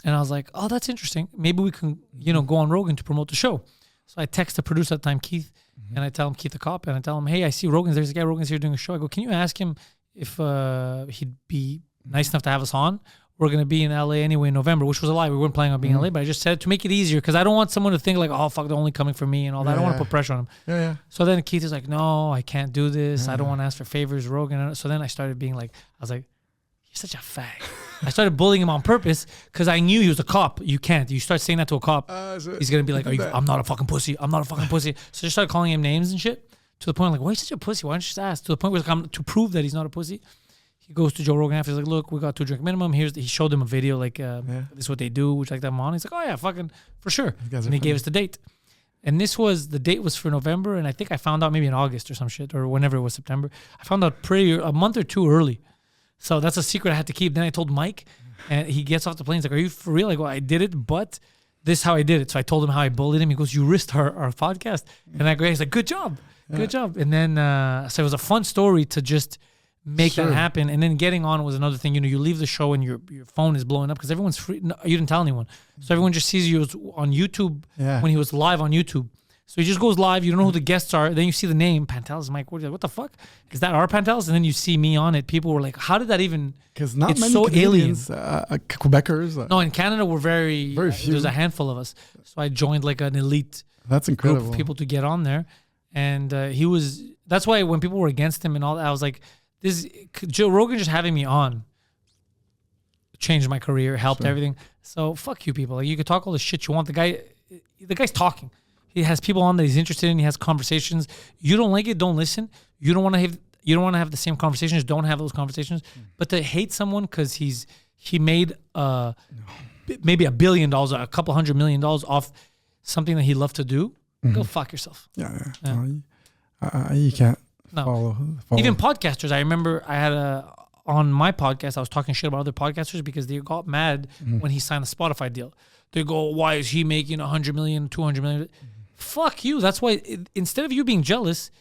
Speaker 1: And I was like, oh, that's interesting. Maybe we can, go on Rogan to promote the show. So I text the producer at the time, Keith, and I tell him, Keith the cop, and I tell him, hey, I see Rogan's. There's a guy, Rogan's here doing a show. I go, can you ask him if he'd be nice enough to have us on? We're going to be in LA anyway in November, which was a lie. We weren't planning on being in LA, but I just said it to make it easier because I don't want someone to think like, oh, fuck, they're only coming for me and all that. I don't want to put pressure on him.
Speaker 2: Yeah.
Speaker 1: So then Keith is like, no, I can't do this. I don't want to ask for favors, Rogan. So then I started being like, I was like, you're such a fag. I started bullying him on purpose because I knew he was a cop. You can't. You start saying that to a cop, he's going to be like, I'm not a fucking pussy. I'm not a fucking pussy. So I just started calling him names and shit to the point like, why are you such a pussy? Why don't you just ask? To the point where to prove that he's not a pussy. He goes to Joe Rogan after. He's like, look, we got 2 Drink Minimum. He showed him a video like, this is what they do. Would you like them on? He's like, oh yeah, fucking for sure. And he gave us the date. And the date was for November. And I think I found out maybe in August or some shit or whenever it was September. I found out a month or two early. So that's a secret I had to keep. Then I told Mike, and he gets off the plane. He's like, are you for real? I go, I did it, but this is how I did it. So I told him how I bullied him. He goes, you risked our podcast. And I go, he's like, good job. Good job. And then, so it was a fun story to just make that happen. And then getting on was another thing. You leave the show and your phone is blowing up because everyone's free. No, you didn't tell anyone. So everyone just sees you on YouTube when he was live on YouTube. So he just goes live. You don't know who the guests are. Then you see the name, Pantelis. Mike, what the fuck? Is that our Pantelis? And then you see me on it. People were like, how did that even...
Speaker 2: Because not many Canadians, Quebecers.
Speaker 1: No, in Canada, we're very few. There's a handful of us. So I joined like an elite group of people to get on there. And that's why when people were against him and all that, I was like, Joe Rogan just having me on changed my career, helped everything. So fuck you people. Like you could talk all the shit you want. The guy's talking. He has people on that he's interested in. He has conversations. You don't like it, don't listen. You don't want to have the same conversations. Don't have those conversations. But to hate someone because he made maybe $1 billion, a couple $100 million off something that he loved to do, go fuck yourself.
Speaker 2: Yeah. You can't follow.
Speaker 1: Even podcasters. I remember I had on my podcast, I was talking shit about other podcasters because they got mad when he signed the Spotify deal. They go, why is he making 100 million, 200 million? Fuck you. That's why instead of you being jealous,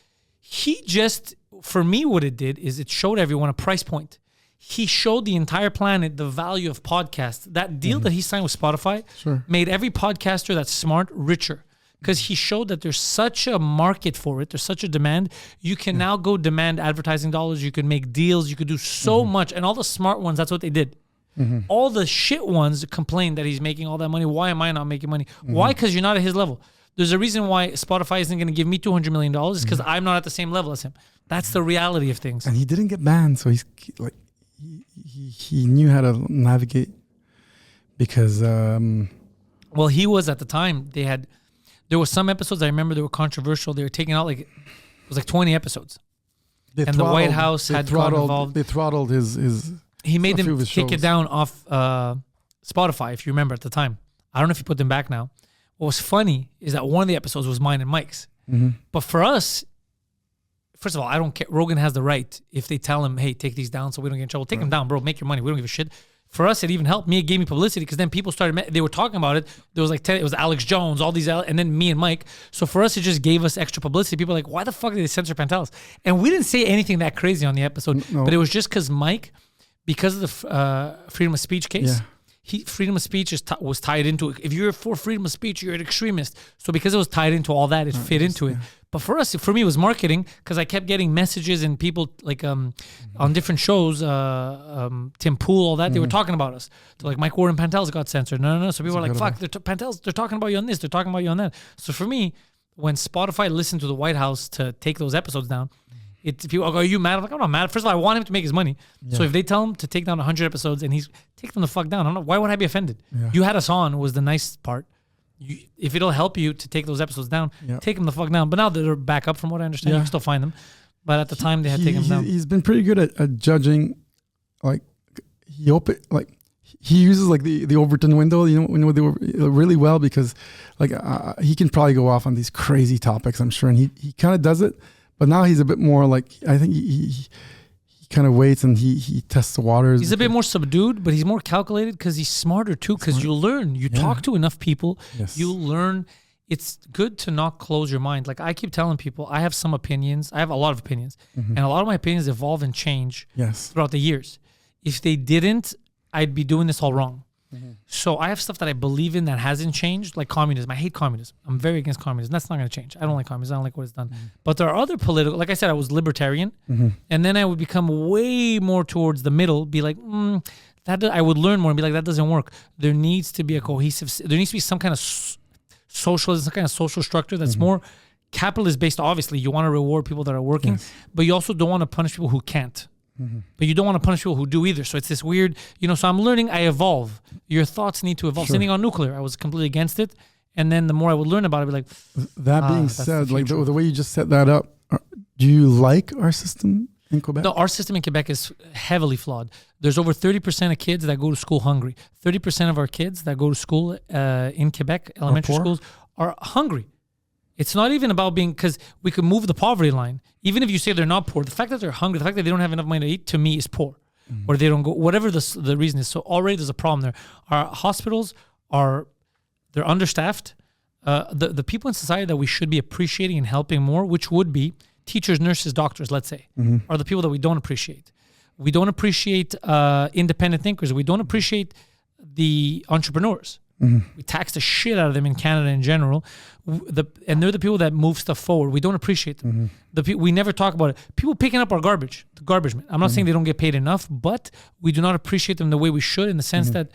Speaker 1: he just, for me, what it did is it showed everyone a price point. He showed the entire planet the value of podcasts. That deal that he signed with Spotify made every podcaster that's smart richer because he showed that there's such a market for it. There's such a demand. You can now go demand advertising dollars. You can make deals. You could do so much. And all the smart ones, that's what they did. All the shit ones complained that he's making all that money. Why am I not making money? Why? Because you're not at his level. There's a reason why Spotify isn't going to give me $200 million is because I'm not at the same level as him. That's the reality of things.
Speaker 2: And he didn't get banned, so he's like he knew how to navigate because
Speaker 1: well, he was at the time. They had There were some episodes I remember that were controversial. They were taking out like, it was like 20 episodes. And the White House had gotten involved.
Speaker 2: They throttled his.
Speaker 1: He made them take it down off Spotify, if you remember at the time. I don't know if he put them back now. What was funny is that one of the episodes was mine and Mike's. But for us, first of all, I don't care. Rogan has the right. If they tell him, hey, take these down so we don't get in trouble, take them down, bro. Make your money. We don't give a shit. For us, it even helped me. It gave me publicity because then people started, they were talking about it. There was like 10, it was Alex Jones, all these, and then me and Mike. So for us, it just gave us extra publicity. People were like, why the fuck did they censor Pantelis? And we didn't say anything that crazy on the episode, but it was just because Mike, because of the freedom of speech case, freedom of speech was tied into it. If you're for freedom of speech, you're an extremist. So because it was tied into all that, it fit into it. But for us, for me, it was marketing because I kept getting messages and people like on different shows, Tim Pool, all that, they were talking about us. They're like, Mike Ward and Pantelis got censored. No. So people were like, fuck, Pantelis, they're talking about you on this, they're talking about you on that. So for me, when Spotify listened to the White House to take those episodes down, people go, are you mad? I'm like, I'm not mad. First of all, I want him to make his money. So if they tell him to take down 100 episodes and he's take them the fuck down, why would I be offended? You had us on was the nice part. If it'll help you to take those episodes down, take them the fuck down. But now that they're back up from what I understand, you can still find them. But at the time, they had taken them down.
Speaker 2: He's been pretty good at judging. Like he uses like the Overton window, they were really well because like he can probably go off on these crazy topics, I'm sure, and he kind of does it. But now he's a bit more like, I think he kind of waits and he tests the waters.
Speaker 1: He's a bit more subdued, but he's more calculated because he's smarter too. Because you learn, you talk to enough people, you learn. It's good to not close your mind. Like I keep telling people, I have some opinions. I have a lot of opinions, and a lot of my opinions evolve and change throughout the years. If they didn't, I'd be doing this all wrong. So I have stuff that I believe in that hasn't changed, like communism. I hate communism. I'm very against communism. That's not going to change. I don't like communism. I don't like what it's done. But there are other political, like I said, I was libertarian. And then I would become way more towards the middle, be like, I would learn more and be like, that doesn't work. There needs to be a cohesive, there needs to be some kind of socialism, some kind of social structure that's more capitalist based. Obviously, you want to reward people that are working, but you also don't want to punish people who can't. But you don't want to punish people who do either. So it's this weird, so I'm learning, I evolve. Your thoughts need to evolve. Same thing on nuclear. I was completely against it. And then the more I would learn about it, I'd be like,
Speaker 2: that being said, like the way you just set that up, do you like our system in Quebec?
Speaker 1: No, our system in Quebec is heavily flawed. There's over 30% of kids that go to school hungry. 30% of our kids that go to school in Quebec, elementary schools, are hungry. It's not even about being, because we could move the poverty line. Even if you say they're not poor, the fact that they're hungry, the fact that they don't have enough money to eat, to me is poor. Or they don't go, whatever the reason is. So already there's a problem there. Our hospitals they're understaffed. The people in society that we should be appreciating and helping more, which would be teachers, nurses, doctors, let's say, are the people that we don't appreciate. We don't appreciate independent thinkers. We don't appreciate the entrepreneurs. We tax the shit out of them in Canada in general, and they're the people that move stuff forward. We don't appreciate them. We never talk about it. People picking up our garbage, the garbage men. I'm not saying they don't get paid enough, but we do not appreciate them the way we should, in the sense that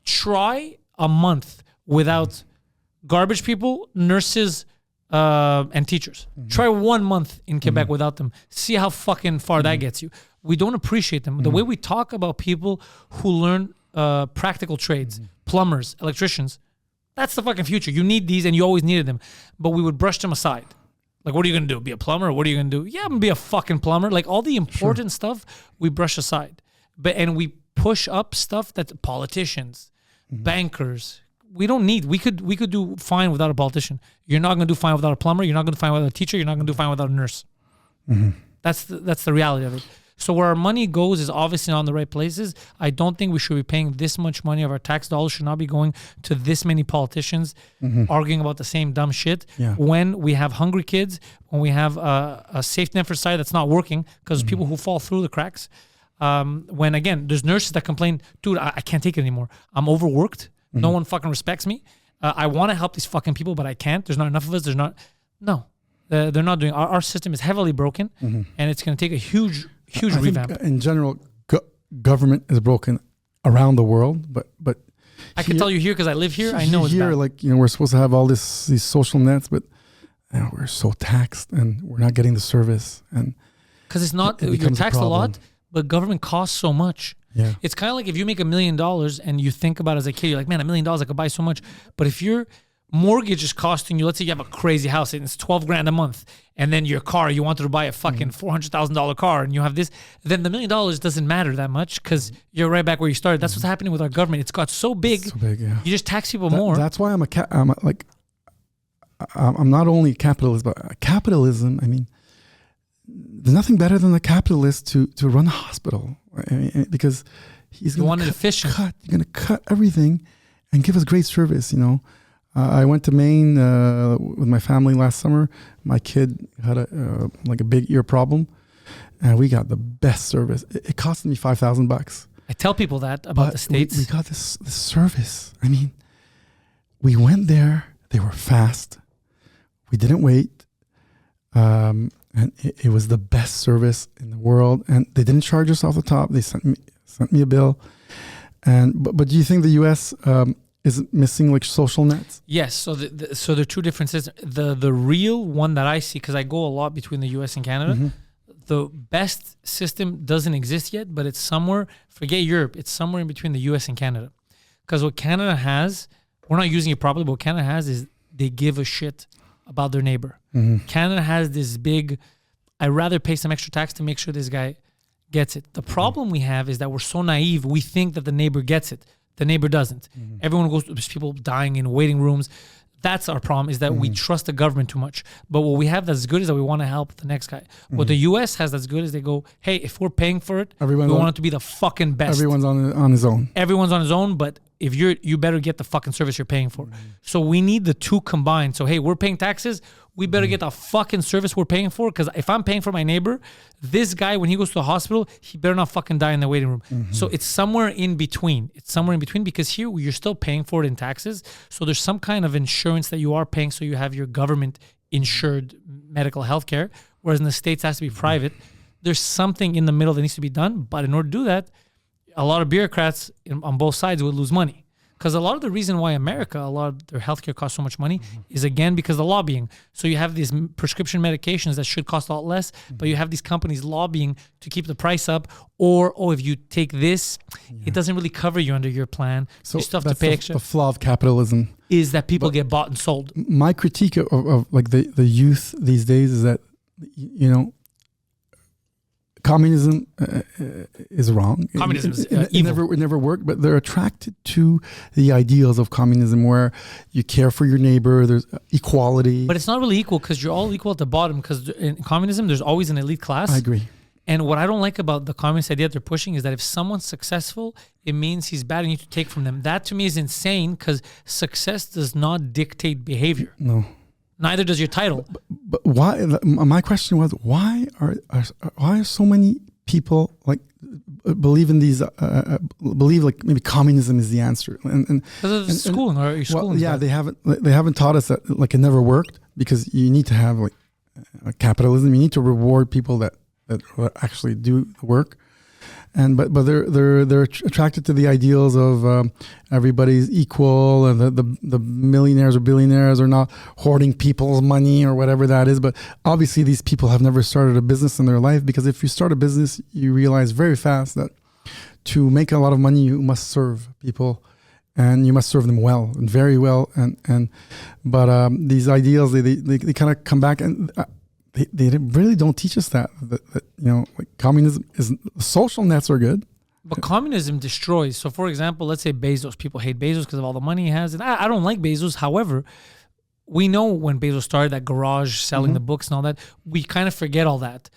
Speaker 1: try a month without garbage people, nurses, and teachers. Try 1 month in Quebec without them. See how fucking far that gets you. We don't appreciate them. The way we talk about people who learn practical trades, plumbers, electricians, that's the fucking future. You need these and you always needed them. But we would brush them aside. Like, what are you going to do? Be a plumber? Or what are you going to do? Yeah, I'm going to be a fucking plumber. Like, all the important stuff we brush aside. And we push up stuff that politicians, bankers, we don't need. We could do fine without a politician. You're not going to do fine without a plumber. You're not going to do fine without a teacher. You're not going to do fine without a nurse. That's the reality of it. So where our money goes is obviously not in the right places. I don't think we should be paying this much money of our tax dollars. Should not be going to this many politicians arguing about the same dumb shit. When we have hungry kids, when we have a safety net for society that's not working because people who fall through the cracks. When again, there's nurses that complain, dude, I can't take it anymore. I'm overworked. No one fucking respects me. I want to help these fucking people, but I can't. There's not enough of us. They're not doing. Our system is heavily broken, and it's going to take a huge revamp.
Speaker 2: In general, government is broken around the world, but
Speaker 1: I can tell you here because I live here. I know it's bad.
Speaker 2: Like we're supposed to have all these social nets, but we're so taxed and we're not getting the service. And
Speaker 1: because it's not you're taxed a lot, but government costs so much. It's kind of like if you make $1 million and you think about it as a kid, you're like, man, $1 million I could buy so much. But if you're mortgage is costing you, let's say you have a crazy house and it's 12 grand a month, and then your car, you wanted to buy a fucking $400,000 car and you have this, then the $1 million doesn't matter that much because you're right back where you started. That's what's happening with our government. It's got so big,
Speaker 2: Yeah.
Speaker 1: you just tax people more.
Speaker 2: That's why I'm not only a capitalist, but capitalism, I mean, there's nothing better than a capitalist to run a hospital. I mean, because he's going to cut everything and give us great service, you know. I went to Maine with my family last summer. My kid had a big ear problem, and we got the best service. It cost me $5,000.
Speaker 1: I tell people that about the States.
Speaker 2: We got this service. I mean, we went there. They were fast. We didn't wait. And it was the best service in the world. And they didn't charge us off the top. They sent me a bill. But do you think the U.S. Is missing like social nets?
Speaker 1: Yes. So so there are two differences. The real one that I see, because I go a lot between the U.S. and Canada, the best system doesn't exist yet, but it's somewhere, forget Europe, it's somewhere in between the U.S. and Canada. Because what Canada has, we're not using it properly, but what Canada has is they give a shit about their neighbor. Canada has this big, I'd rather pay some extra tax to make sure this guy gets it. The problem we have is that we're so naive, we think that the neighbor gets it. The neighbor doesn't. Everyone goes, there's people dying in waiting rooms. That's our problem, is that we trust the government too much. But what we have that's good is that we want to help the next guy. What the U.S. has that's good is they go, hey, if we're paying for it, we want it to be the fucking best.
Speaker 2: Everyone's on his own.
Speaker 1: Everyone's on his own, but if you better get the fucking service you're paying for. So we need the two combined. So, hey, we're paying taxes. We better get the fucking service we're paying for, because if I'm paying for my neighbor, this guy, when he goes to the hospital, he better not fucking die in the waiting room. So it's somewhere in between. It's somewhere in between, because here you're still paying for it in taxes. So there's some kind of insurance that you are paying, so you have your government insured medical health care, whereas in the States it has to be private. There's something in the middle that needs to be done. But in order to do that, a lot of bureaucrats on both sides would lose money. Because a lot of the reason why America, a lot of their healthcare costs so much money is, again, because of the lobbying. So you have these prescription medications that should cost a lot less, but you have these companies lobbying to keep the price up. Or, if you take this, it doesn't really cover you under your plan. So you still have to pay extra.
Speaker 2: The flaw of capitalism
Speaker 1: is that people get bought and sold.
Speaker 2: My critique of like the youth these days is that, you know, communism is wrong.
Speaker 1: Communism is evil.
Speaker 2: It never worked, but they're attracted to the ideals of communism, where you care for your neighbor, there's equality.
Speaker 1: But it's not really equal, because you're all equal at the bottom, because in communism, there's always an elite class.
Speaker 2: I agree.
Speaker 1: And what I don't like about the communist idea that they're pushing is that if someone's successful, it means he's bad and you need to take from them. That to me is insane, because success does not dictate behavior.
Speaker 2: No.
Speaker 1: Neither does your title.
Speaker 2: But why? My question was, why are so many people like believe in these? Believe like maybe communism is the answer, and
Speaker 1: because of schooling or your schooling.
Speaker 2: Well, yeah, they haven't taught us that like it never worked, because you need to have like capitalism. You need to reward people that actually do the work. But they're attracted to the ideals of everybody's equal, and the millionaires or billionaires are not hoarding people's money or whatever that is. But obviously these people have never started a business in their life, because if you start a business, you realize very fast that to make a lot of money, you must serve people, and you must serve them well and very well. But these ideals, they kind of come back, and They really don't teach us that you know, like communism is, social nets are good,
Speaker 1: but communism destroys. So, for example, let's say Bezos. People hate Bezos because of all the money he has, and I don't like Bezos. However, we know when Bezos started that garage selling the books and all that, we kind of forget all that.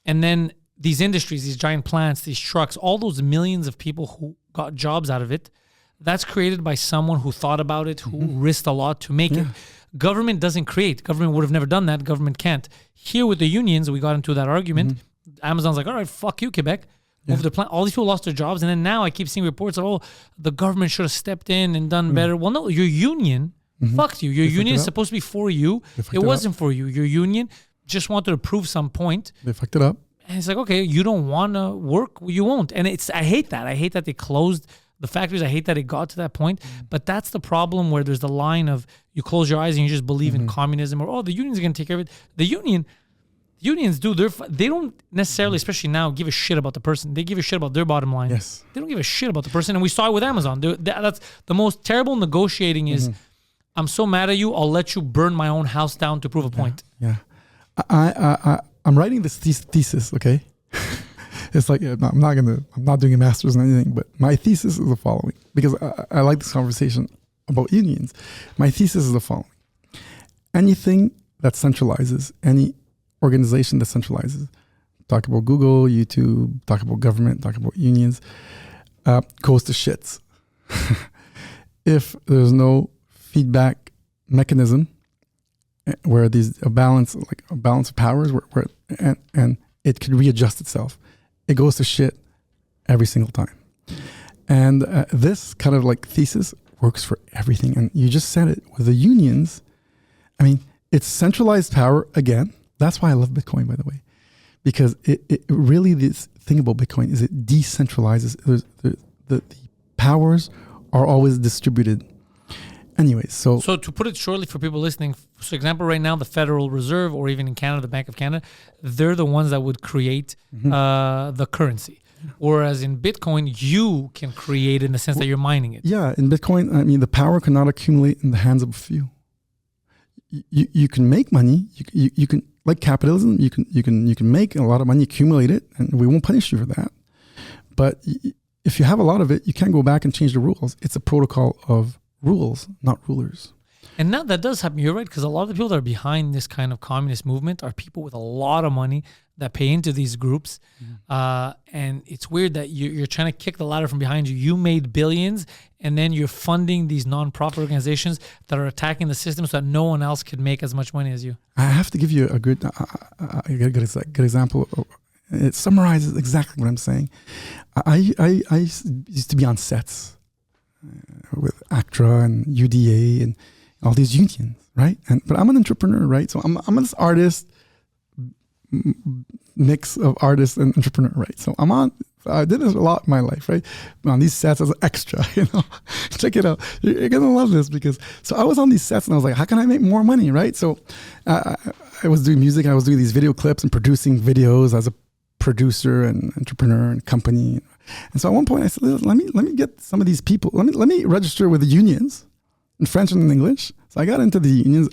Speaker 1: And then these industries, these giant plants, these trucks, all those millions of people who got jobs out of it, that's created by someone who thought about it, who risked a lot to make it. Government doesn't create. Government would have never done that. Government can't. Here with the unions, we got into that argument. Amazon's like, all right, fuck you, Quebec. Move the plant. All these people lost their jobs. And then now I keep seeing reports of, the government should have stepped in and done better. Well, no, your union fucked you. Your union is supposed to be for you. It wasn't for you. Your union just wanted to prove some point.
Speaker 2: They fucked it up.
Speaker 1: And it's like, okay, you don't want to work, you won't. And I hate that. I hate that they closed the factories. I hate that it got to that point. But that's the problem, where there's the line of you close your eyes and you just believe in communism, or the unions are going to take care of it. The unions do they don't necessarily, especially now, give a shit about the person. They give a shit about their bottom line.
Speaker 2: Yes.
Speaker 1: They don't give a shit about the person. And we saw it with Amazon. That's the most terrible negotiating is I'm so mad at you, I'll let you burn my own house down to prove a point.
Speaker 2: Yeah. I'm writing this thesis, okay? It's like, I'm not doing a master's in anything, but my thesis is the following, because I like this conversation about unions. My thesis is the following. Anything that centralizes, any organization that centralizes, talk about Google, YouTube, talk about government, talk about unions, goes to shits. If there's no feedback mechanism where there's a balance of powers, and it could readjust itself, it goes to shit every single time. And this kind of like thesis works for everything. And you just said it with the unions. I mean, it's centralized power again. That's why I love Bitcoin, by the way, because it really, this thing about Bitcoin is it decentralizes. The powers are always distributed. Anyways, so
Speaker 1: to put it shortly for people listening, for example, right now, the Federal Reserve, or even in Canada, the Bank of Canada, they're the ones that would create the currency. Whereas in Bitcoin, you can create it in the sense that you're mining it.
Speaker 2: Yeah, in Bitcoin, I mean, the power cannot accumulate in the hands of a few. You can make money. You can, like capitalism, you can make a lot of money, accumulate it, and we won't punish you for that. But if you have a lot of it, you can't go back and change the rules. It's a protocol of rules, not rulers.
Speaker 1: And now that does happen. You're right, because a lot of the people that are behind this kind of communist movement are people with a lot of money that pay into these groups. And it's weird that you're trying to kick the ladder from behind you. You made billions, and then you're funding these non-profit organizations that are attacking the system so that no one else could make as much money as you.
Speaker 2: I have to give you a good example. It summarizes exactly what I'm saying. I used to be on sets with ACTRA and UDA and all these unions, right? But I'm an entrepreneur, right? So I'm this artist, mix of artist and entrepreneur, right? So I did this a lot in my life, right? On these sets as an extra, check it out. You're gonna love this so I was on these sets and I was like, how can I make more money, right? So I was doing music, and I was doing these video clips and producing videos as a producer and entrepreneur and company. And so at one point I said, let me get some of these people, let me register with the unions in French and in English. So I got into the unions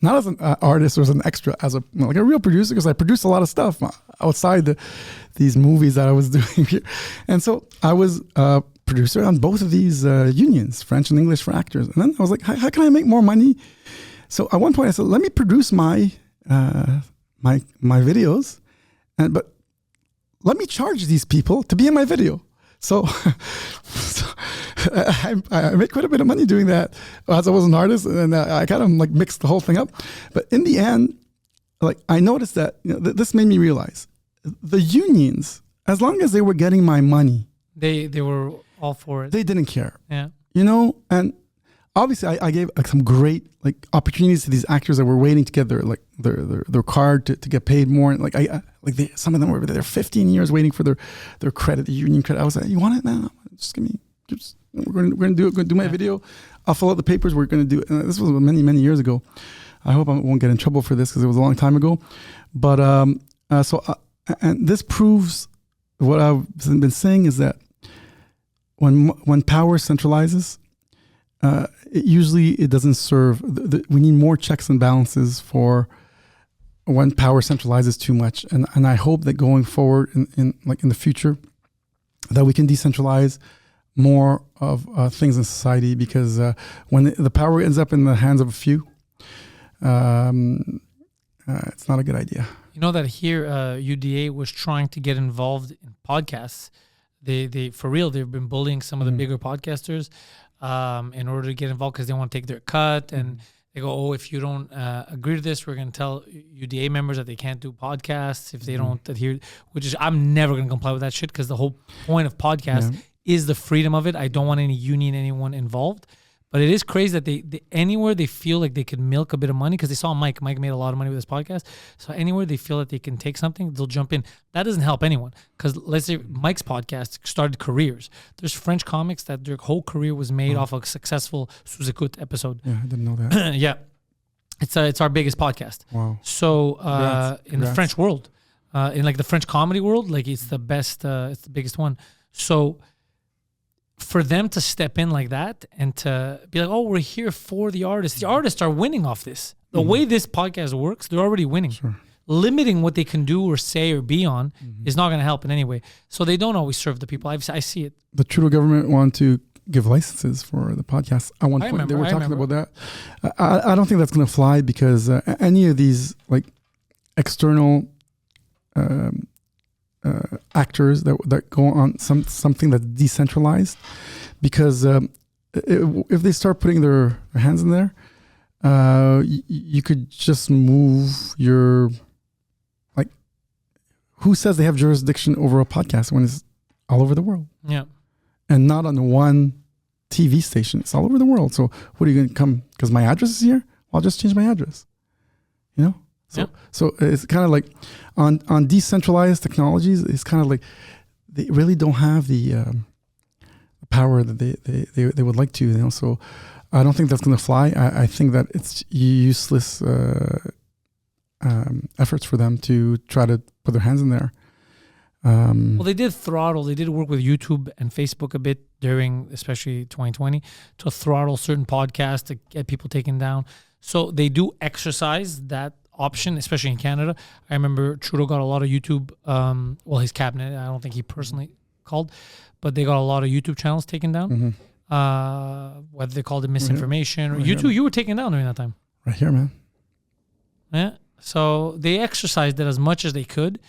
Speaker 2: not as an artist or as an extra, as a real producer, because I produced a lot of stuff outside these movies that I was doing here. And so I was a producer on both of these unions, French and English for actors. And then I was like, how can I make more money? So at one point I said, let me produce my videos, but let me charge these people to be in my video. So I made quite a bit of money doing that as I was an artist, and I kind of like mixed the whole thing up. But in the end, like I noticed that this made me realize the unions, as long as they were getting my money,
Speaker 1: they were all for it.
Speaker 2: They didn't care.
Speaker 1: Yeah,
Speaker 2: and obviously I gave some great like opportunities to these actors that were waiting to get their card to get paid more. And like some of them were there 15 years waiting for their credit, the union credit. I was like, you want it? No, just give me. We're going to do it. Going to do my video. I'll fill out the papers. We're going to do it. And this was many years ago. I hope I won't get in trouble for this because it was a long time ago. But and this proves what I've been saying is that when power centralizes, it doesn't serve. We need more checks and balances for when power centralizes too much. And I hope that going forward in the future, that we can decentralize more of things in society, because when the power ends up in the hands of a few, it's not a good idea.
Speaker 1: You know that here UDA was trying to get involved in podcasts. They for real, they've been bullying some of the bigger podcasters in order to get involved, because they want to take their cut. And they go, if you don't agree to this, we're going to tell UDA members that they can't do podcasts if they don't adhere, which is, I'm never going to comply with that shit, because the whole point of podcasts is the freedom of it. I don't want any union, anyone involved. But it is crazy that they anywhere they feel like they could milk a bit of money, because they saw Mike made a lot of money with his podcast. So anywhere they feel that they can take something, they'll jump in. That doesn't help anyone, because let's say Mike's podcast started careers. There's French comics that their whole career was made off a successful Sous-Écoute episode.
Speaker 2: Yeah, I didn't know that.
Speaker 1: Yeah. It's our biggest podcast.
Speaker 2: Wow.
Speaker 1: So in the French world, in like the French comedy world, like it's the best, it's the biggest one. So for them to step in like that and to be like, oh, we're here for the artists. The artists are winning off this. The way this podcast works, they're already winning.
Speaker 2: Sure.
Speaker 1: Limiting what they can do or say or be on is not going to help in any way. So they don't always serve the people. I see it.
Speaker 2: The Trudeau government wanted to give licenses for the podcast. At one point, they were talking about that. I don't think that's going to fly because any of these like external actors that go on something that's decentralized, because if they start putting their hands in there, you could just move your, like, who says they have jurisdiction over a podcast when it's all over the world?
Speaker 1: Yeah. And
Speaker 2: not on one TV station. It's all over the world. So what are you going to come? Because my address is here? Well, I'll just change my address. You know? So it's kind of like on decentralized technologies, it's kind of like they really don't have the power that they would like to, you know? So I don't think that's going to fly. I think that it's useless efforts for them to try to put their hands in there.
Speaker 1: Well, they did work with YouTube and Facebook a bit during, especially 2020, to throttle certain podcasts to get people taken down. So they do exercise that option, especially in Canada. I remember Trudeau got a lot of YouTube, his cabinet, I don't think he personally called, but they got a lot of YouTube channels taken down. Whether they called it misinformation or you were taken down during that time.
Speaker 2: Right here, man.
Speaker 1: Yeah. So they exercised it as much as they could.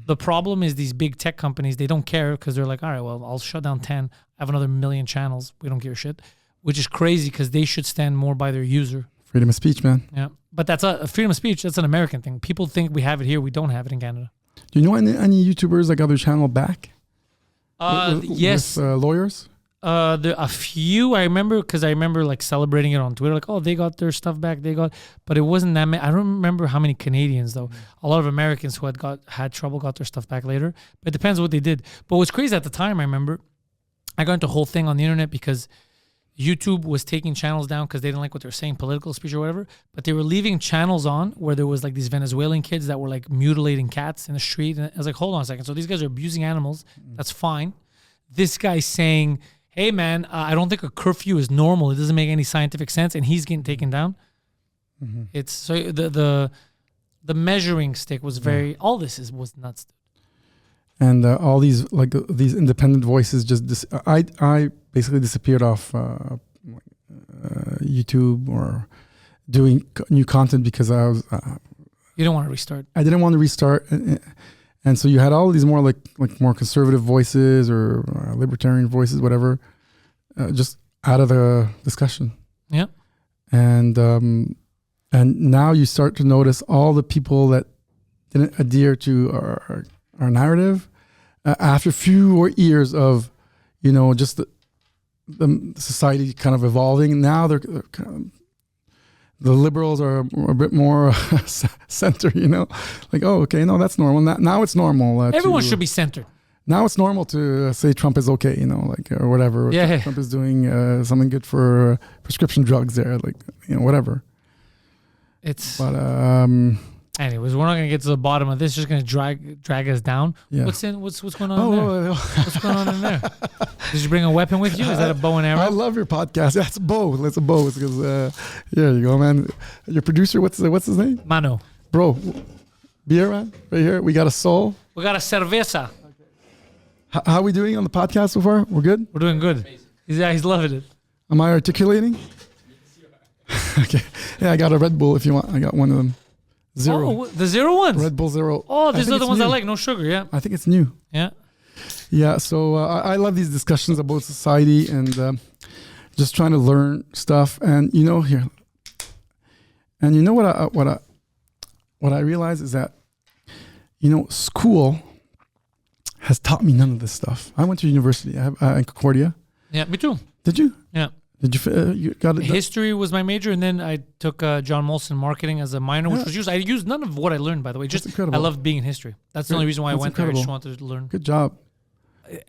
Speaker 1: The problem is these big tech companies, they don't care because they're like, all right, well, I'll shut down 10. I have another 1 million channels. We don't give a shit, which is crazy because they should stand more by their user.
Speaker 2: Freedom of speech, man.
Speaker 1: Yeah. But that's a freedom of speech. That's an American thing. People think we have it here. We don't have it in Canada.
Speaker 2: Do you know any YouTubers that got their channel back?
Speaker 1: Yes.
Speaker 2: With lawyers?
Speaker 1: There a few I remember because I remember like celebrating it on Twitter, like, oh, they got their stuff back. But it wasn't that many. I don't remember how many Canadians though. A lot of Americans who had trouble got their stuff back later. But it depends what they did. But what's crazy at the time, I remember, I got into a whole thing on the internet because YouTube was taking channels down because they didn't like what they were saying, political speech or whatever. But they were leaving channels on where there was like these Venezuelan kids that were like mutilating cats in the street. And I was like, hold on a second. So these guys are abusing animals. That's fine. This guy's saying, hey man, I don't think a curfew is normal. It doesn't make any scientific sense, and he's getting taken down. It's so the measuring stick was very. All this was nuts.
Speaker 2: And all these these independent voices just I basically disappeared off YouTube or doing new content because I was.
Speaker 1: You don't want to restart.
Speaker 2: I didn't want to restart. And so you had all these more like more conservative voices or libertarian voices, whatever, just out of the discussion.
Speaker 1: Yeah.
Speaker 2: And now you start to notice all the people that didn't adhere to our narrative after a few years of, just the society kind of evolving. Now they're kind of, the liberals are a bit more center, like, oh, okay, no, that's normal. Now it's normal.
Speaker 1: Everyone should be centered.
Speaker 2: Now it's normal to say Trump is okay, or whatever.
Speaker 1: Yeah.
Speaker 2: Trump is doing something good for prescription drugs there, whatever. Anyways,
Speaker 1: we're not going to get to the bottom of this. Just going to drag us down. Yeah. What's going on in there? What's going on in there? Did you bring a weapon with you? Is that a bow and arrow?
Speaker 2: I love your podcast. That's a bow. It's a bow. Because here you go, man. Your producer, what's his name?
Speaker 1: Mano.
Speaker 2: Bro, beer, man. Right here. We got a soul.
Speaker 1: We got a cerveza.
Speaker 2: How are we doing on the podcast so far? We're good?
Speaker 1: We're doing good. He's loving it.
Speaker 2: Am I articulating? Okay. Yeah, I got a Red Bull if you want. I got one of them. Zero.
Speaker 1: Oh, the zero ones?
Speaker 2: Red Bull Zero.
Speaker 1: Oh, these are the ones I like. No sugar, yeah.
Speaker 2: I think it's new.
Speaker 1: Yeah.
Speaker 2: Yeah, so I love these discussions about society and just trying to learn stuff. And here, and what I realize is that school has taught me none of this stuff. I went to university. I have in Concordia.
Speaker 1: Yeah, me too.
Speaker 2: Did you?
Speaker 1: Yeah.
Speaker 2: Did you got it?
Speaker 1: History was my major, and then I took John Molson marketing as a minor, which was used. I used none of what I learned, by the way. Just incredible. I loved being in history. That's the only reason why I went there. I just wanted to learn.
Speaker 2: Good job.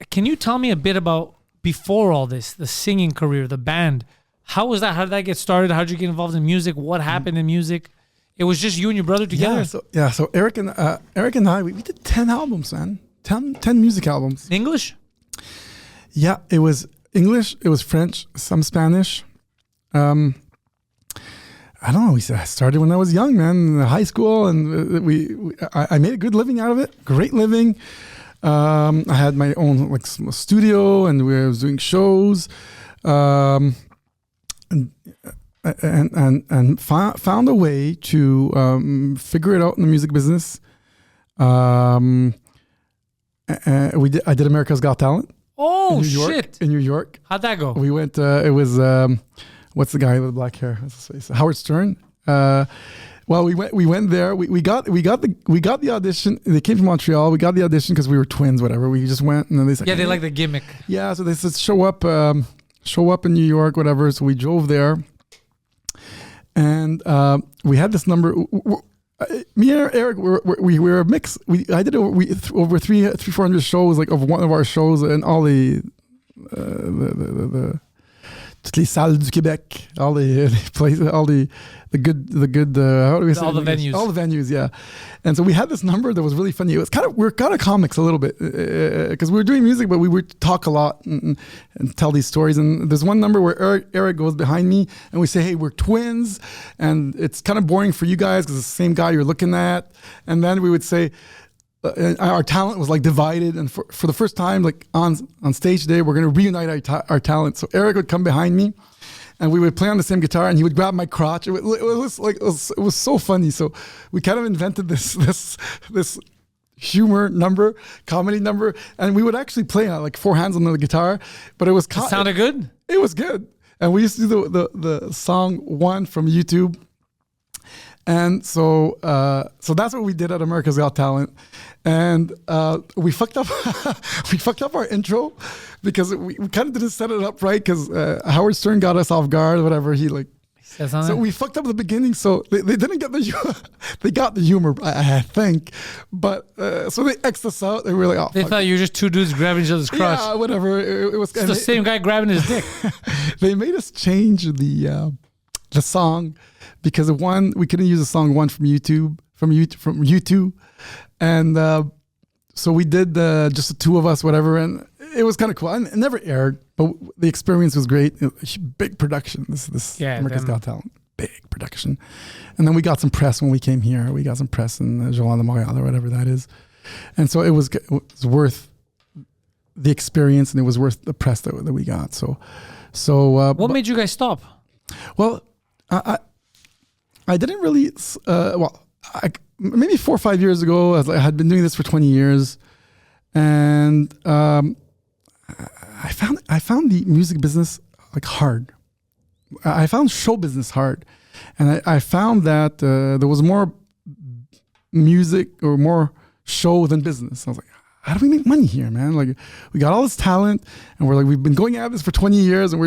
Speaker 1: Can you tell me a bit about before all this, the singing career, the band? How was that? How did that get started? How did you get involved in music? What happened in music? It was just you and your brother together.
Speaker 2: So Eric and I, we did 10 albums, man. 10 music albums.
Speaker 1: English?
Speaker 2: Yeah, it was English, it was French, some Spanish. I don't know. I started when I was young, man, in high school, and I made a good living out of it. Great living. I had my own like studio, and we was doing shows, and found a way to figure it out in the music business. I did America's Got Talent.
Speaker 1: Oh,
Speaker 2: in New York,
Speaker 1: shit!
Speaker 2: In New York,
Speaker 1: How'd that go?
Speaker 2: we went. It was what's the guy with the black hair? What's his face? Howard Stern. Well, we went there. We got the audition. They came from Montreal. We got the audition because we were twins. Whatever. We just went, and then they said,
Speaker 1: Yeah, they like the gimmick.
Speaker 2: yeah. So they said show up in New York, whatever. So we drove there, and we had this number. Me and Eric, we were a mix. I did over 400 shows, like of one of our shows, and all the toutes les salles du Québec, all the places, all the good how do we say
Speaker 1: All the venues.
Speaker 2: All the venues, yeah. And so we had this number that was really funny. It was we're kind of comics a little bit because we were doing music, but we would talk a lot and tell these stories. And there's one number where Eric goes behind me and we say, "Hey, we're twins," and it's kind of boring for you guys because it's the same guy you're looking at. And then we would say. Our talent was like divided, and for the first time, like on stage today, we're going to reunite our talent. So Eric would come behind me, and we would play on the same guitar, and he would grab my crotch. It was so funny. So we kind of invented this humor number, comedy number, and we would actually play like four hands on the guitar. But it
Speaker 1: Sounded good.
Speaker 2: It was good, and we used to do the song One from YouTube. And so that's what we did at America's Got Talent, and we fucked up our intro because we kind of didn't set it up right because Howard Stern got us off guard, whatever so we fucked up the beginning. So they didn't get they got the humor, I think, but so they X'd us out. They were like, oh,
Speaker 1: They thought you were just two dudes grabbing each other's crotch.
Speaker 2: yeah, whatever. It was
Speaker 1: It's the same guy grabbing his dick.
Speaker 2: They made us change the song. Because we couldn't use the song One from YouTube, and so we did just the two of us, whatever, and it was kind of cool. It never aired, but the experience was great. Big production. This America's Got Talent, big production, and then we got some press when we came here. We got some press in Journal de Montréal or whatever that is, and so it was worth the experience, and it was worth the press that we got. So
Speaker 1: What made you guys stop?
Speaker 2: Well, I didn't really, maybe 4 or 5 years ago, I had been doing this for 20 years, and I found the music business like hard. I found show business hard, and I found that there was more music or more show than business. I was like, how do we make money here, man? Like, we got all this talent, and we've been going at this for 20 years, and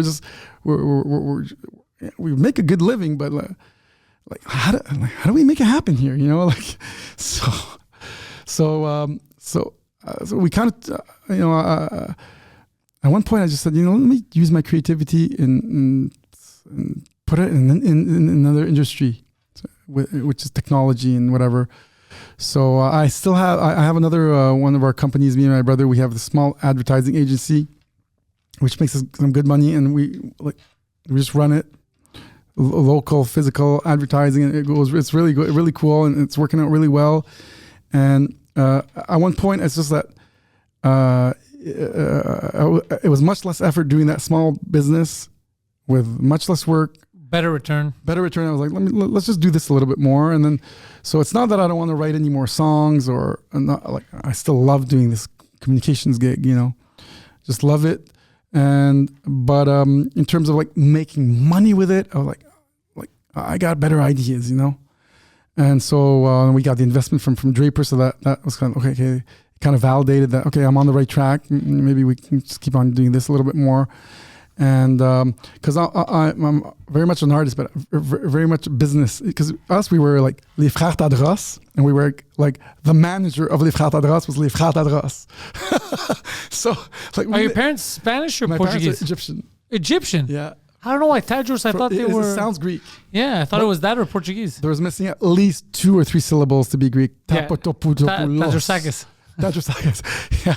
Speaker 2: we make a good living, but like how do we make it happen here? You know, like so we kind of at one point I just said, let me use my creativity and put it in another industry, which is technology and whatever. So I have another one of our companies. Me and my brother, we have a small advertising agency, which makes us some good money, and we just run it. Local physical advertising, and it's really good, really cool, and it's working out really well. And at one point, it's just that it was much less effort doing that small business with much less work,
Speaker 1: better return.
Speaker 2: I was like, let's just do this a little bit more. And then, so it's not that I don't want to write any more songs, or not, like I still love doing this communications gig, just love it. But in terms of like making money with it, I was like I got better ideas, and so we got the investment from Draper, so that was kind of okay, kind of validated that I'm on the right track. Maybe we can just keep on doing this a little bit more, and because I'm very much an artist, but very much business. Because we were like les frères Tadros, and we were like the manager of les frères Tadros was les frères Tadros. So, like,
Speaker 1: are your parents Spanish or
Speaker 2: my
Speaker 1: Portuguese?
Speaker 2: Parents are Egyptian.
Speaker 1: Egyptian.
Speaker 2: Yeah.
Speaker 1: I don't know why Tadros. I thought they were.
Speaker 2: It sounds Greek.
Speaker 1: Yeah, I thought it was that or Portuguese.
Speaker 2: There was missing at least 2 or 3 syllables to be Greek.
Speaker 1: Tadrosakis.
Speaker 2: Tadrosakis. Yeah.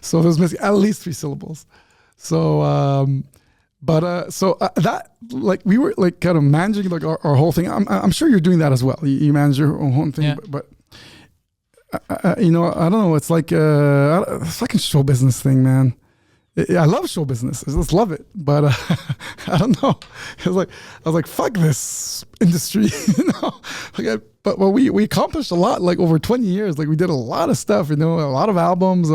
Speaker 2: So there was missing at least 3 syllables. So, that like we were like kind of managing like our whole thing. I'm sure you're doing that as well. You manage your own thing,
Speaker 1: Yeah.
Speaker 2: but you know, I don't know. It's like a fucking show business thing, man. I love show business. I just love it. But I don't know. I was like, fuck this industry, you know. But we accomplished a lot, like over 20 years. Like we did a lot of stuff, you know, a lot of albums.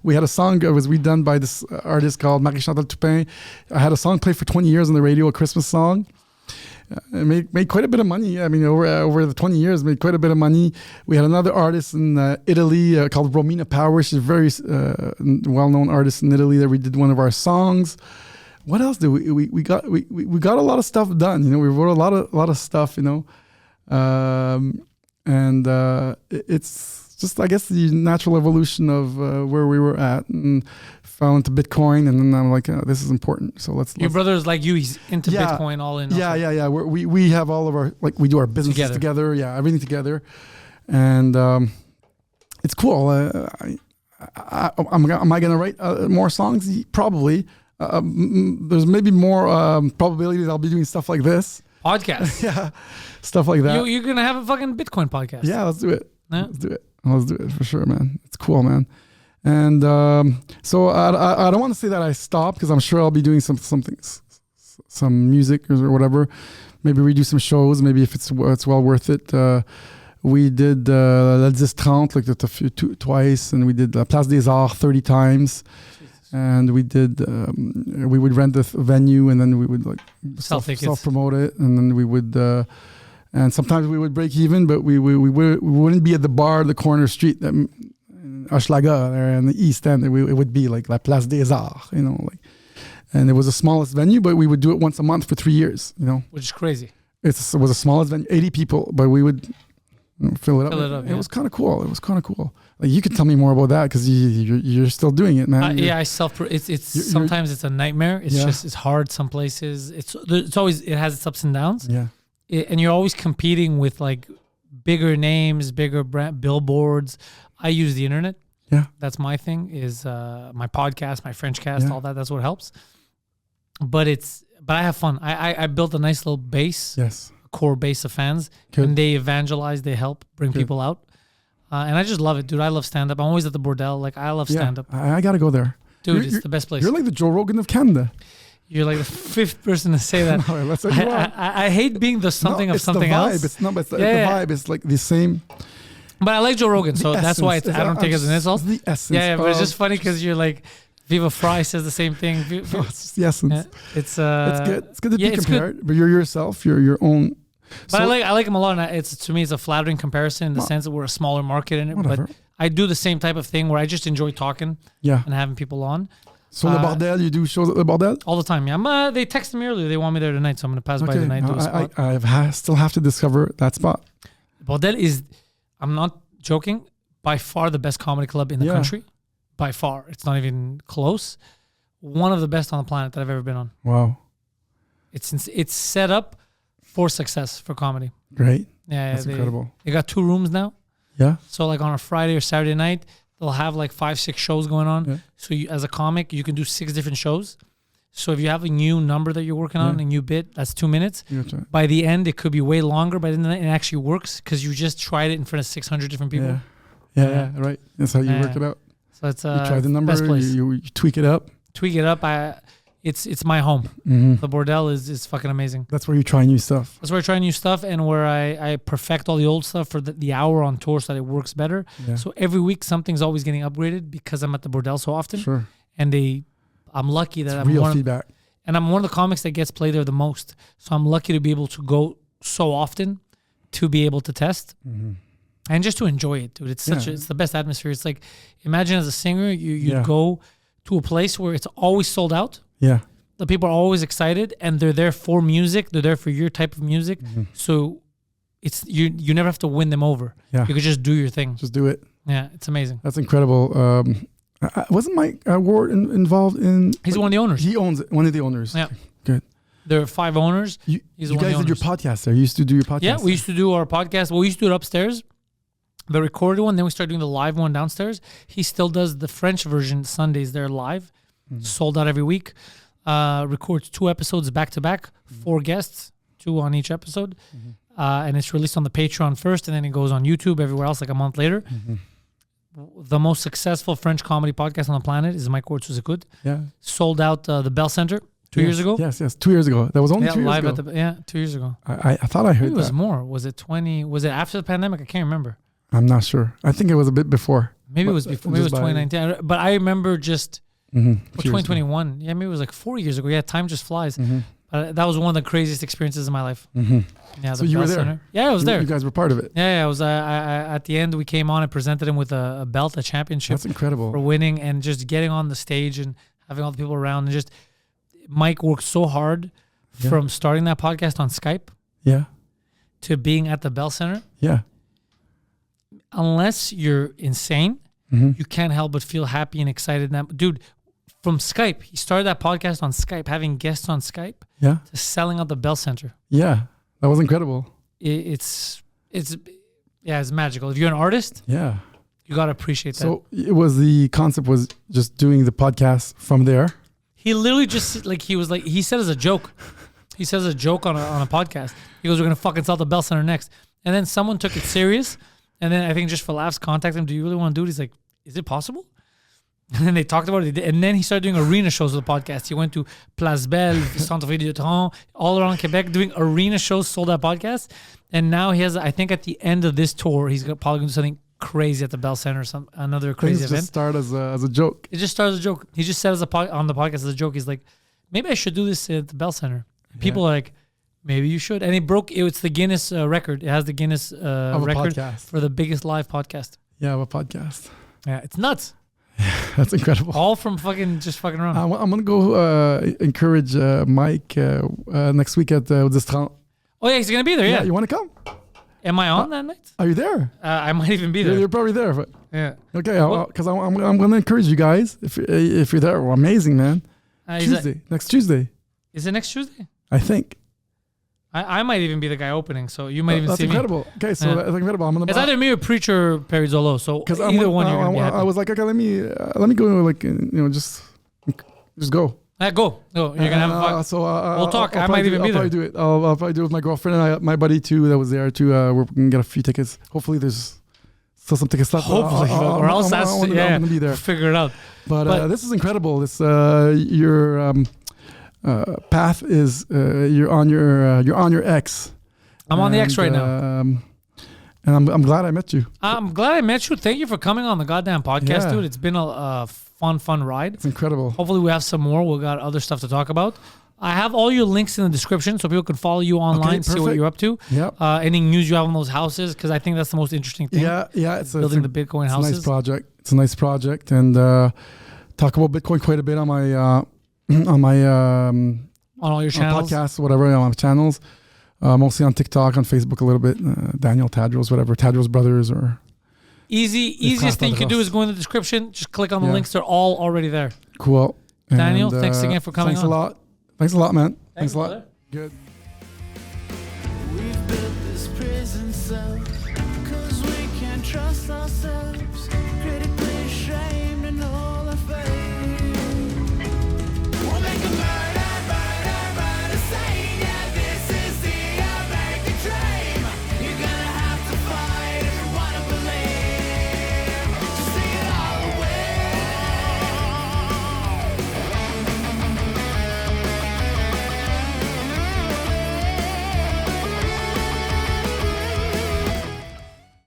Speaker 2: We had a song that was redone by this artist called Marie-Chantal Toupin. I had a song played for 20 years on the radio, a Christmas song. It made quite a bit of money. I mean, over the 20 years, made quite a bit of money. We had another artist in Italy called Romina Power. She's a very well-known artist in Italy that we did one of our songs. What else did we got? We got a lot of stuff done. You know, we wrote a lot of stuff. You know, it's just, I guess, the natural evolution of where we were at, and fell into Bitcoin, and then I'm like, this is important. So let's.
Speaker 1: Your brother is like you; he's into Bitcoin all in.
Speaker 2: Yeah. We have all of our, like, we do our businesses together. Yeah, everything together, and it's cool. Am I gonna write more songs? Probably. There's maybe more probability that I'll be doing stuff like this.
Speaker 1: Podcast.
Speaker 2: Yeah, stuff like that.
Speaker 1: You're gonna have a fucking Bitcoin podcast.
Speaker 2: Yeah, let's do it.
Speaker 1: Yeah?
Speaker 2: Let's do it for sure, man. It's cool, man. And so I don't want to say that I stopped, because I'm sure I'll be doing some music or whatever. Maybe we do some shows. Maybe if it's well worth it. We did La 10-30 like twice, and we did Place des Arts 30 times. And we did. We would rent the venue, and then we would like self promote it, and then we would. And sometimes we would break even, but we wouldn't be at the bar, the corner street that. Hochelaga there in the East End. It would be like La Place des Arts, you know, like, and it was the smallest venue, but we would do it once a month for 3 years, you know,
Speaker 1: which is crazy.
Speaker 2: It was the smallest venue, 80 people, but we would fill it up. It
Speaker 1: yeah.
Speaker 2: was kind of cool. Like, you could tell me more about that, because you're still doing it, man.
Speaker 1: Yeah, sometimes it's a nightmare. It's just, it's hard. Some places it's always, it has its ups and downs.
Speaker 2: Yeah,
Speaker 1: and you're always competing with like bigger names, bigger brand billboards. I use the internet.
Speaker 2: Yeah.
Speaker 1: That's my thing, is my podcast, my French cast, all that. That's what helps. But I have fun. I built a nice little base, a core base of fans.
Speaker 2: Good.
Speaker 1: And they evangelize, they help bring people out. And I just love it, dude. I love stand-up. I'm always at the Bordel. Like, I love stand-up.
Speaker 2: I got to go there.
Speaker 1: Dude, it's the best place.
Speaker 2: You're like the Joe Rogan of Canada.
Speaker 1: You're like the fifth person to say that.
Speaker 2: No,
Speaker 1: I hate being the something of something else.
Speaker 2: It's the vibe. It's like the same.
Speaker 1: But I like Joe Rogan, so that's why I don't take it as an insult.
Speaker 2: It's the essence.
Speaker 1: Yeah, but it's just funny because you're like, Viva Fry says the same thing.
Speaker 2: It's just the essence.
Speaker 1: Yeah, it's
Speaker 2: good. It's good to be compared, but you're yourself. You're your own.
Speaker 1: But I like him a lot. And to me, it's a flattering comparison in the sense that we're a smaller market in it.
Speaker 2: Whatever.
Speaker 1: But I do the same type of thing where I just enjoy talking and having people on.
Speaker 2: So Le Bordel, you do shows at Le Bordel?
Speaker 1: All the time, yeah. They texted me earlier. They want me there tonight, so I'm going to pass by tonight. Do a spot.
Speaker 2: I still have to discover that spot.
Speaker 1: Bordel is, I'm not joking, by far the best comedy club in the country. By far. It's not even close. One of the best on the planet that I've ever been on.
Speaker 2: Wow.
Speaker 1: It's set up for success for comedy.
Speaker 2: Great.
Speaker 1: Yeah,
Speaker 2: that's incredible.
Speaker 1: They got 2 rooms now.
Speaker 2: Yeah.
Speaker 1: So like on a Friday or Saturday night, they'll have like 5-6 shows going on. Yeah. So as a comic, you can do 6 different shows. So if you have a new number that you're working on, a new bit, that's 2 minutes. By the end, it could be way longer. By the end of the night, it actually works because you just tried it in front of 600 different people.
Speaker 2: Yeah, right. That's how you work it out.
Speaker 1: So it's
Speaker 2: you try the number, you tweak it up. It's my home. Mm-hmm. The Bordel is fucking amazing. That's where you try new stuff. That's where I try new stuff, and where I perfect all the old stuff for the hour on tour so that it works better. Yeah. So every week something's always getting upgraded because I'm at the Bordel so often. Sure. And I'm lucky that I'm real feedback. And I'm one of the comics that gets played there the most. So I'm lucky to be able to go so often to be able to test. Mm-hmm. And just to enjoy it, dude. It's it's the best atmosphere. It's like, imagine as a singer, you go to a place where it's always sold out. Yeah. The people are always excited, and they're there for music. They're there for your type of music. Mm-hmm. So it's you never have to win them over. Yeah. You could just do your thing. Just do it. Yeah, it's amazing. That's incredible. Wasn't Mike Ward involved in? He's one of the owners. He owns it. One of the owners. Yeah. Good. There are 5 owners. You guys did your podcast there. You used to do your podcast. Yeah, we used to do our podcast. Well, we used to do it upstairs, the recorded one. Then we started doing the live one downstairs. He still does the French version Sundays there live.
Speaker 1: sold out every week. Records 2 episodes back to back, 4 guests, 2 on each episode. And it's released on the Patreon first, and then it goes on YouTube, everywhere else, like a month later. The most successful French comedy podcast on the planet is Mike Ward Was It Good?
Speaker 2: Yeah.
Speaker 1: Sold out the Bell Center 2 years ago.
Speaker 2: Yes, 2 years ago. That was only 2 years
Speaker 1: live
Speaker 2: ago.
Speaker 1: at the 2 years ago.
Speaker 2: I thought I heard
Speaker 1: Maybe it was
Speaker 2: that.
Speaker 1: more. Was it 20? Was it after the pandemic? I can't remember.
Speaker 2: I'm not sure. I think it was a bit before.
Speaker 1: Maybe it was before. Maybe it was 2019. But I remember just or 2021. Yeah, maybe it was like 4 years ago. Yeah, time just flies. That was one of the craziest experiences of my life. Yeah,
Speaker 2: So you were there?
Speaker 1: Center. Yeah, I was there.
Speaker 2: You guys were part of it.
Speaker 1: Yeah, I was. At the end, we came on and presented him with a belt, a championship.
Speaker 2: That's incredible.
Speaker 1: For winning and just getting on the stage and having all the people around. And just Mike worked so hard from starting that podcast on Skype to being at the Bell Center.
Speaker 2: Yeah.
Speaker 1: Unless you're insane, you can't help but feel happy and excited. Dude, from Skype, he started that podcast on Skype, having guests on Skype, to selling out the Bell Center.
Speaker 2: Yeah, that was incredible.
Speaker 1: It's magical. If you're an artist,
Speaker 2: you
Speaker 1: gotta appreciate that.
Speaker 2: So the concept was just doing the podcast from there.
Speaker 1: He literally just he said as a joke. He says a joke on a podcast. He goes, "We're gonna fucking sell the Bell Center next," and then someone took it serious. And then I think just for laughs, contacted him. Do you really want to do it? He's like, is it possible? And then they talked about it. And then he started doing arena shows with the podcast. He went to Place Belle, Centre Ville de Tron, all around Quebec, doing arena shows, sold out podcasts. And now he has, I think at the end of this tour, he's probably going to do something crazy at the Bell Center, another crazy event.
Speaker 2: Just start as a joke.
Speaker 1: It just started as a joke. He just said on the podcast as a joke, he's like, maybe I should do this at the Bell Center. People are like, maybe you should. And it's the Guinness record. It has the Guinness record for the biggest live podcast.
Speaker 2: Yeah, of a podcast.
Speaker 1: Yeah, it's nuts.
Speaker 2: That's incredible.
Speaker 1: All from fucking around.
Speaker 2: I'm going to go encourage Mike next week at this town.
Speaker 1: Oh, yeah, he's going to be there, yeah.
Speaker 2: You want to come?
Speaker 1: Am I on that night?
Speaker 2: Are you there?
Speaker 1: I might even be there.
Speaker 2: You're probably there. But
Speaker 1: yeah.
Speaker 2: Okay, because I'm going to encourage you guys. If you're there, well, amazing, man. Next Tuesday.
Speaker 1: Is it next Tuesday?
Speaker 2: I think.
Speaker 1: I might even be the guy opening, so you might even see me.
Speaker 2: That's incredible. Okay, so that's incredible.
Speaker 1: It's either me or Preacher Perry Zolo, so either one you're going to be happy.
Speaker 2: I was like, okay, let me go, just go.
Speaker 1: Go. You're going to have fun.
Speaker 2: So
Speaker 1: we'll talk. I might even be there.
Speaker 2: I'll probably do it. I'll probably do it with my girlfriend and my buddy too that was there too. We're going to get a few tickets. Hopefully there's still some tickets left.
Speaker 1: Hopefully. Or else I'm
Speaker 2: going to be there.
Speaker 1: Figure it out.
Speaker 2: But this is incredible. This your path is you're on your X.
Speaker 1: I'm on the X right now.
Speaker 2: And I'm glad I met you.
Speaker 1: I'm glad I met you. Thank you for coming on the goddamn podcast, dude. It's been a fun ride.
Speaker 2: It's incredible.
Speaker 1: Hopefully we have some more. We've got other stuff to talk about. I have all your links in the description so people can follow you online, see what you're up to.
Speaker 2: Yep.
Speaker 1: Any news you have on those houses, because I think that's the most interesting thing.
Speaker 2: Yeah. It's
Speaker 1: building the Bitcoin houses.
Speaker 2: It's a nice project. And talk about Bitcoin quite a bit on my on
Speaker 1: all your channels,
Speaker 2: podcasts, whatever, on my channels. Mostly on TikTok, on Facebook a little bit. Daniel Tadros, whatever, Tadros Brothers or.
Speaker 1: Easiest thing you can do is go in the description. Just click on the links. They're all already there.
Speaker 2: Cool.
Speaker 1: Daniel, thanks again for coming on.
Speaker 2: Thanks a lot, man. Thanks a lot.
Speaker 1: Brother.
Speaker 2: Good.
Speaker 3: We've built this prison cell 'cause we can't trust ourselves. Critically ashamed.